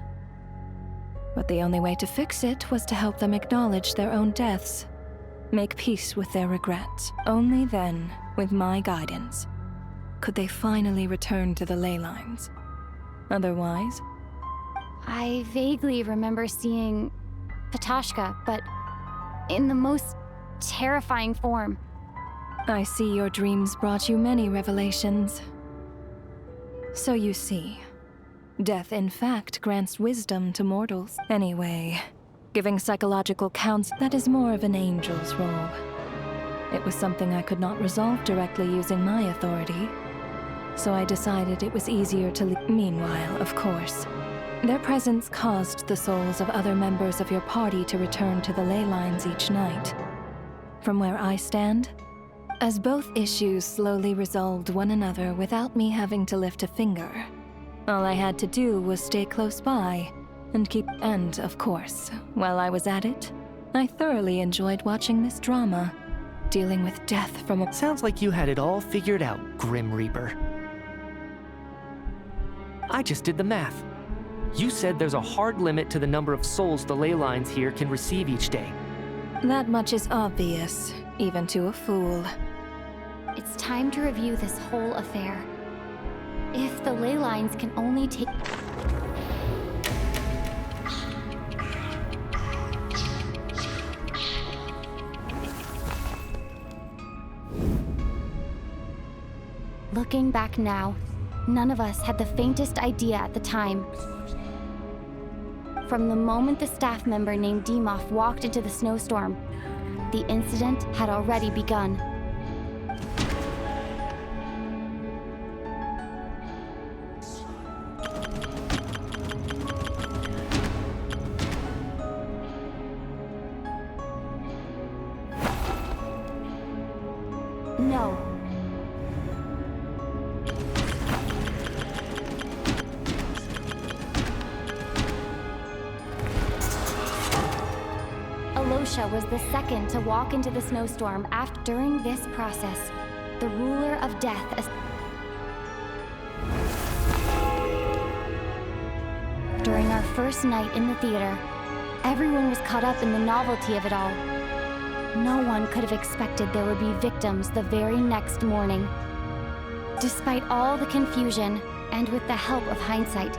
But the only way to fix it was to help them acknowledge their own deaths, make peace with their regrets. Only then, with my guidance, could they finally return to the ley lines. Otherwise— I vaguely remember seeing Patoshka, but in the most terrifying form. I see your dreams brought you many revelations. So you see, death in fact grants wisdom to mortals. Anyway, giving psychological counsel, that is more of an angel's role. It was something I could not resolve directly using my authority, so I decided it was easier to leave. Meanwhile, of course, their presence caused the souls of other members of your party to return to the ley lines each night. From where I stand, as both issues slowly resolved one another without me having to lift a finger, all I had to do was stay close by and keep— And, of course, while I was at it, I thoroughly enjoyed watching this drama, dealing with death from a— Sounds like you had it all figured out, Grim Reaper. I just did the math. You said there's a hard limit to the number of souls the ley lines here can receive each day. That much is obvious, even to a fool. It's time to review this whole affair. If the ley lines can only take— Looking back now, none of us had the faintest idea at the time. From the moment the staff member named Dimov walked into the snowstorm, the incident had already begun. No. Alosha was the second to walk into the snowstorm during this process. The ruler of death. During our first night in the theater, everyone was caught up in the novelty of it all. No one could have expected there would be victims the very next morning. Despite all the confusion, and with the help of hindsight,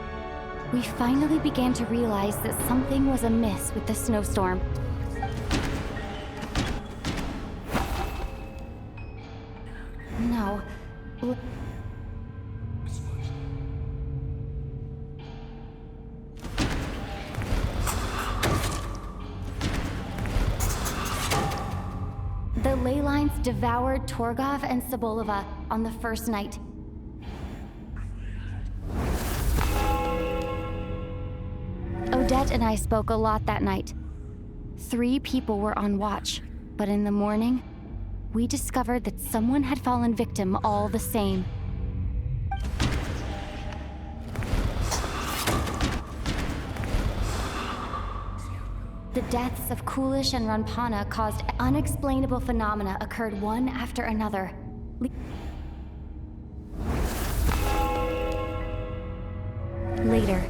we finally began to realize that something was amiss with the snowstorm. No. The ley lines devoured Torgov and Sobolova on the first night. Odette and I spoke a lot that night. 3 people were on watch, but in the morning, we discovered that someone had fallen victim all the same. The deaths of Kulish and Ranpana caused unexplainable phenomena occurred one after another. Later,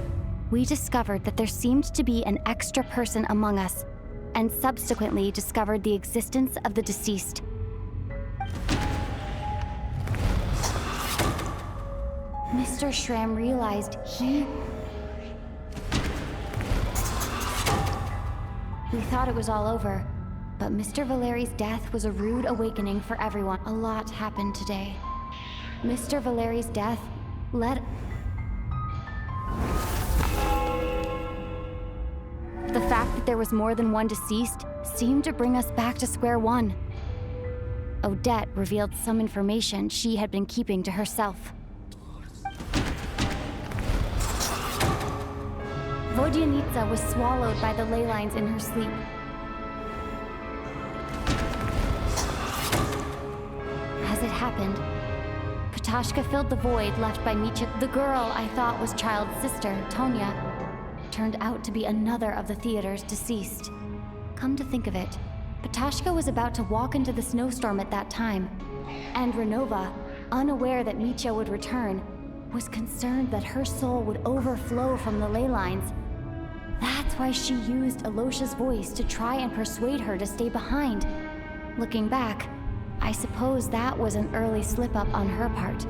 we discovered that there seemed to be an extra person among us, and subsequently discovered the existence of the deceased. Mr. Schramm realized We thought it was all over, but Mr. Valeri's death was a rude awakening for everyone. A lot happened today. Mr. Valeri's death led... The fact that there was more than one deceased seemed to bring us back to square one. Odette revealed some information she had been keeping to herself. Vodyanitsa was swallowed by the ley lines in her sleep. As it happened, Ptashka filled the void left by Micha. The girl I thought was Child's sister, Tonya, turned out to be another of the theater's deceased. Come to think of it, Ptashka was about to walk into the snowstorm at that time, and Renova, unaware that Micha would return, was concerned that her soul would overflow from the ley lines. That's why she used Alosha's voice to try and persuade her to stay behind. Looking back, I suppose that was an early slip-up on her part.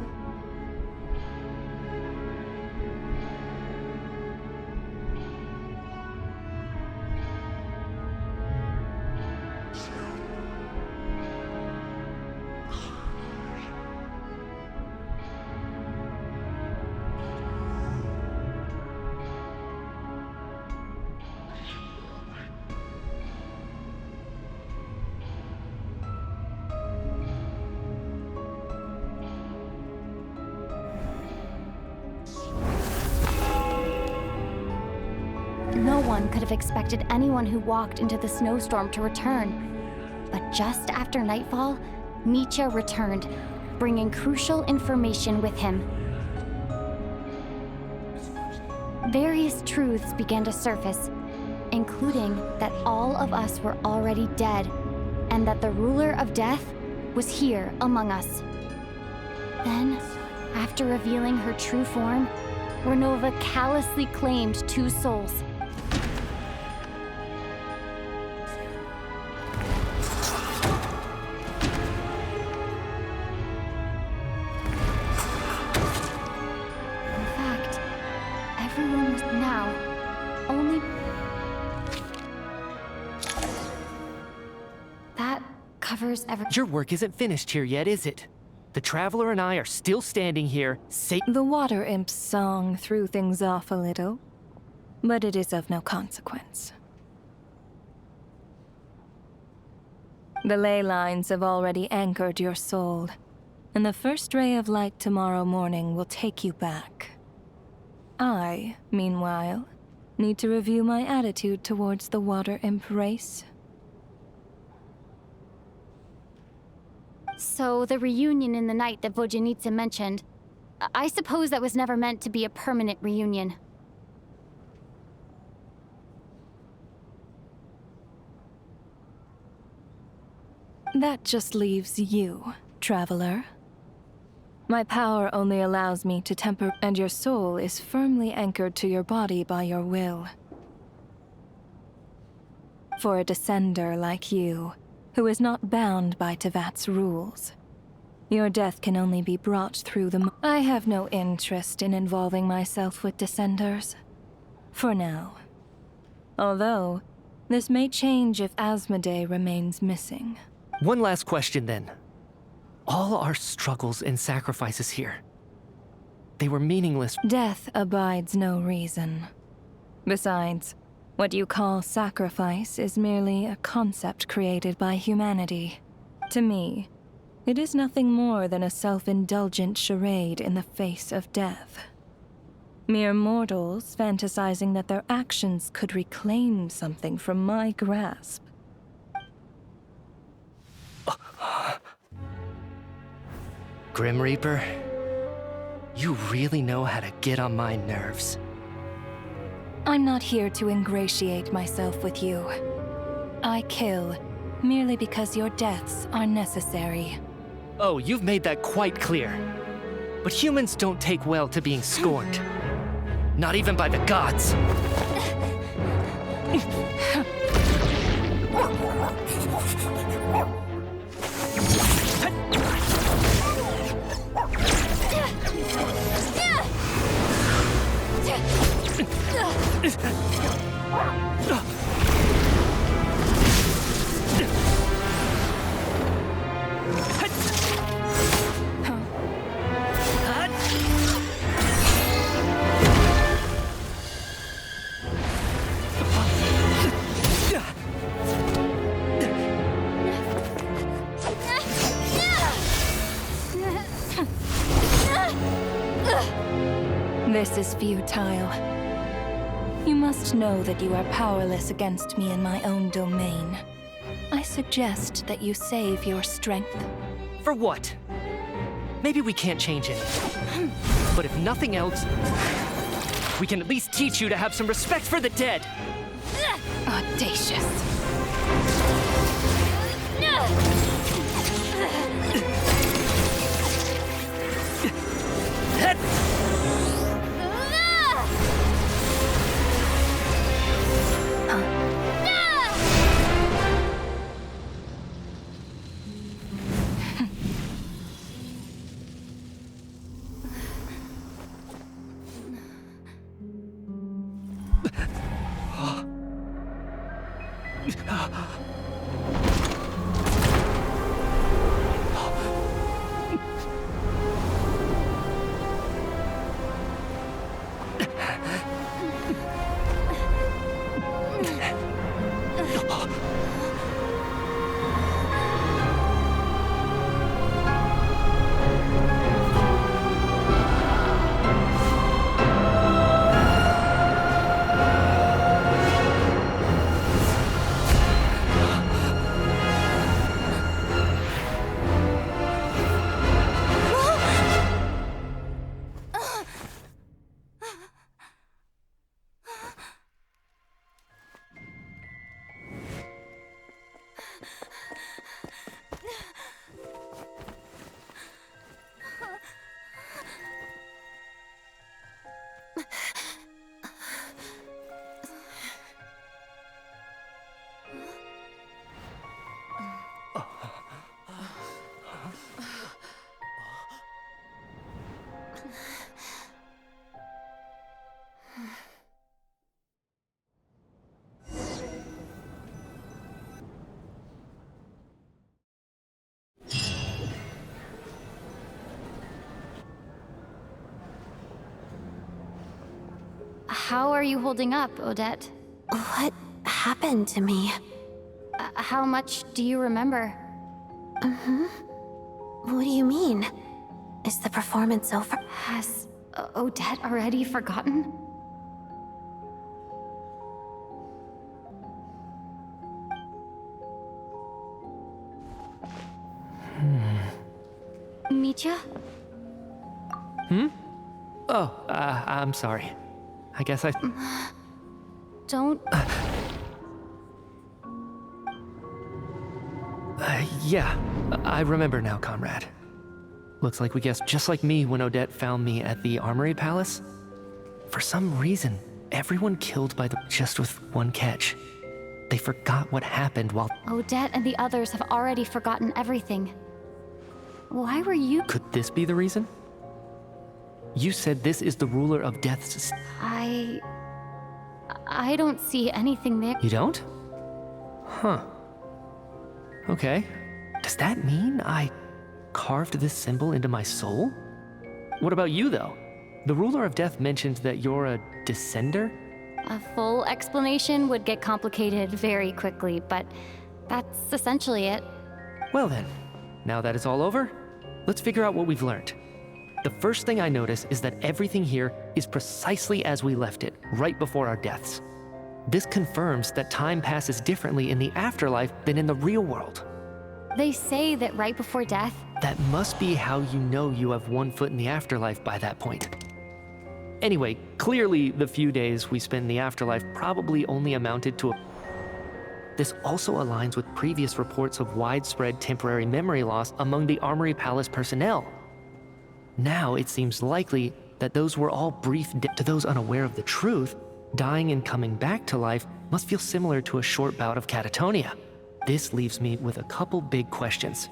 No one could have expected anyone who walked into the snowstorm to return. But just after nightfall, Micha returned, bringing crucial information with him. Various truths began to surface, including that all of us were already dead, and that the ruler of death was here among us. Then, after revealing her true form, Renova callously claimed 2 souls. Your work isn't finished here yet, is it? The Traveler and I are still standing here, The Water Imp's song threw things off a little, but it is of no consequence. The ley lines have already anchored your soul, and the first ray of light tomorrow morning will take you back. I, meanwhile, need to review my attitude towards the Water Imp race. So, the reunion in the night that Vodyanitsa mentioned, I suppose that was never meant to be a permanent reunion. That just leaves you, Traveler. My power only allows me to temper, and your soul is firmly anchored to your body by your will. For a descender like you, who is not bound by Tevat's rules, your death can only be brought through the... I have no interest in involving myself with descenders. For now. Although, this may change if Asmodee remains missing. One last question then. All our struggles and sacrifices here, they were meaningless. Death abides no reason. Besides, what you call sacrifice is merely a concept created by humanity. To me, it is nothing more than a self-indulgent charade in the face of death. Mere mortals fantasizing that their actions could reclaim something from my grasp. Grim Reaper, you really know how to get on my nerves. I'm not here to ingratiate myself with you. I kill merely because your deaths are necessary. Oh, you've made that quite clear. But humans don't take well to being scorned. Not even by the gods. This is futile. You must know that you are powerless against me in my own domain. I suggest that you save your strength. For what? Maybe we can't change it. But if nothing else, we can at least teach you to have some respect for the dead. Audacious. How are you holding up, Odette? What happened to me? How much do you remember? What do you mean? Is the performance over? Has Odette already forgotten? Mitya? Oh, I'm sorry. I guess I... Don't... Yeah, I remember now, comrade. Looks like we guessed just like me when Odette found me at the Armory Palace. For some reason, everyone killed by the... just with one catch. They forgot what happened while... Odette and the others have already forgotten everything. Why were you... Could this be the reason? You said this is the ruler of death's... I don't see anything there. You don't? Huh. Okay. Does that mean I carved this symbol into my soul? What about you, though? The ruler of death mentioned that you're a descender? A full explanation would get complicated very quickly, but that's essentially it. Well then, now that it's all over, let's figure out what we've learned. The first thing I notice is that everything here is precisely as we left it, right before our deaths. This confirms that time passes differently in the afterlife than in the real world. They say that right before death... That must be how you know you have one foot in the afterlife by that point. Anyway, clearly the few days we spent in the afterlife probably only amounted to a... This also aligns with previous reports of widespread temporary memory loss among the Armory Palace personnel. Now it seems likely that those were all brief to those unaware of the truth. Dying and coming back to life must feel similar to a short bout of catatonia. This leaves me with a couple big questions.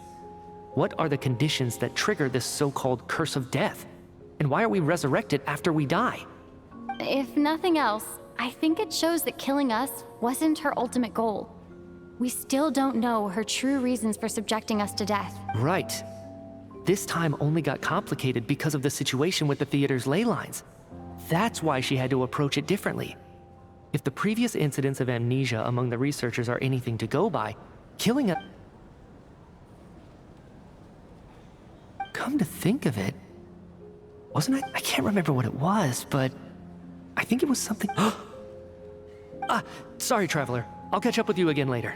What are the conditions that trigger this so-called curse of death? And why are we resurrected after we die? If nothing else, I think it shows that killing us wasn't her ultimate goal. We still don't know her true reasons for subjecting us to death. Right. This time only got complicated because of the situation with the theater's ley lines. That's why she had to approach it differently. If the previous incidents of amnesia among the researchers are anything to go by, killing a... Come to think of it, wasn't it? I can't remember what it was, but I think it was something... Sorry, Traveler. I'll catch up with you again later.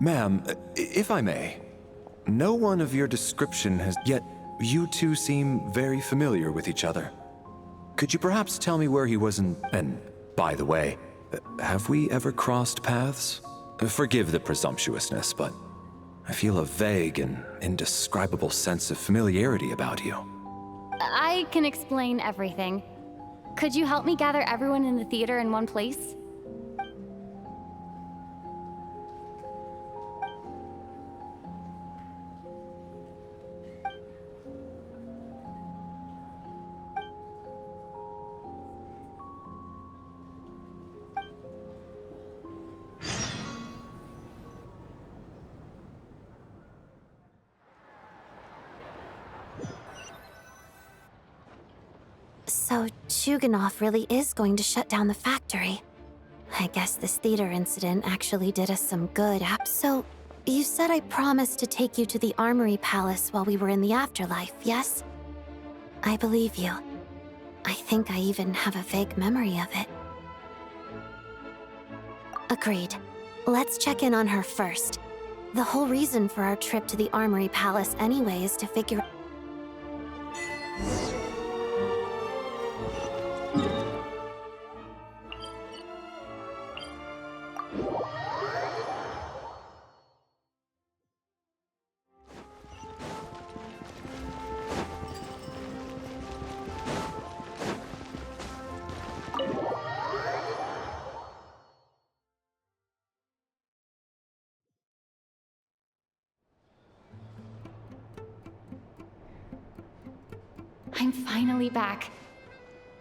Ma'am, if I may, no one of your description has... Yet, you two seem very familiar with each other. Could you perhaps tell me where he was in... And, by the way, have we ever crossed paths? Forgive the presumptuousness, but I feel a vague and indescribable sense of familiarity about you. I can explain everything. Could you help me gather everyone in the theater in one place? So, Chuganov really is going to shut down the factory. I guess this theater incident actually did us some good. So, you said I promised to take you to the Armory Palace while we were in the afterlife, yes? I believe you. I think I even have a vague memory of it. Agreed. Let's check in on her first. The whole reason for our trip to the Armory Palace anyway is to figure... I'm finally back.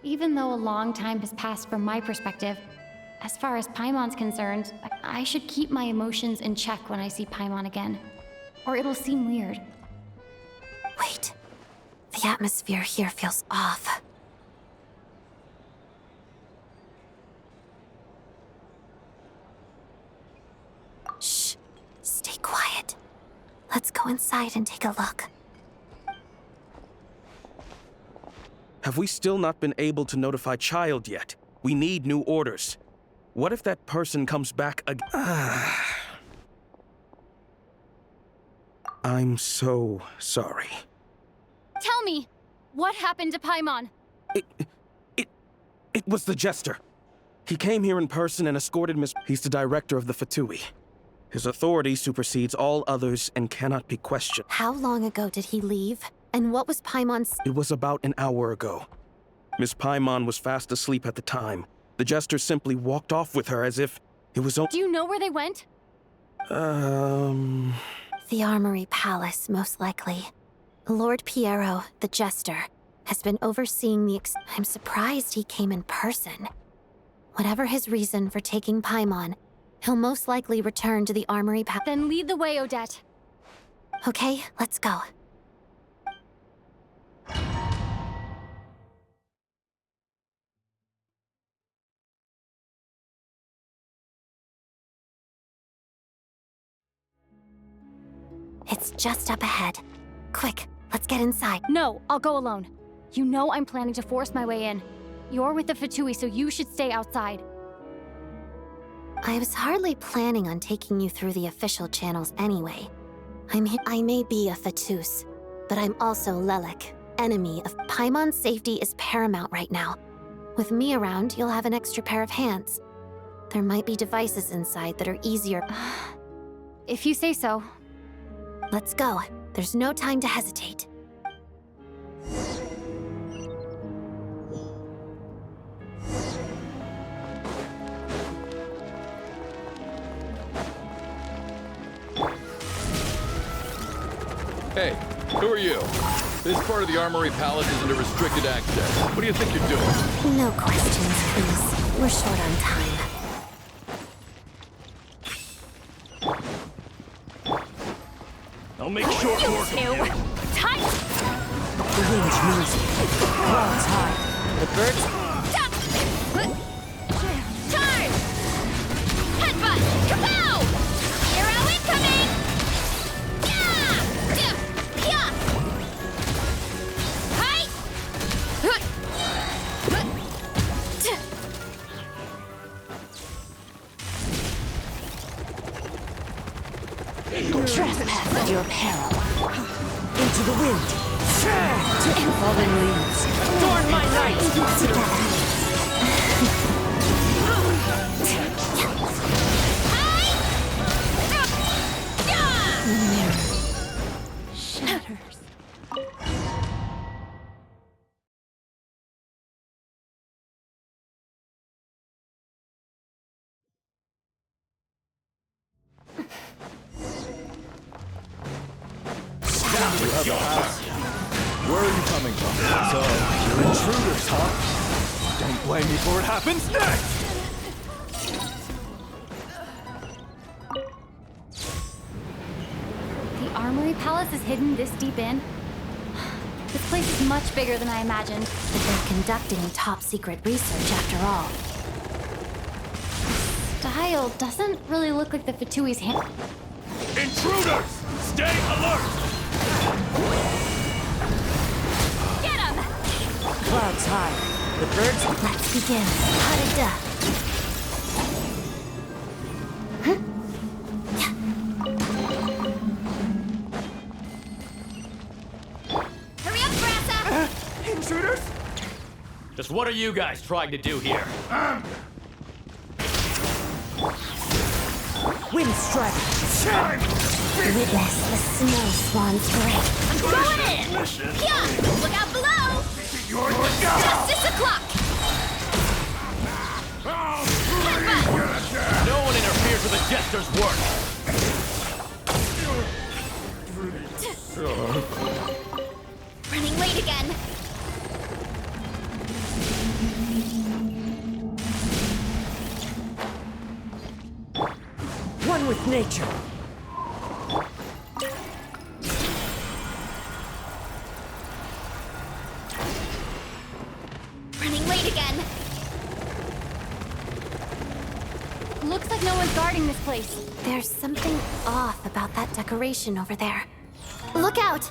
Even though a long time has passed from my perspective, as far as Paimon's concerned, I should keep my emotions in check when I see Paimon again, or it'll seem weird. Wait. The atmosphere here feels off. Shh. Stay quiet. Let's go inside and take a look. Have we still not been able to notify Child yet? We need new orders. What if that person comes back again? I'm so sorry. Tell me, what happened to Paimon? It was the Jester. He came here in person and escorted Miss... He's the director of the VII. His authority supersedes all others and cannot be questioned. How long ago did he leave? And what was Paimon's... It was about an hour ago. Miss Paimon was fast asleep at the time. The Jester simply walked off with her as if it was... Do you know where they went? The Armory Palace, most likely. Lord Piero, the Jester, has been overseeing the I'm surprised he came in person. Whatever his reason for taking Paimon, he'll most likely return to the Armory Palace. Then lead the way, Odette. Okay, let's go. It's just up ahead. Quick, let's get inside. No, I'll go alone. You know I'm planning to force my way in. You're with the VII, so you should stay outside. I was hardly planning on taking you through the official channels anyway. I may be a Fatus, but I'm also Lelek, enemy of... Paimon's safety is paramount right now. With me around, you'll have an extra pair of hands. There might be devices inside that are easier... If you say so. Let's go. There's no time to hesitate. Hey, who are you? This part of the Armory Palace isn't a restricted access. What do you think you're doing? No questions, please. We're short on time. I'll make short work of you. Tight! The wind knows it. Clouds high. The birds... Charge! Headbutt! Kapow! Hero incoming! Yeah! trespass at your peril. Into the wind. To fallen leaves. Adorn my night. Together. The mirror shatters. Where are you coming from? So, you're intruders, huh? Don't blame me for what happens next! The Armory Palace is hidden this deep in? This place is much bigger than I imagined. But they're conducting top-secret research after all. Style doesn't really look like the Fatui's hand. Intruders! Stay alert! Get him! Clouds high. The birds. Let's begin. Harada. Hurry up, Grassa! Intruders? Just what are you guys trying to do here? Wind strike. Witness the snow swan's break. I'm going in! Yeah! Look out below! Justice o'clock! No one interferes with the jester's work! Running late again. One with nature. Running late again. Looks like no one's guarding this place. There's something off about that decoration over there. Look out!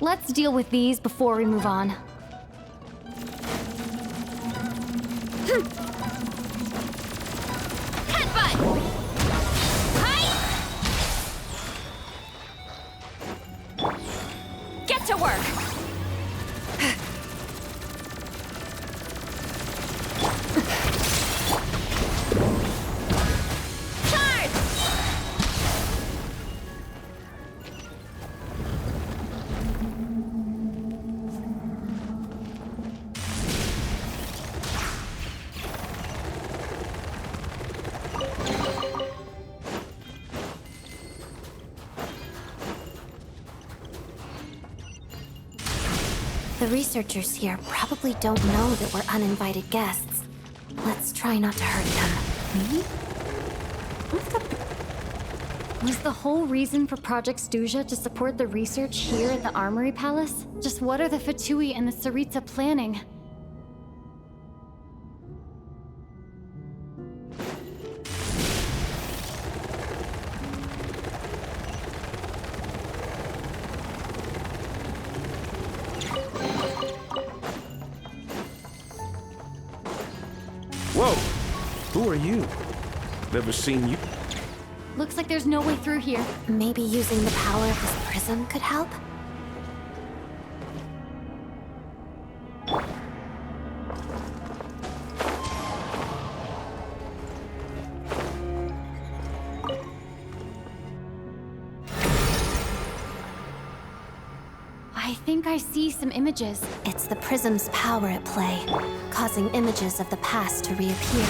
Let's deal with these before we move on. Headbutt! Get to work! Charge! The researchers here probably don't know that we're uninvited guests. Let's try not to hurt them. Was the whole reason for Project Stuja to support the research here at the Armory Palace? Just what are the Fatui and the Tsaritsa planning? Whoa! Who are you? Never seen you. Looks like there's no way through here. Maybe using the power of this prism could help? I think I see some images. It's the prism's power at play, causing images of the past to reappear.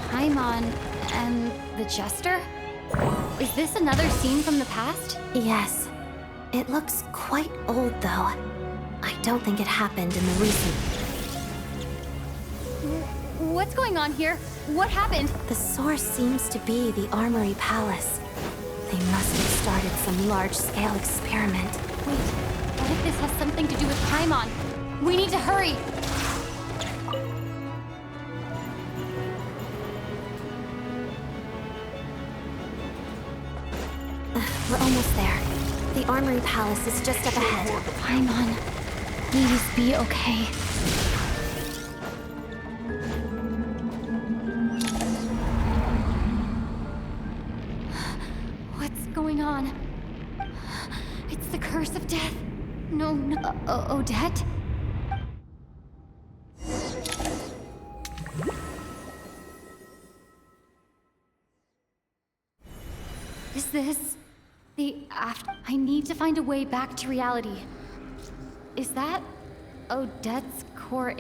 Paimon and the Jester? Is this another scene from the past? Yes. It looks quite old, though. I don't think it happened in the recent... What's going on here? What happened? The source seems to be the Armory Palace. They must have started some large-scale experiment. Wait, what if this has something to do with Paimon? We need to hurry! We're almost there. The Armory Palace is just up ahead. Paimon, please be okay. Odette! No, no, Odette? Is this the after? I need to find a way back to reality. Is that Odette's core?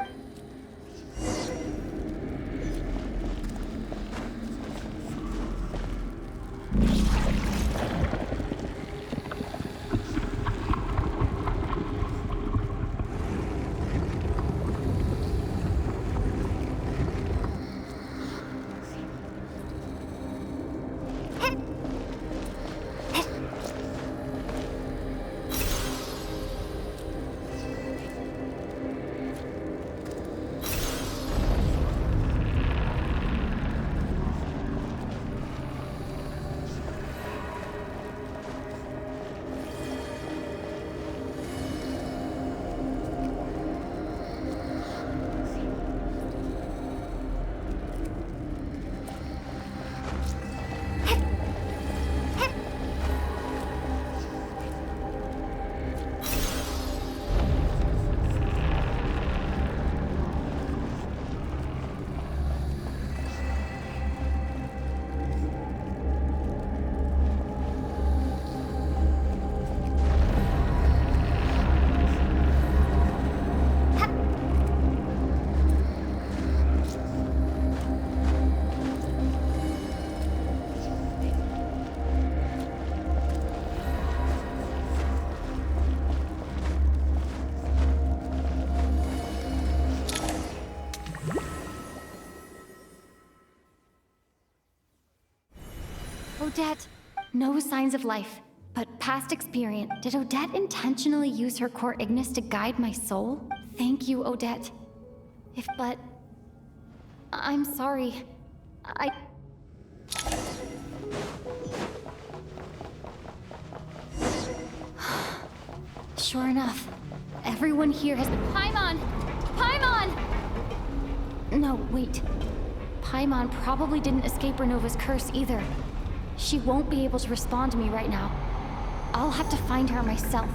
Odette, no signs of life, but past experience. Did Odette intentionally use her core Ignis to guide my soul? Thank you, Odette. But I'm sorry. Sure enough, everyone here has been— Paimon! Paimon! No, wait. Paimon probably didn't escape Renova's curse either. She won't be able to respond to me right now. I'll have to find her myself.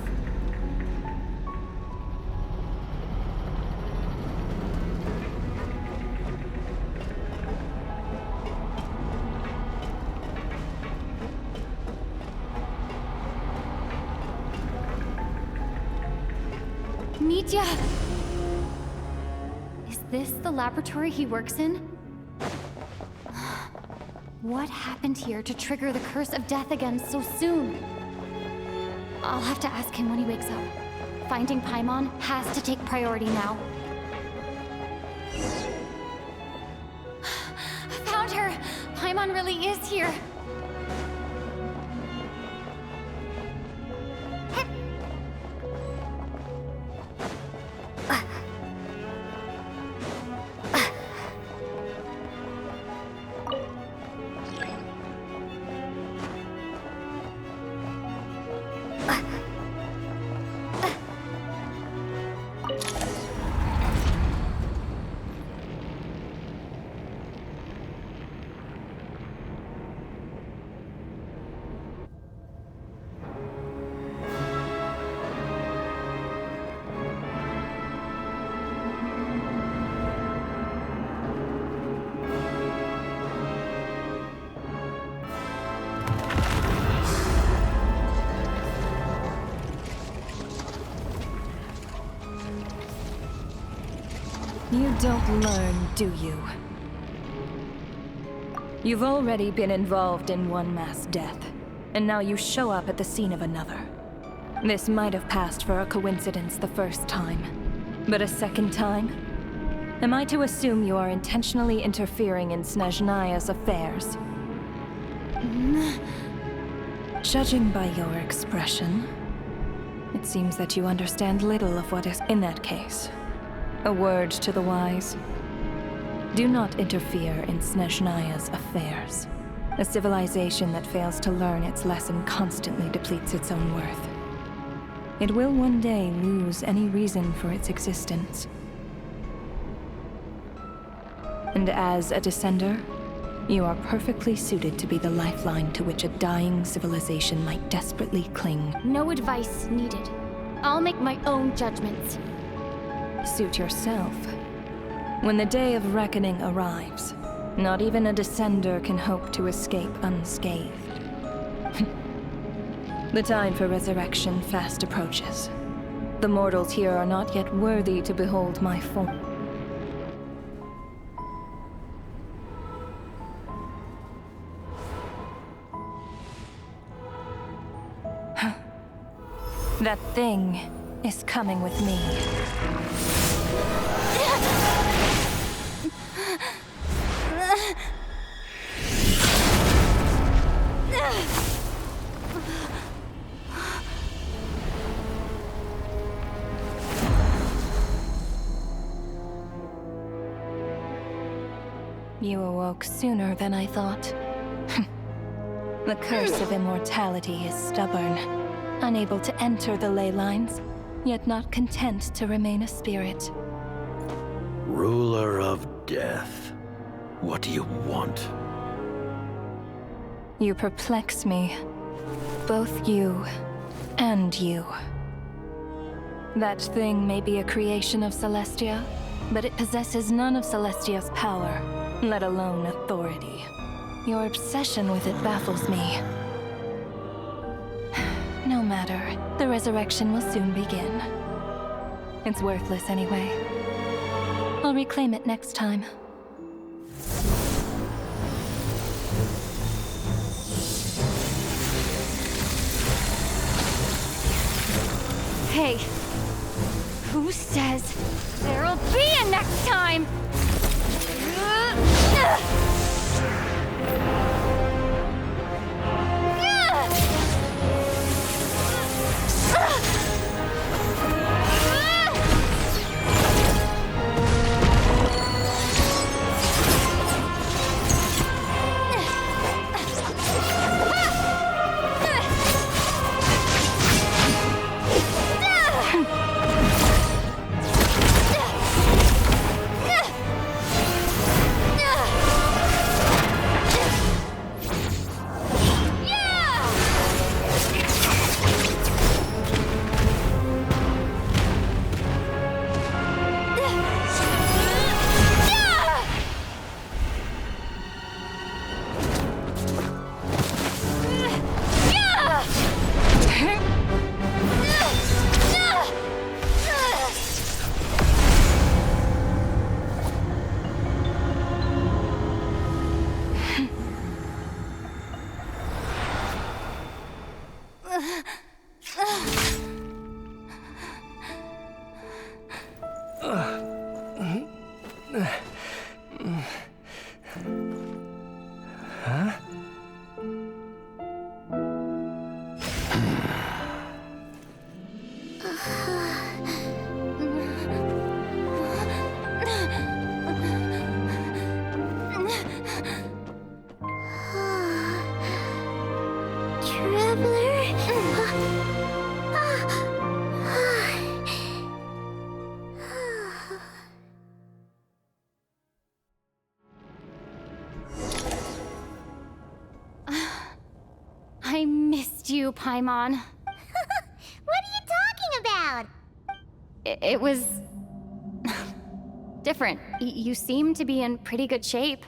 Mitya! Is this the laboratory he works in? What happened here to trigger the curse of death again so soon? I'll have to ask him when he wakes up. Finding Paimon has to take priority now. I found her! Paimon really is here! You don't learn, do you? You've already been involved in one mass death, and now you show up at the scene of another. This might have passed for a coincidence the first time, but a second time? Am I to assume you are intentionally interfering in Snezhnaya's affairs? Judging by your expression, it seems that you understand little of what is in that case. A word to the wise. Do not interfere in Snezhnaya's affairs. A civilization that fails to learn its lesson constantly depletes its own worth. It will one day lose any reason for its existence. And as a descender, you are perfectly suited to be the lifeline to which a dying civilization might desperately cling. No advice needed. I'll make my own judgments. Suit yourself. When the day of reckoning arrives, not even a descender can hope to escape unscathed. The time for resurrection fast approaches. The mortals here are not yet worthy to behold my form. That thing is coming with me. You awoke sooner than I thought. The curse of immortality is stubborn, unable to enter the ley lines, yet not content to remain a spirit. Ruler of death. What do you want? You perplex me. Both you and you. That thing may be a creation of Celestia, but it possesses none of Celestia's power, let alone authority. Your obsession with it baffles me. No matter, the resurrection will soon begin. It's worthless anyway. I'll reclaim it next time. Hey, who says there'll be a next time? I missed you, Paimon. What are you talking about? It was... different. You seem to be in pretty good shape.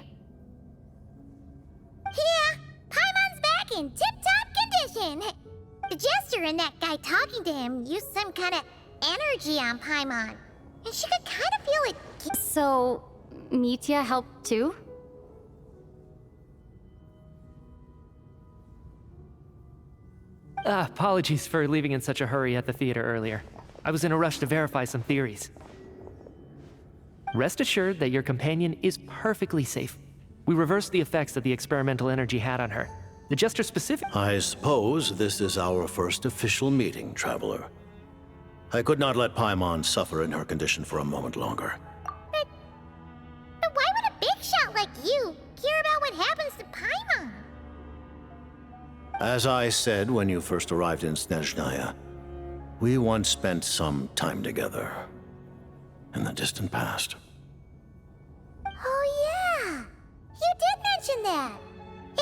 Yeah, Paimon's back in tip-top condition. The jester and that guy talking to him used some kind of energy on Paimon, and she could kind of feel it. So, Mitya helped too? Apologies for leaving in such a hurry at the theater earlier. I was in a rush to verify some theories. Rest assured that your companion is perfectly safe. We reversed the effects that the experimental energy had on her. The Jester specific— I suppose this is our first official meeting, Traveler. I could not let Paimon suffer in her condition for a moment longer. But why would a big shot like you care about what happens to Paimon? As I said when you first arrived in Snezhnaya, we once spent some time together in the distant past. Oh yeah, you did mention that.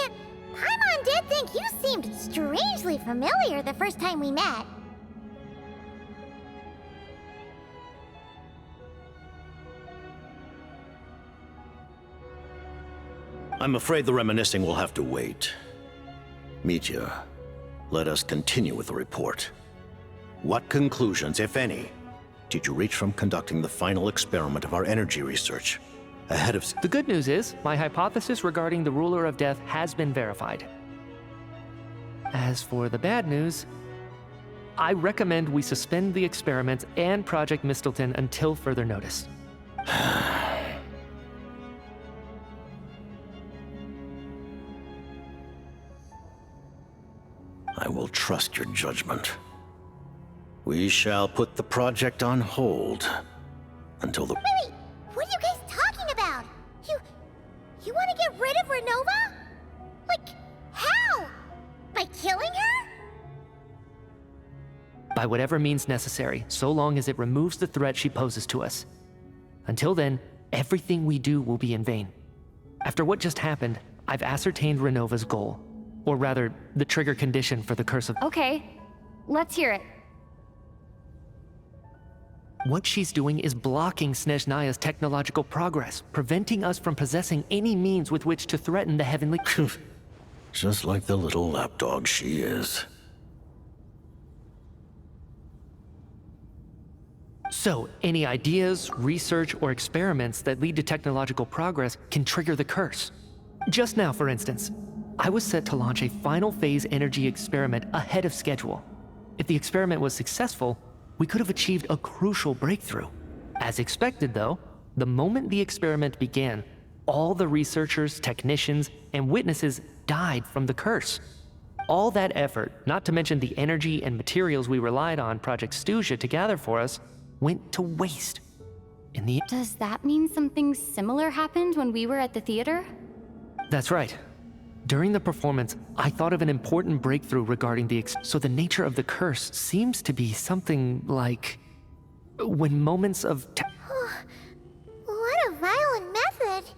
And Paimon did think you seemed strangely familiar the first time we met. I'm afraid the reminiscing will have to wait. Mitya, let us continue with the report. What conclusions, if any, did you reach from conducting the final experiment of our energy research ahead of... The good news is, my hypothesis regarding the Ruler of Death has been verified. As for the bad news, I recommend we suspend the experiments and Project Mistleton until further notice. I will trust your judgment. We shall put the project on hold until the... Wait! What are you guys talking about? You want to get rid of Renova? Like, how? By killing her? By whatever means necessary, so long as it removes the threat she poses to us. Until then, everything we do will be in vain. After what just happened, I've ascertained Renova's goal. Or rather, the trigger condition for the Curse of... Okay, let's hear it. What she's doing is blocking Snezhnaya's technological progress, preventing us from possessing any means with which to threaten the heavenly... Just like the little lapdog she is. So, any ideas, research, or experiments that lead to technological progress can trigger the curse. Just now, for instance, I was set to launch a final phase energy experiment ahead of schedule. If the experiment was successful, we could have achieved a crucial breakthrough. As expected, though, the moment the experiment began, all the researchers, technicians, and witnesses died from the curse. All that effort, not to mention the energy and materials we relied on Project Stuja to gather for us, went to waste. Does that mean something similar happened when we were at the theater? That's right. During the performance, I thought of an important breakthrough regarding so the nature of the curse seems to be something like... when moments of... What a violent method!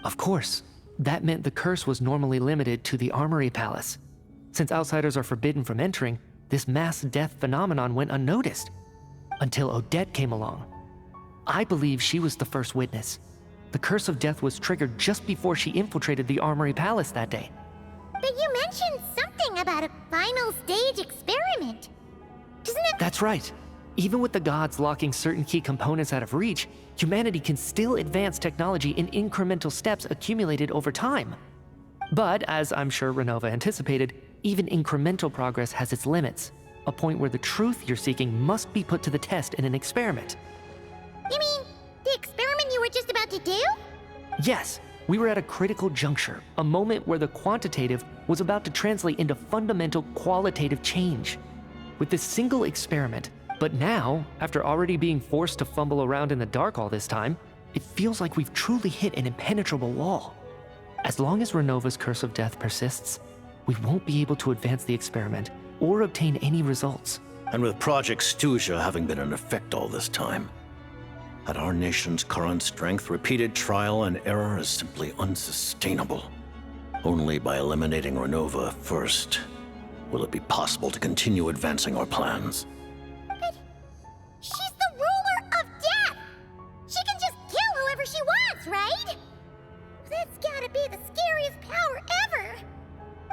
Of course, that meant the curse was normally limited to the Armory Palace. Since outsiders are forbidden from entering, this mass death phenomenon went unnoticed. Until Odette came along. I believe she was the first witness. The Curse of Death was triggered just before she infiltrated the Armory Palace that day. But you mentioned something about a final stage experiment. Doesn't it... That's right. Even with the gods locking certain key components out of reach, humanity can still advance technology in incremental steps accumulated over time. But, as I'm sure Renova anticipated, even incremental progress has its limits. A point where the truth you're seeking must be put to the test in an experiment. You mean, the experiment you were just about to do? Yes, we were at a critical juncture, a moment where the quantitative was about to translate into fundamental qualitative change. With this single experiment, but now, after already being forced to fumble around in the dark all this time, it feels like we've truly hit an impenetrable wall. As long as Renova's Curse of Death persists, we won't be able to advance the experiment or obtain any results. And with Project Stuja having been in effect all this time, at our nation's current strength, repeated trial and error is simply unsustainable. Only by eliminating Renova first will it be possible to continue advancing our plans. But she's the ruler of death! She can just kill whoever she wants, right? That's gotta be the scariest power ever!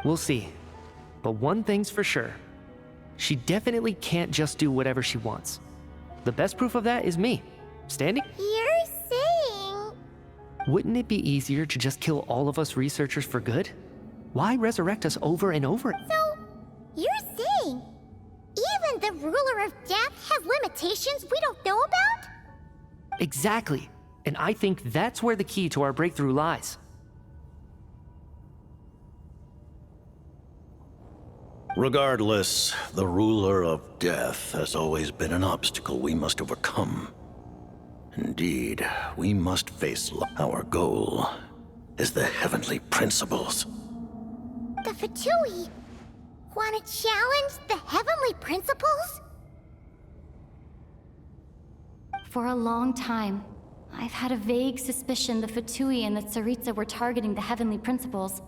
We'll see. But one thing's for sure. She definitely can't just do whatever she wants. The best proof of that is me, standing... You're saying... Wouldn't it be easier to just kill all of us researchers for good? Why resurrect us over and over? So, you're saying even the ruler of death has limitations we don't know about? Exactly. And I think that's where the key to our breakthrough lies. Regardless, the ruler of death has always been an obstacle we must overcome. Indeed, we must face our goal is the heavenly principles. The Fatui want to challenge the heavenly principles? For a long time, I've had a vague suspicion the Fatui and the Tsaritsa were targeting the heavenly principles.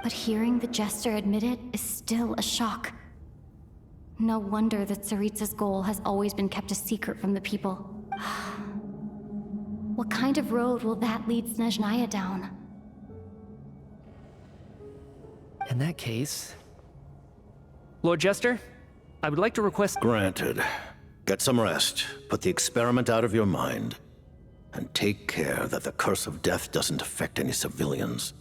But hearing the Jester admit it is still a shock. No wonder that Tsaritsa's goal has always been kept a secret from the people. What kind of road will that lead Snezhnaya down? In that case... Lord Jester, I would like to request... Granted. Get some rest, put the experiment out of your mind, and take care that the curse of death doesn't affect any civilians.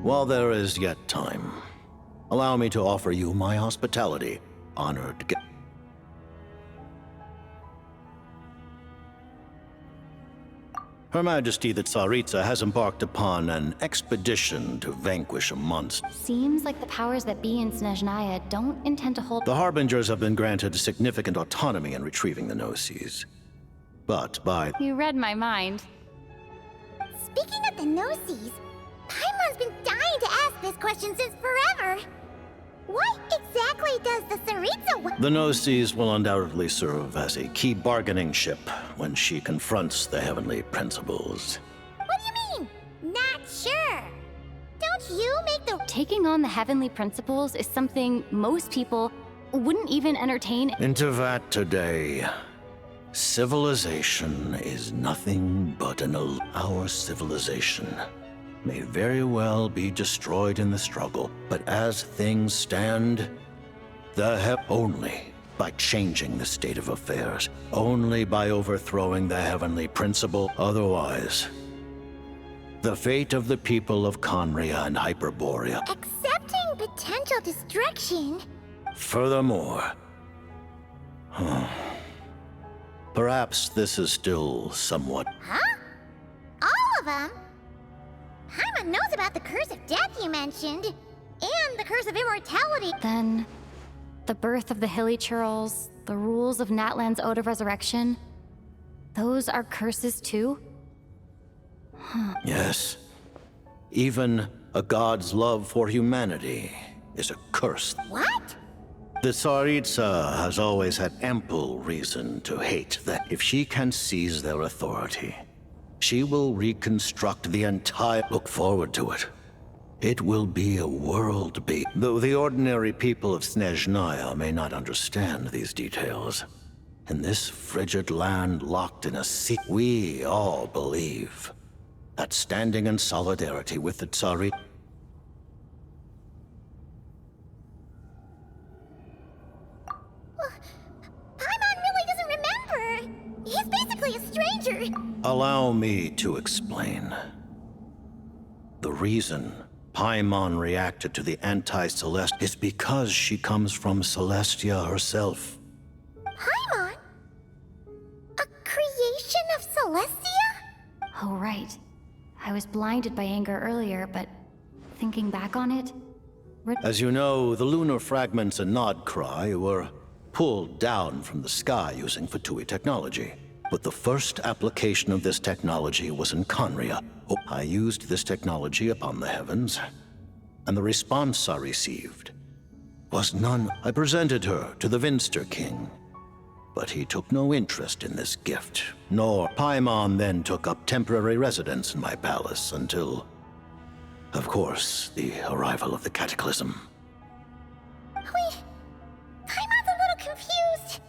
While there is yet time, allow me to offer you my hospitality, honored guest. Her Majesty the Tsaritsa has embarked upon an expedition to vanquish a monster. Seems like the powers that be in Snezhnaya don't intend to hold... The Harbingers have been granted significant autonomy in retrieving the Gnosis. But by... You read my mind. Speaking of the Gnosis, Paimon's been dying to ask this question since forever. What exactly does the Tsaritsa want? The Gnosis will undoubtedly serve as a key bargaining chip when she confronts the heavenly principles. What do you mean? Not sure. Don't you make the... Taking on the heavenly principles is something most people wouldn't even entertain. Into that today, civilization is nothing but our civilization may very well be destroyed in the struggle, but as things stand, only by changing the state of affairs, only by overthrowing the heavenly principle. Otherwise, the fate of the people of Conria and Hyperborea. Accepting potential destruction? Furthermore, perhaps this is still somewhat... Huh? All of them? Paimon knows about the curse of death you mentioned, and the curse of immortality. Then, the birth of the Hilly Churls, the rules of Natlan's Ode of Resurrection, those are curses too? Yes. Even a god's love for humanity is a curse. What? The Tsaritsa has always had ample reason to hate them. If she can seize their authority, she will reconstruct the entire... Look forward to it. It will be a world beat. Though the ordinary people of Snezhnaya may not understand these details, in this frigid land locked in a sea, we all believe that standing in solidarity with the Tsaritsa... Paimon really doesn't remember. He's basically a stranger. Allow me to explain. The reason Paimon reacted to the anti-Celeste is because she comes from Celestia herself. Paimon? A creation of Celestia? Oh, right. I was blinded by anger earlier, but thinking back on it... As you know, the lunar fragments in Nodcry were pulled down from the sky using Fatui technology. But the first application of this technology was in Conria. I used this technology upon the heavens, and the response I received was none. I presented her to the Vinster King, but he took no interest in this gift, nor Paimon then took up temporary residence in my palace until, of course, the arrival of the Cataclysm. Wait, Paimon's a little confused.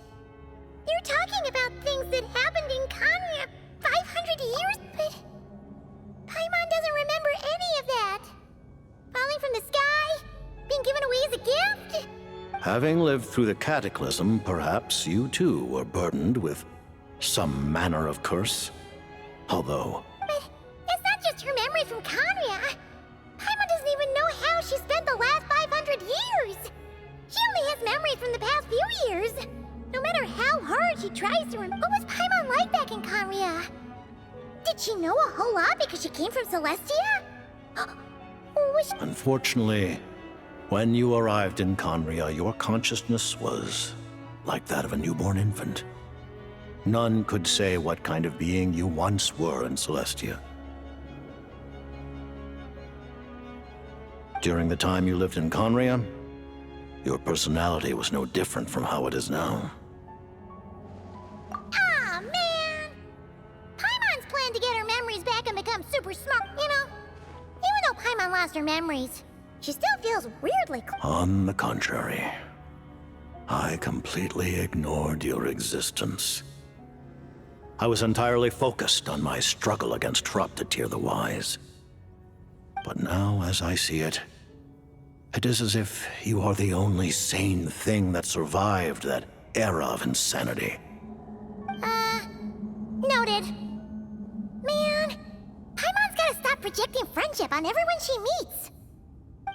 You're talking about things that happened in Conria 500 years, but Paimon doesn't remember any of that. Falling from the sky? Being given away as a gift? Having lived through the Cataclysm, perhaps you too were burdened with some manner of curse. Although... But it's not just her memory from Conria. Paimon doesn't even know how she spent the last 500 years. She only has memories from the past few years. No matter how hard she tries to remember. What was Paimon like back in Conria? Did she know a whole lot because she came from Celestia? Unfortunately, when you arrived in Conria, your consciousness was like that of a newborn infant. None could say what kind of being you once were in Celestia. During the time you lived in Conria, your personality was no different from how it is now. Aw, man! Paimon's planned to get her memories back and become super smart, you know? Even though Paimon lost her memories, She still feels weirdly On the contrary, I completely ignored your existence. I was entirely focused on my struggle against Troptatir the Wise. But now, as I see it, it is as if you are the only sane thing that survived that era of insanity. Noted. Man, Paimon's gotta stop projecting friendship on everyone she meets.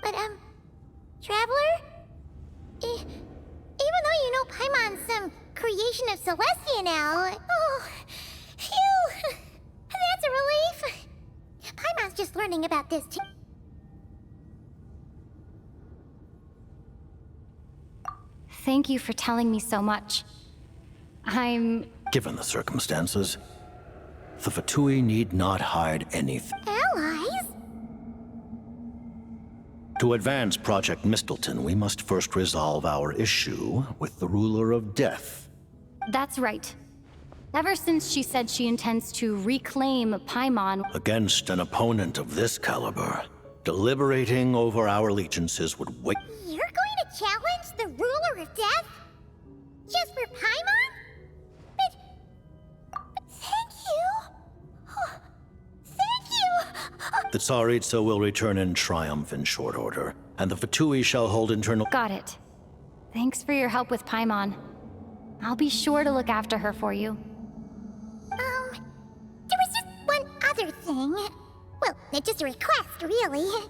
But, Traveler? Even though you know Paimon's some creation of Celestia now, oh, phew, that's a relief. Paimon's just learning about this too. Thank you for telling me so much. Given the circumstances, the Fatui need not hide anything. Allies? To advance Project Mistleton, we must first resolve our issue with the Ruler of Death. That's right. Ever since she said she intends to reclaim Paimon... Against an opponent of this caliber, deliberating over our allegiances would wait. You're going to challenge the Ruler of Death? Just for Paimon? But thank you. Oh, thank you. The Tsaritsa will return in triumph in short order, and the Fatui shall hold internal... Got it. Thanks for your help with Paimon. I'll be sure to look after her for you. There was just one other thing. Well, it's just a request, really.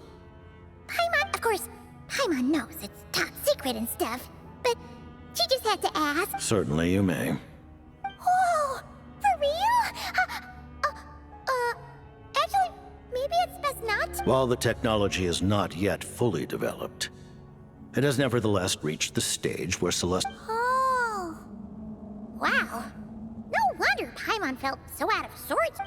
Paimon, of course, Paimon knows it's top secret and stuff, but she just had to ask. Certainly you may. Oh, for real? Actually, maybe it's best not. While the technology is not yet fully developed, it has nevertheless reached the stage where Celeste... Oh. Wow. No wonder Paimon felt so out of sorts.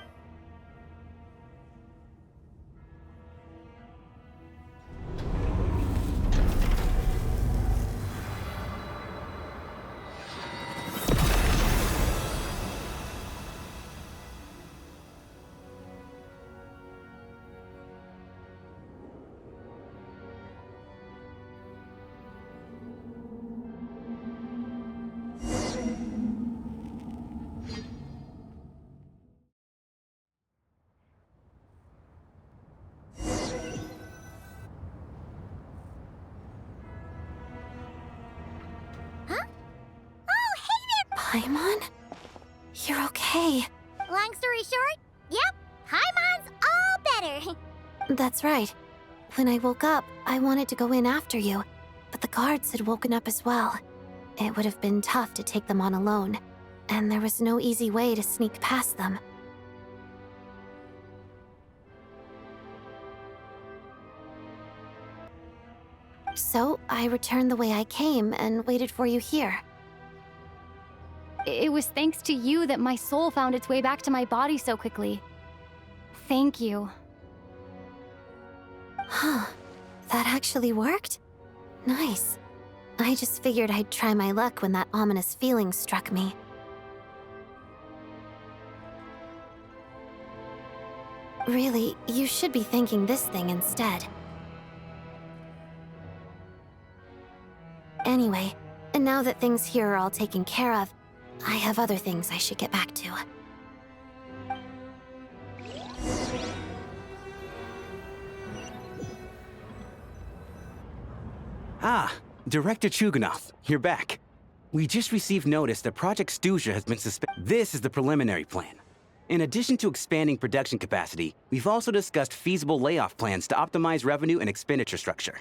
Paimon? You're okay. Long story short, yep, Paimon's all better. That's right. When I woke up, I wanted to go in after you, but the guards had woken up as well. It would have been tough to take them on alone, and there was no easy way to sneak past them. So, I returned the way I came and waited for you here. It was thanks to you that my soul found its way back to my body so quickly. Thank you. Huh. That actually worked? Nice. I just figured I'd try my luck when that ominous feeling struck me. Really, you should be thanking this thing instead. Anyway, and now that things here are all taken care of, I have other things I should get back to. Ah, Director Chuganov, you're back. We just received notice that Project Stuja has been suspended. This is the preliminary plan. In addition to expanding production capacity, we've also discussed feasible layoff plans to optimize revenue and expenditure structure.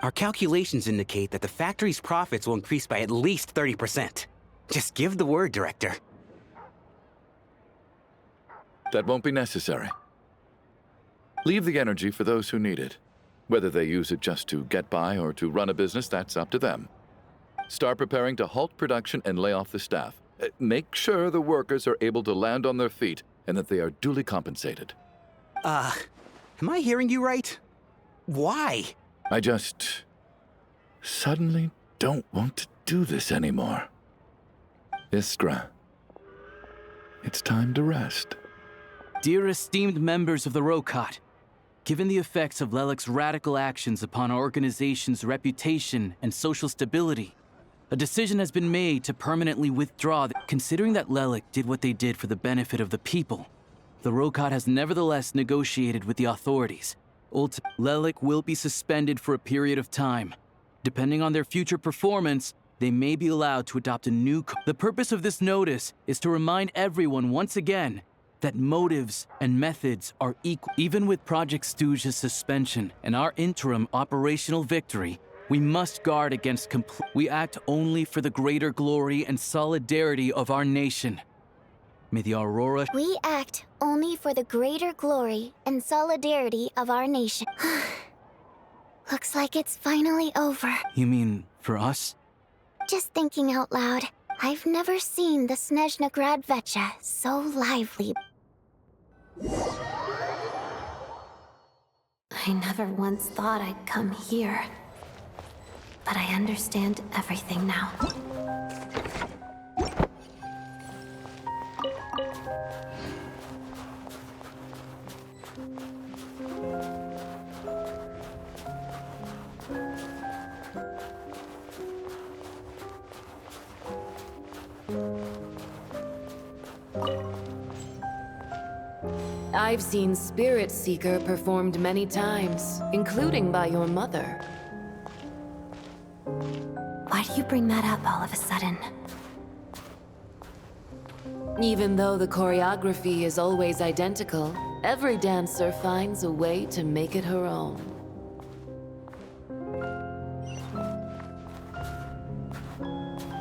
Our calculations indicate that the factory's profits will increase by at least 30%. Just give the word, Director. That won't be necessary. Leave the energy for those who need it. Whether they use it just to get by or to run a business, that's up to them. Start preparing to halt production and lay off the staff. Make sure the workers are able to land on their feet and that they are duly compensated. Am I hearing you right? Why? I just suddenly don't want to do this anymore. Iskra, it's time to rest. Dear esteemed members of the Rokot, given the effects of Lelek's radical actions upon our organization's reputation and social stability, a decision has been made to permanently withdraw. Considering that Lelek did what they did for the benefit of the people, the Rokot has nevertheless negotiated with the authorities. Lelek will be suspended for a period of time. Depending on their future performance, they may be allowed to adopt a new The purpose of this notice is to remind everyone once again that motives and methods are equal. Even with Project Stooge's suspension and our interim operational victory, we must guard against We act only for the greater glory and solidarity of our nation. May the Aurora... We act only for the greater glory and solidarity of our nation. Looks like it's finally over. You mean for us? Just thinking out loud, I've never seen the Snezhna Grad Vecha so lively. I never once thought I'd come here. But I understand everything now. I've seen Spirit Seeker performed many times, including by your mother. Why do you bring that up all of a sudden? Even though the choreography is always identical, every dancer finds a way to make it her own.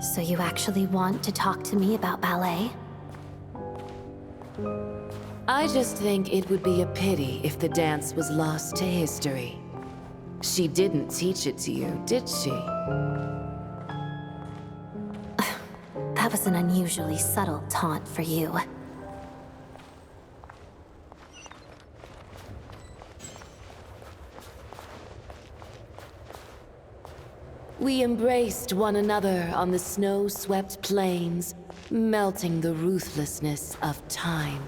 So you actually want to talk to me about ballet? I just think it would be a pity if the dance was lost to history. She didn't teach it to you, did she? That was an unusually subtle taunt for you. We embraced one another on the snow-swept plains, melting the ruthlessness of time.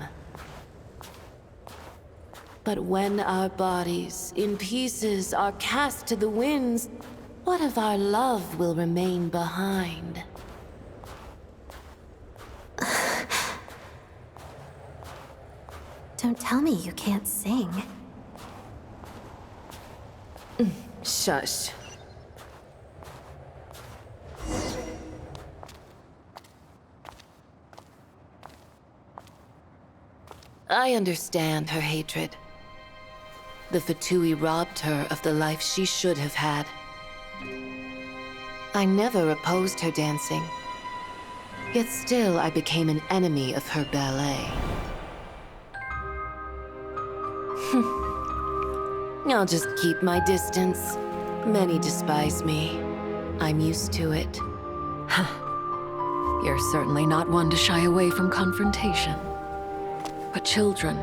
But when our bodies, in pieces, are cast to the winds, what of our love will remain behind? Don't tell me you can't sing. Shush. I understand her hatred. The Fatui robbed her of the life she should have had. I never opposed her dancing. Yet still I became an enemy of her ballet. I'll just keep my distance. Many despise me. I'm used to it. You're certainly not one to shy away from confrontation. But children,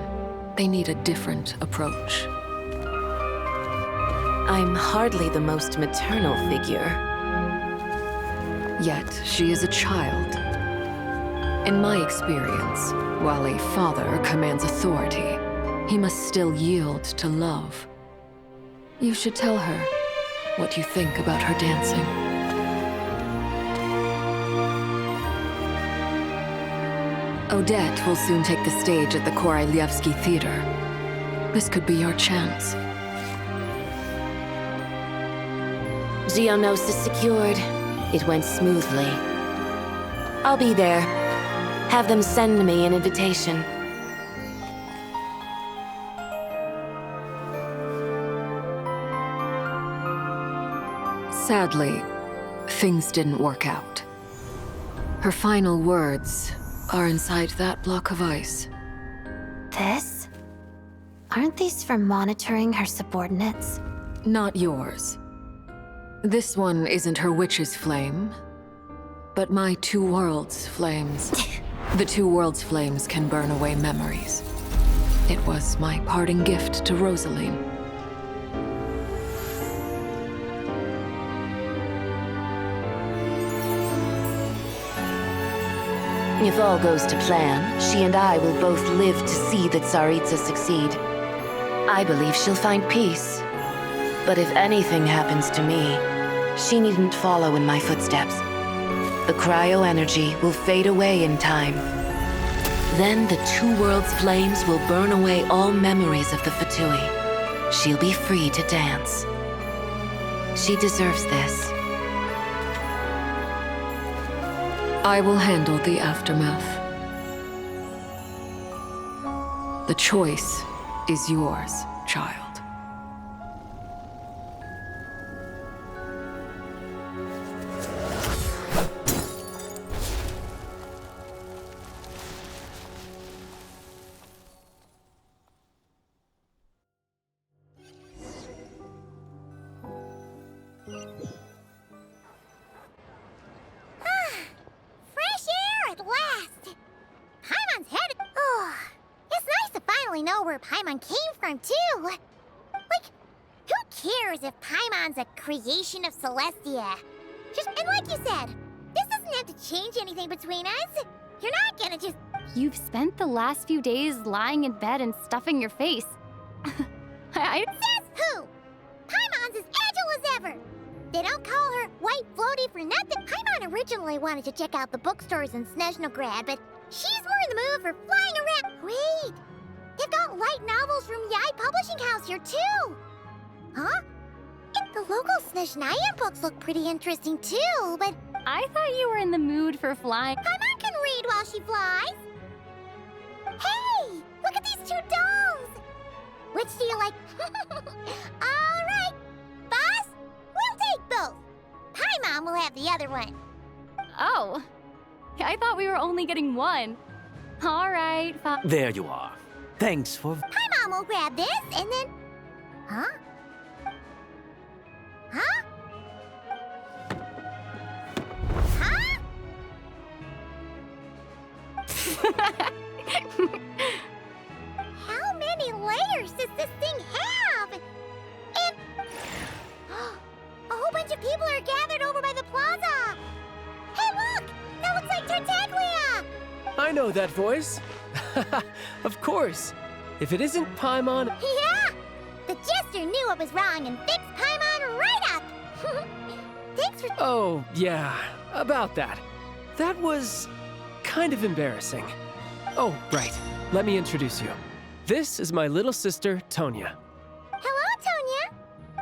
they need a different approach. I'm hardly the most maternal figure. Yet, she is a child. In my experience, while a father commands authority, he must still yield to love. You should tell her what you think about her dancing. Odette will soon take the stage at the Koralyevsky Theater. This could be your chance. Geonosis secured. It went smoothly. I'll be there. Have them send me an invitation. Sadly, things didn't work out. Her final words are inside that block of ice. This? Aren't these for monitoring her subordinates? Not yours. This one isn't her witch's flame, but my two worlds' flames. The two worlds' flames can burn away memories. It was my parting gift to Rosaline. If all goes to plan, she and I will both live to see that Tsaritsa succeed. I believe she'll find peace. But if anything happens to me, she needn't follow in my footsteps. The cryo-energy will fade away in time. Then the two worlds' flames will burn away all memories of the Fatui. She'll be free to dance. She deserves this. I will handle the aftermath. The choice is yours, child. Fresh air at last! Paimon's headed. Oh, it's nice to finally know where Paimon came from, too. Like, who cares if Paimon's a creation of Celestia? And like you said, this doesn't have to change anything between us. You're not gonna just... You've spent the last few days lying in bed and stuffing your face. Says who? Paimon's as agile as ever. They don't call her White Floaty for nothing. Paimon originally wanted to check out the bookstores in Snezhnograd, but she's more in the mood for flying around. Wait, they've got light novels from VII Publishing House here too. Huh? The local Snezhnaya books look pretty interesting too, but... I thought you were in the mood for flying. Paimon can read while she flies. Hey, look at these two dolls. Which do you like? All right, boss, we'll take both. Paimon will have the other one. Oh, I thought we were only getting one. All right, fine. There you are. Thanks for... Paimon will grab this and then... Huh? Huh? Huh? How many layers does this thing have? And... a whole bunch of people are gathered over by the plaza. Hey, look! That looks like Tartaglia! I know that voice. Of course. If it isn't Paimon... Yeah! The jester knew it was wrong and fixed Paimon right up! Thanks for... Oh, yeah. About that. That was... kind of embarrassing. Oh, right. Let me introduce you. This is my little sister, Tonya. Hello, Tonya!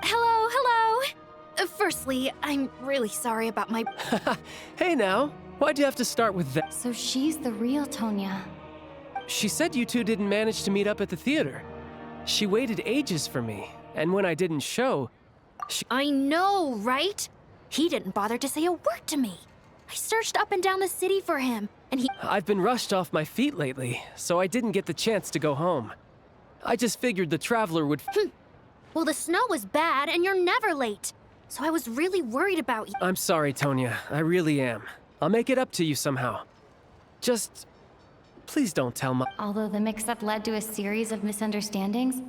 Hello, hello! Firstly, I'm really sorry about my... Hey now, why'd you have to start with that? So she's the real Tonya. She said you two didn't manage to meet up at the theater. She waited ages for me, and when I didn't show, I know, right? He didn't bother to say a word to me. I searched up and down the city for him, and he... I've been rushed off my feet lately, so I didn't get the chance to go home. I just figured the traveler would... Well, the snow was bad, and you're never late. So I was really worried about you. I'm sorry, Tonya. I really am. I'll make it up to you somehow. Just... please don't tell Mom. Although the mix-up led to a series of misunderstandings,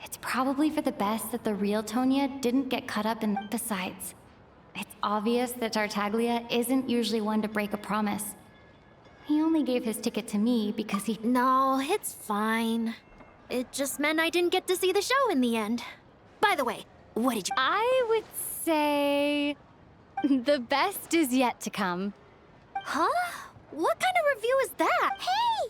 it's probably for the best that the real Tonya didn't get caught up in... Besides, it's obvious that Tartaglia isn't usually one to break a promise. He only gave his ticket to me because he... No, it's fine. It just meant I didn't get to see the show in the end. By the way, what did you... I would say... the best is yet to come. Huh? What kind of review is that? Hey!